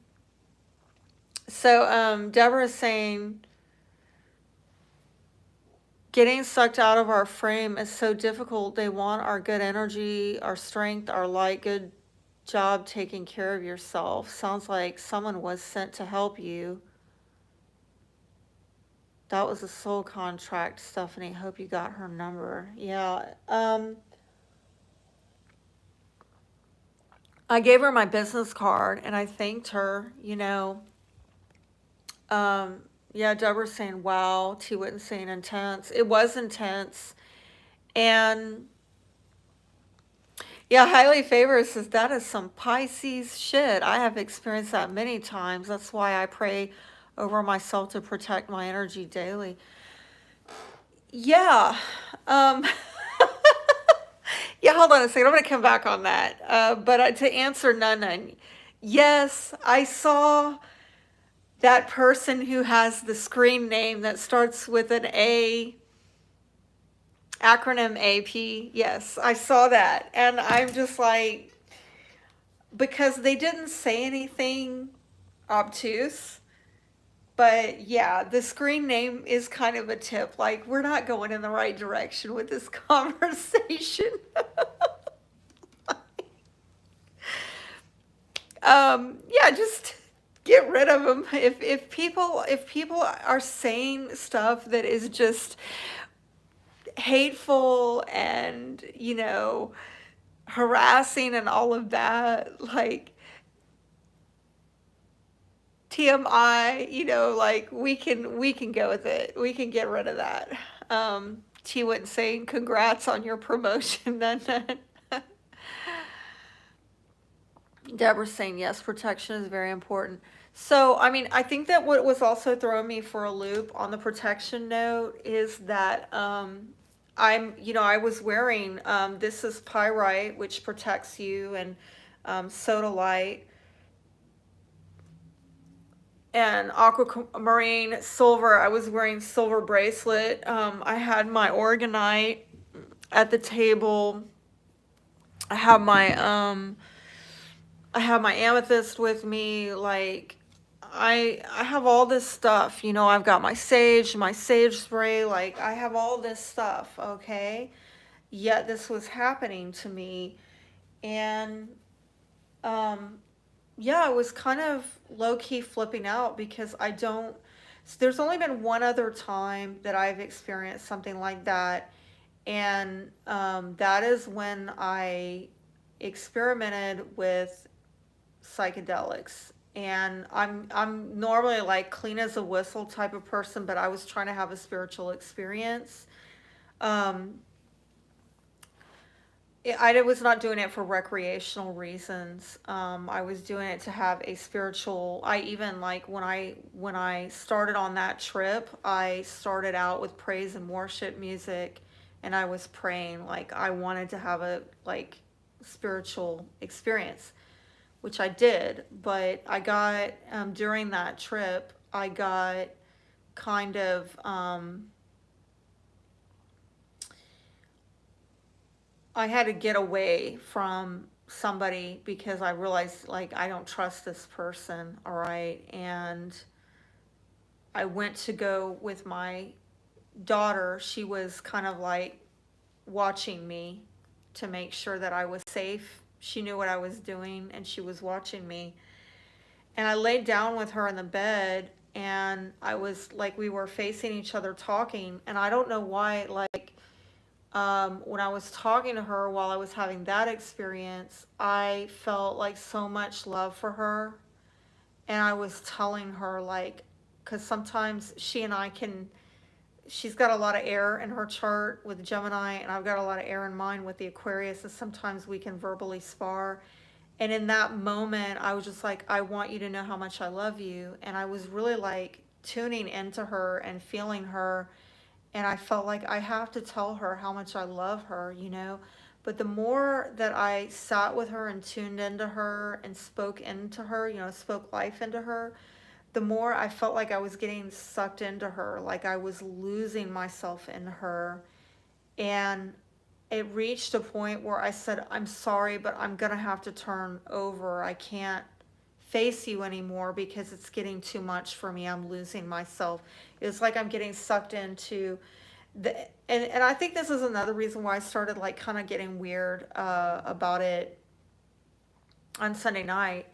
So, Deborah's saying, getting sucked out of our frame is so difficult. They want our good energy, our strength, our light. Good job taking care of yourself. Sounds like someone was sent to help you. That was a soul contract, Stephanie. Hope you got her number. Yeah. I gave her my business card and I thanked her, you know. Um, yeah, Deborah's saying, wow. T Witten's saying intense. It was intense. And yeah, highly favored says that is some Pisces shit. I have experienced that many times. That's why I pray over myself to protect my energy daily. Yeah. Um, yeah, hold on a second. I'm going to come back on that. But to answer Nun Nun, yes, I saw that person who has the screen name that starts with an A, acronym AP. Yes, I saw that. And I'm just like, because they didn't say anything obtuse. But yeah, the screen name is kind of a tip. Like, we're not going in the right direction with this conversation. Yeah, just get rid of them. If people are saying stuff that is just hateful and, you know, harassing and all of that, like TMI, you know, like we can go with it. We can get rid of that. T Would saying congrats on your promotion, then. Deborah saying yes, protection is very important. So, I mean, I think that what was also throwing me for a loop on the protection note is that I was wearing, this is pyrite, which protects you, and sodalite, and aquamarine, silver. I was wearing silver bracelet. I had my organite at the table. I have my I have my amethyst with me. Like, I have all this stuff. You know, I've got my sage spray. Like, I have all this stuff. Okay, yet this was happening to me, and um, yeah, I was kind of low key flipping out because I don't. There's only been one other time that I've experienced something like that, and that is when I experimented with psychedelics. And I'm normally like clean as a whistle type of person, but I was trying to have a spiritual experience. Um, I was not doing it for recreational reasons. I was doing it to have a spiritual. I even like when I started on that trip, I started out with praise and worship music, and I was praying like I wanted to have a like spiritual experience, which I did. But I got during that trip, I got kind of I had to get away from somebody because I realized like I don't trust this person, all right? And I went to go with my daughter. She was kind of like watching me to make sure that I was safe. She knew what I was doing and she was watching me. And I laid down with her in the bed and I was like, we were facing each other talking. And I don't know why, like, when I was talking to her while I was having that experience, I felt like so much love for her. And I was telling her, like, because sometimes she and I can, she's got a lot of air in her chart with Gemini, and I've got a lot of air in mine with the Aquarius, and sometimes we can verbally spar. And in that moment, I was just like, I want you to know how much I love you. And I was really like tuning into her and feeling her, and I felt like I have to tell her how much I love her, you know. But the more that I sat with her and tuned into her and spoke into her, you know, spoke life into her, the more I felt like I was getting sucked into her, like I was losing myself in her. And it reached a point where I said, I'm sorry, but I'm going to have to turn over. I can't face you anymore because it's getting too much for me. I'm losing myself. It's like I'm getting sucked into the, and I think this is another reason why I started like kind of getting weird about it on Sunday night,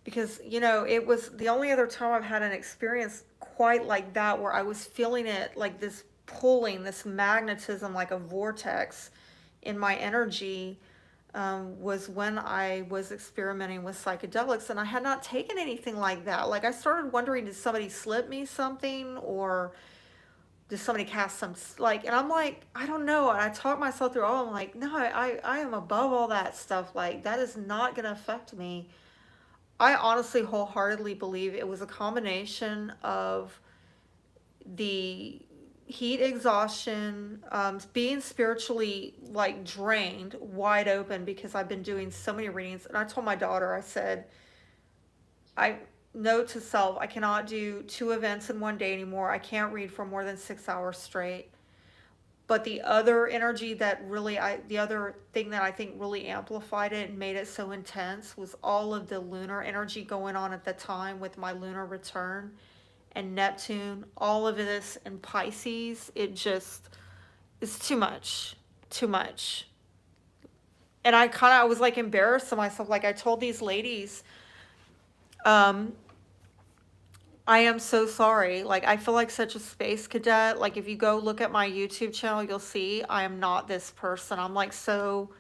because it was the only other time I've had an experience quite like that, where I was feeling it like this pulling, this magnetism, like a vortex in my energy. Was when I was experimenting with psychedelics, and I had not taken anything like that. Like, I started wondering, did somebody slip me something, or did somebody cast some, like, and I'm like, I don't know. And I talked myself through all. I'm like, no, I am above all that stuff. Like, that is not going to affect me. I honestly wholeheartedly believe it was a combination of the heat exhaustion, being spiritually like drained, wide open, because I've been doing so many readings. And I told my daughter, I said, I note to self, I cannot do 2 events in one day anymore. I can't read for more than 6 hours straight. But the other energy that really, the other thing that I think really amplified it and made it so intense was all of the lunar energy going on at the time with my lunar return and Neptune, all of this and Pisces. It just is too much, too much. And I was like embarrassed of myself. Like, I told these ladies, um, I am so sorry. Like, I feel like such a space cadet. Like, if you go look at my YouTube channel, you'll see I am not this person. I'm like so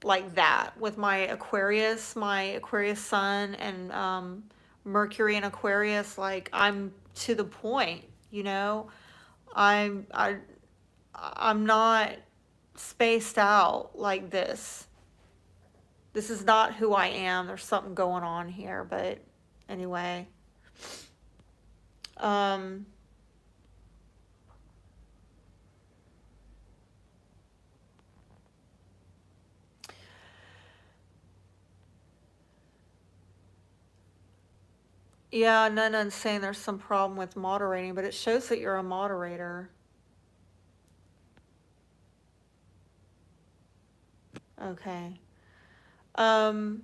like that with my Aquarius sun, and Mercury in Aquarius. Like, I'm to the point, you know. I'm I I'm not spaced out like this. This is not who I am. There's something going on here, but anyway. Um yeah, Nana's saying there's some problem with moderating, but it shows that you're a moderator. Okay. Um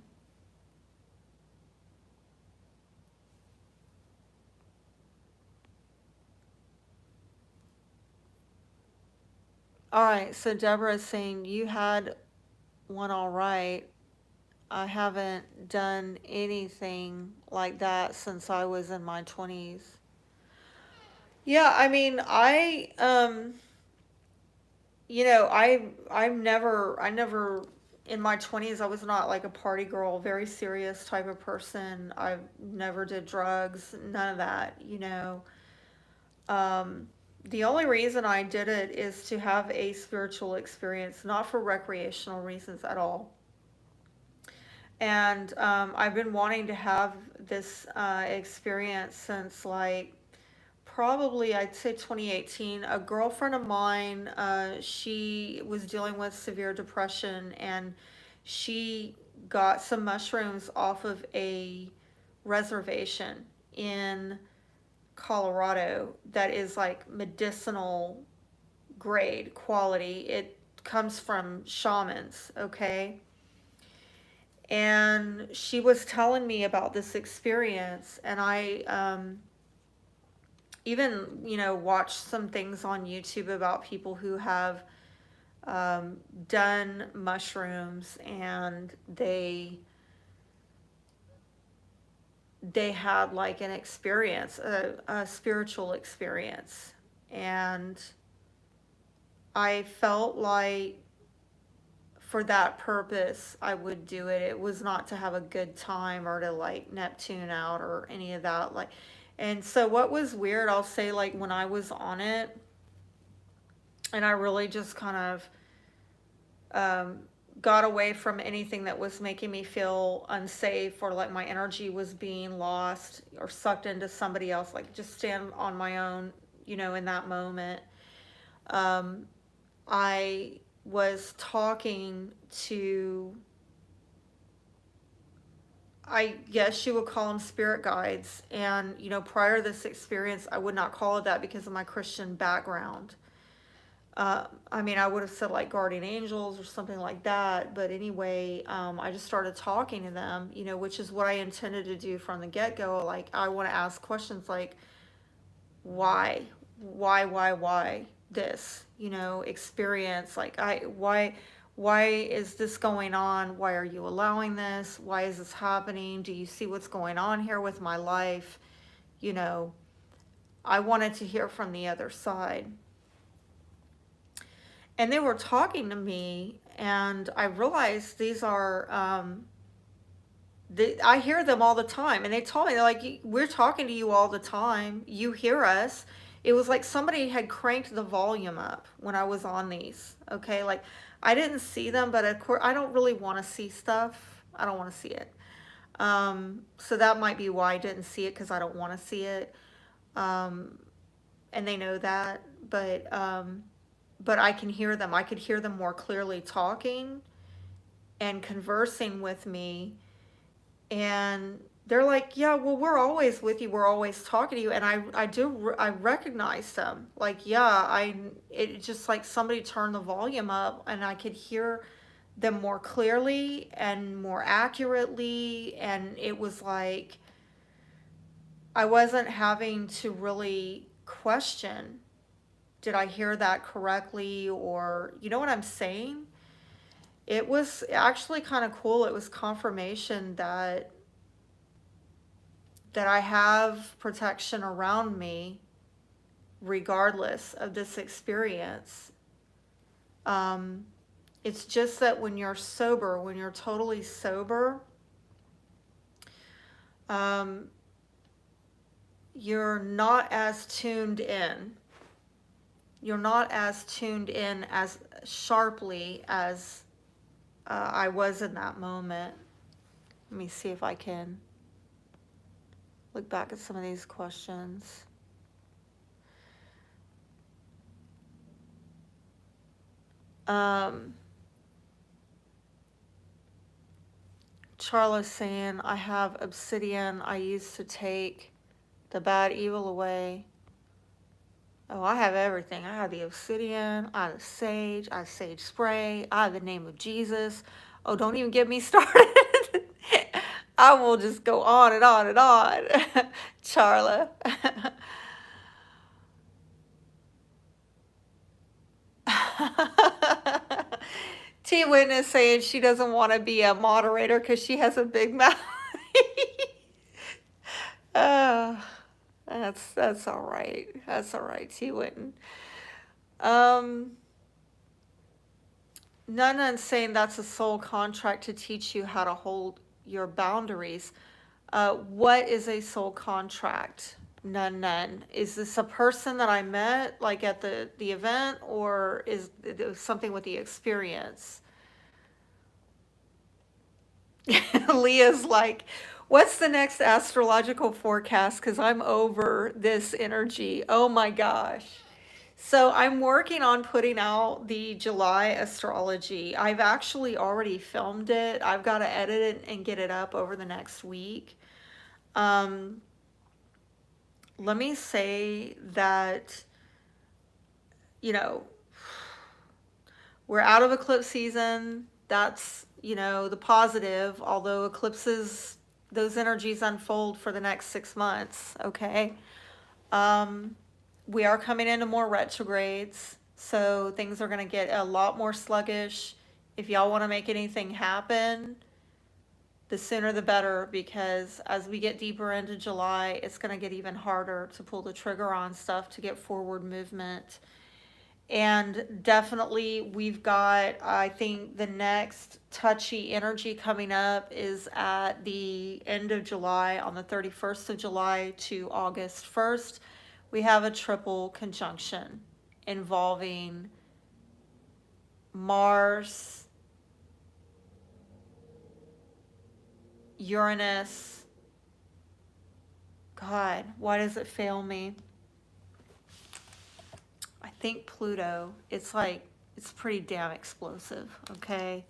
all right, so Deborah is saying you had one all right. I haven't done anything like that since I was in my 20s. Yeah, I mean, I never in my 20s I was not like a party girl, very serious type of person. I never did drugs, none of that. Um the only reason I did it is to have a spiritual experience, not for recreational reasons at all. And I've been wanting to have this experience since like probably I'd say 2018. A girlfriend of mine, she was dealing with severe depression, and she got some mushrooms off of a reservation in Colorado that is like medicinal grade quality. It comes from shamans, okay? And she was telling me about this experience, and I even watched some things on YouTube about people who have done mushrooms, and they had like an experience, a spiritual experience. And I felt like for that purpose I would do it. It was not to have a good time or to like Neptune out or any of that. Like, and so what was weird, I'll say, like when I was on it, and I really just kind of um, got away from anything that was making me feel unsafe, or like my energy was being lost or sucked into somebody else, like just stand on my own, in that moment. Um, I was talking to, I guess you would call them spirit guides. And, prior to this experience, I would not call it that because of my Christian background. I mean, I would have said like guardian angels or something like that. But anyway, I just started talking to them, which is what I intended to do from the get go. Like, I want to ask questions like, why, why this, experience? Like, why is this going on? Why are you allowing this? Why is this happening? Do you see what's going on here with my life? You know, I wanted to hear from the other side. And they were talking to me, and I realized these are, I hear them all the time. And they told me, they're like, we're talking to you all the time. You hear us. It was like somebody had cranked the volume up when I was on these. Okay. Like, I didn't see them, but of course, I don't really want to see stuff. I don't want to see it. So that might be why I didn't see it, because I don't want to see it. And they know that. But I can hear them. I could hear them more clearly talking and conversing with me. And they're like, yeah, well, we're always with you. We're always talking to you. And I recognize them. Like, yeah, it just like somebody turned the volume up, and I could hear them more clearly and more accurately. And it was like, I wasn't having to really question, did I hear that correctly? Or, you know what I'm saying? It was actually kind of cool. It was confirmation that I have protection around me regardless of this experience. It's just that when you're sober, when you're totally sober, you're not as tuned in. You're not as tuned in as sharply as I was in that moment. Let me see if I can look back at some of these questions. Charlotte's saying, I have obsidian I used to take the bad evil away. Oh, I have everything. I have the obsidian, I have sage, I have sage spray, I have the name of Jesus. Oh, don't even get me started. I will just go on and on and on. Charla. T Witness saying she doesn't want to be a moderator because she has a big mouth. That's all right. That's all right, T Witten. Nunna's saying that's a soul contract to teach you how to hold your boundaries. What is a soul contract? Nun. Is this a person that I met like at the event, or is it something with the experience? Leah's like, what's the next astrological forecast? Because I'm over this energy. Oh my gosh. So I'm working on putting out the July astrology. I've actually already filmed it. I've got to edit it and get it up over the next week. Let me say that, we're out of eclipse season. That's, the positive, although eclipses, those energies unfold for the next 6 months, okay? We are coming into more retrogrades, so things are going to get a lot more sluggish. If y'all want to make anything happen, the sooner the better, because as we get deeper into July, it's going to get even harder to pull the trigger on stuff to get forward movement. And definitely we've got, I think the next touchy energy coming up is at the end of July, on the 31st of July to August 1st. We have a triple conjunction involving Mars, Uranus. God, why does it fail me? I think Pluto. It's pretty damn explosive, okay?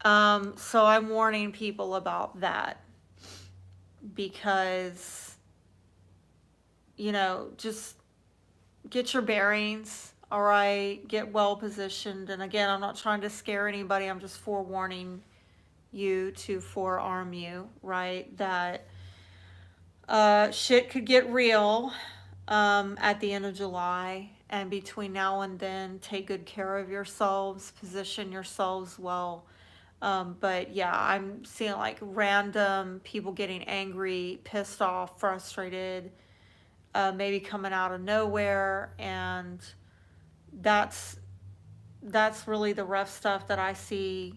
So I'm warning people about that, because, just get your bearings All right, get well positioned. And again, I'm not trying to scare anybody. I'm just forewarning you to forearm you, right? That shit could get real at the end of July. And between now and then, take good care of yourselves, position yourselves well. But yeah, I'm seeing like random people getting angry, pissed off, frustrated, maybe coming out of nowhere, and that's that's really the rough stuff that I see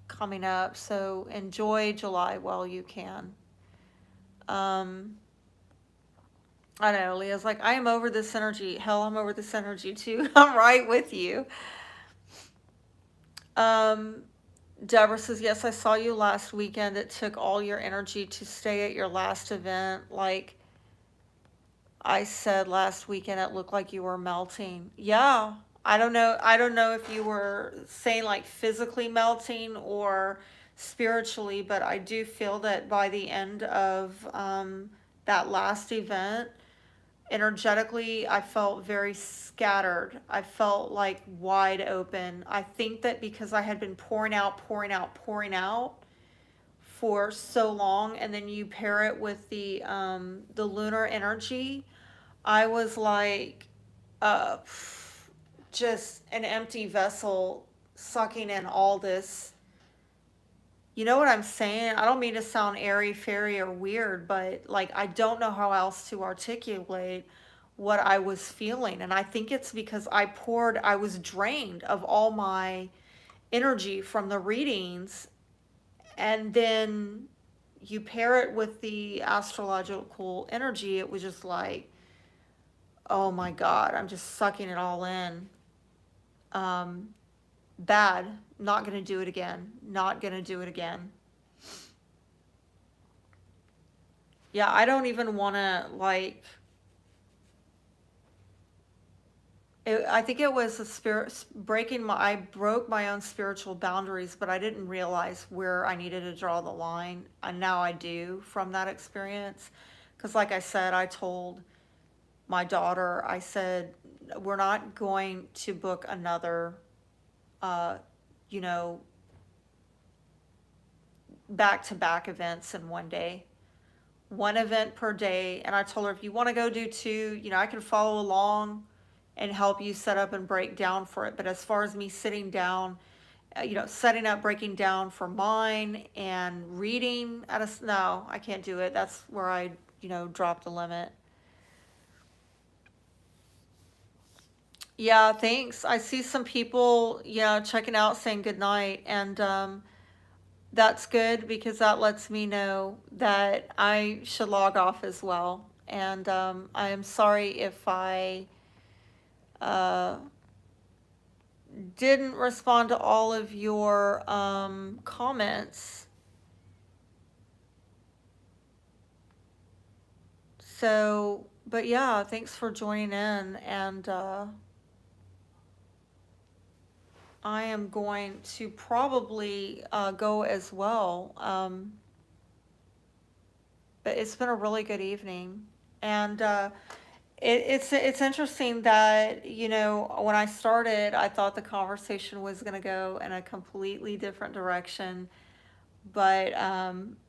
coming up. So enjoy July while you can. Um, I know Leah's like, I am over this energy. Hell, I'm over this energy too. I'm right with you. Um, Deborah says, yes, I saw you last weekend. It took all your energy to stay at your last event. Like I said last weekend, it looked like you were melting. Yeah. I don't know. I don't know if you were saying like physically melting or spiritually, but I do feel that by the end of that last event, energetically, I felt very scattered. I felt like wide open. I think that because I had been pouring out, pouring out, pouring out for so long, and then you pair it with the lunar energy, I was like uh just an empty vessel sucking in all this. You know what I'm saying? I don't mean to sound airy fairy or weird, but like I don't know how else to articulate what I was feeling. And I think it's because I was drained of all my energy from the readings. And then you pair it with the astrological energy, it was just like, oh my God, I'm just sucking it all in. Um, Bad. Not going to do it again. Not going to do it again. Yeah, I don't even want to like. I think it was a spirit breaking my. I broke my own spiritual boundaries, but I didn't realize where I needed to draw the line. And now I do from that experience. Because, like I said, I told my daughter, I said, we're not going to book another, uh, you know, back to back events in one day. One event per day. And I told her, if you want to go do two, I can follow along and help you set up and break down for it. But as far as me sitting down, setting up, breaking down for mine and reading no, I can't do it. That's where I, drop the limit. Yeah, thanks. I see some people, checking out saying good night. And that's good because that lets me know that I should log off as well. And I am sorry if I uh, didn't respond to all of your comments. So, but yeah, thanks for joining in. And I am going to probably go as well. But it's been a really good evening. And it's interesting that when I started, I thought the conversation was going to go in a completely different direction, but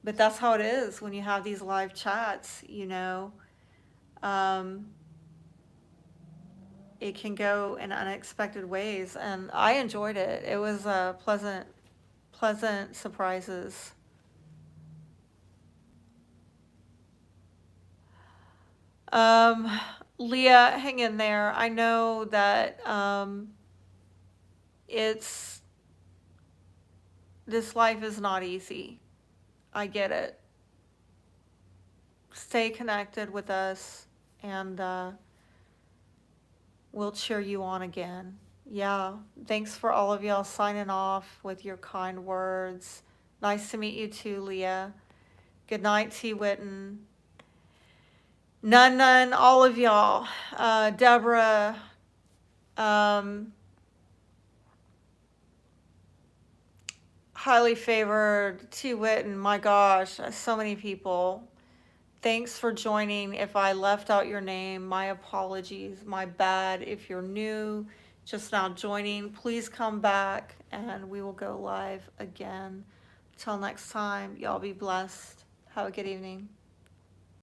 that's how it is when you have these live chats. Um, it can go in unexpected ways, and I enjoyed it. It was pleasant surprises. Um, Leah, hang in there. I know that it's this life is not easy. I get it. Stay connected with us, and we'll cheer you on again. Yeah, thanks for all of y'all signing off with your kind words. Nice to meet you too, Leah. Good night, T. Witten. None, all of y'all. Deborah, um, highly favored, T. Witten, my gosh, so many people. Thanks for joining. If I left out your name, my apologies, my bad. If you're new, just now joining, please come back and we will go live again. Till next time, y'all be blessed. Have a good evening.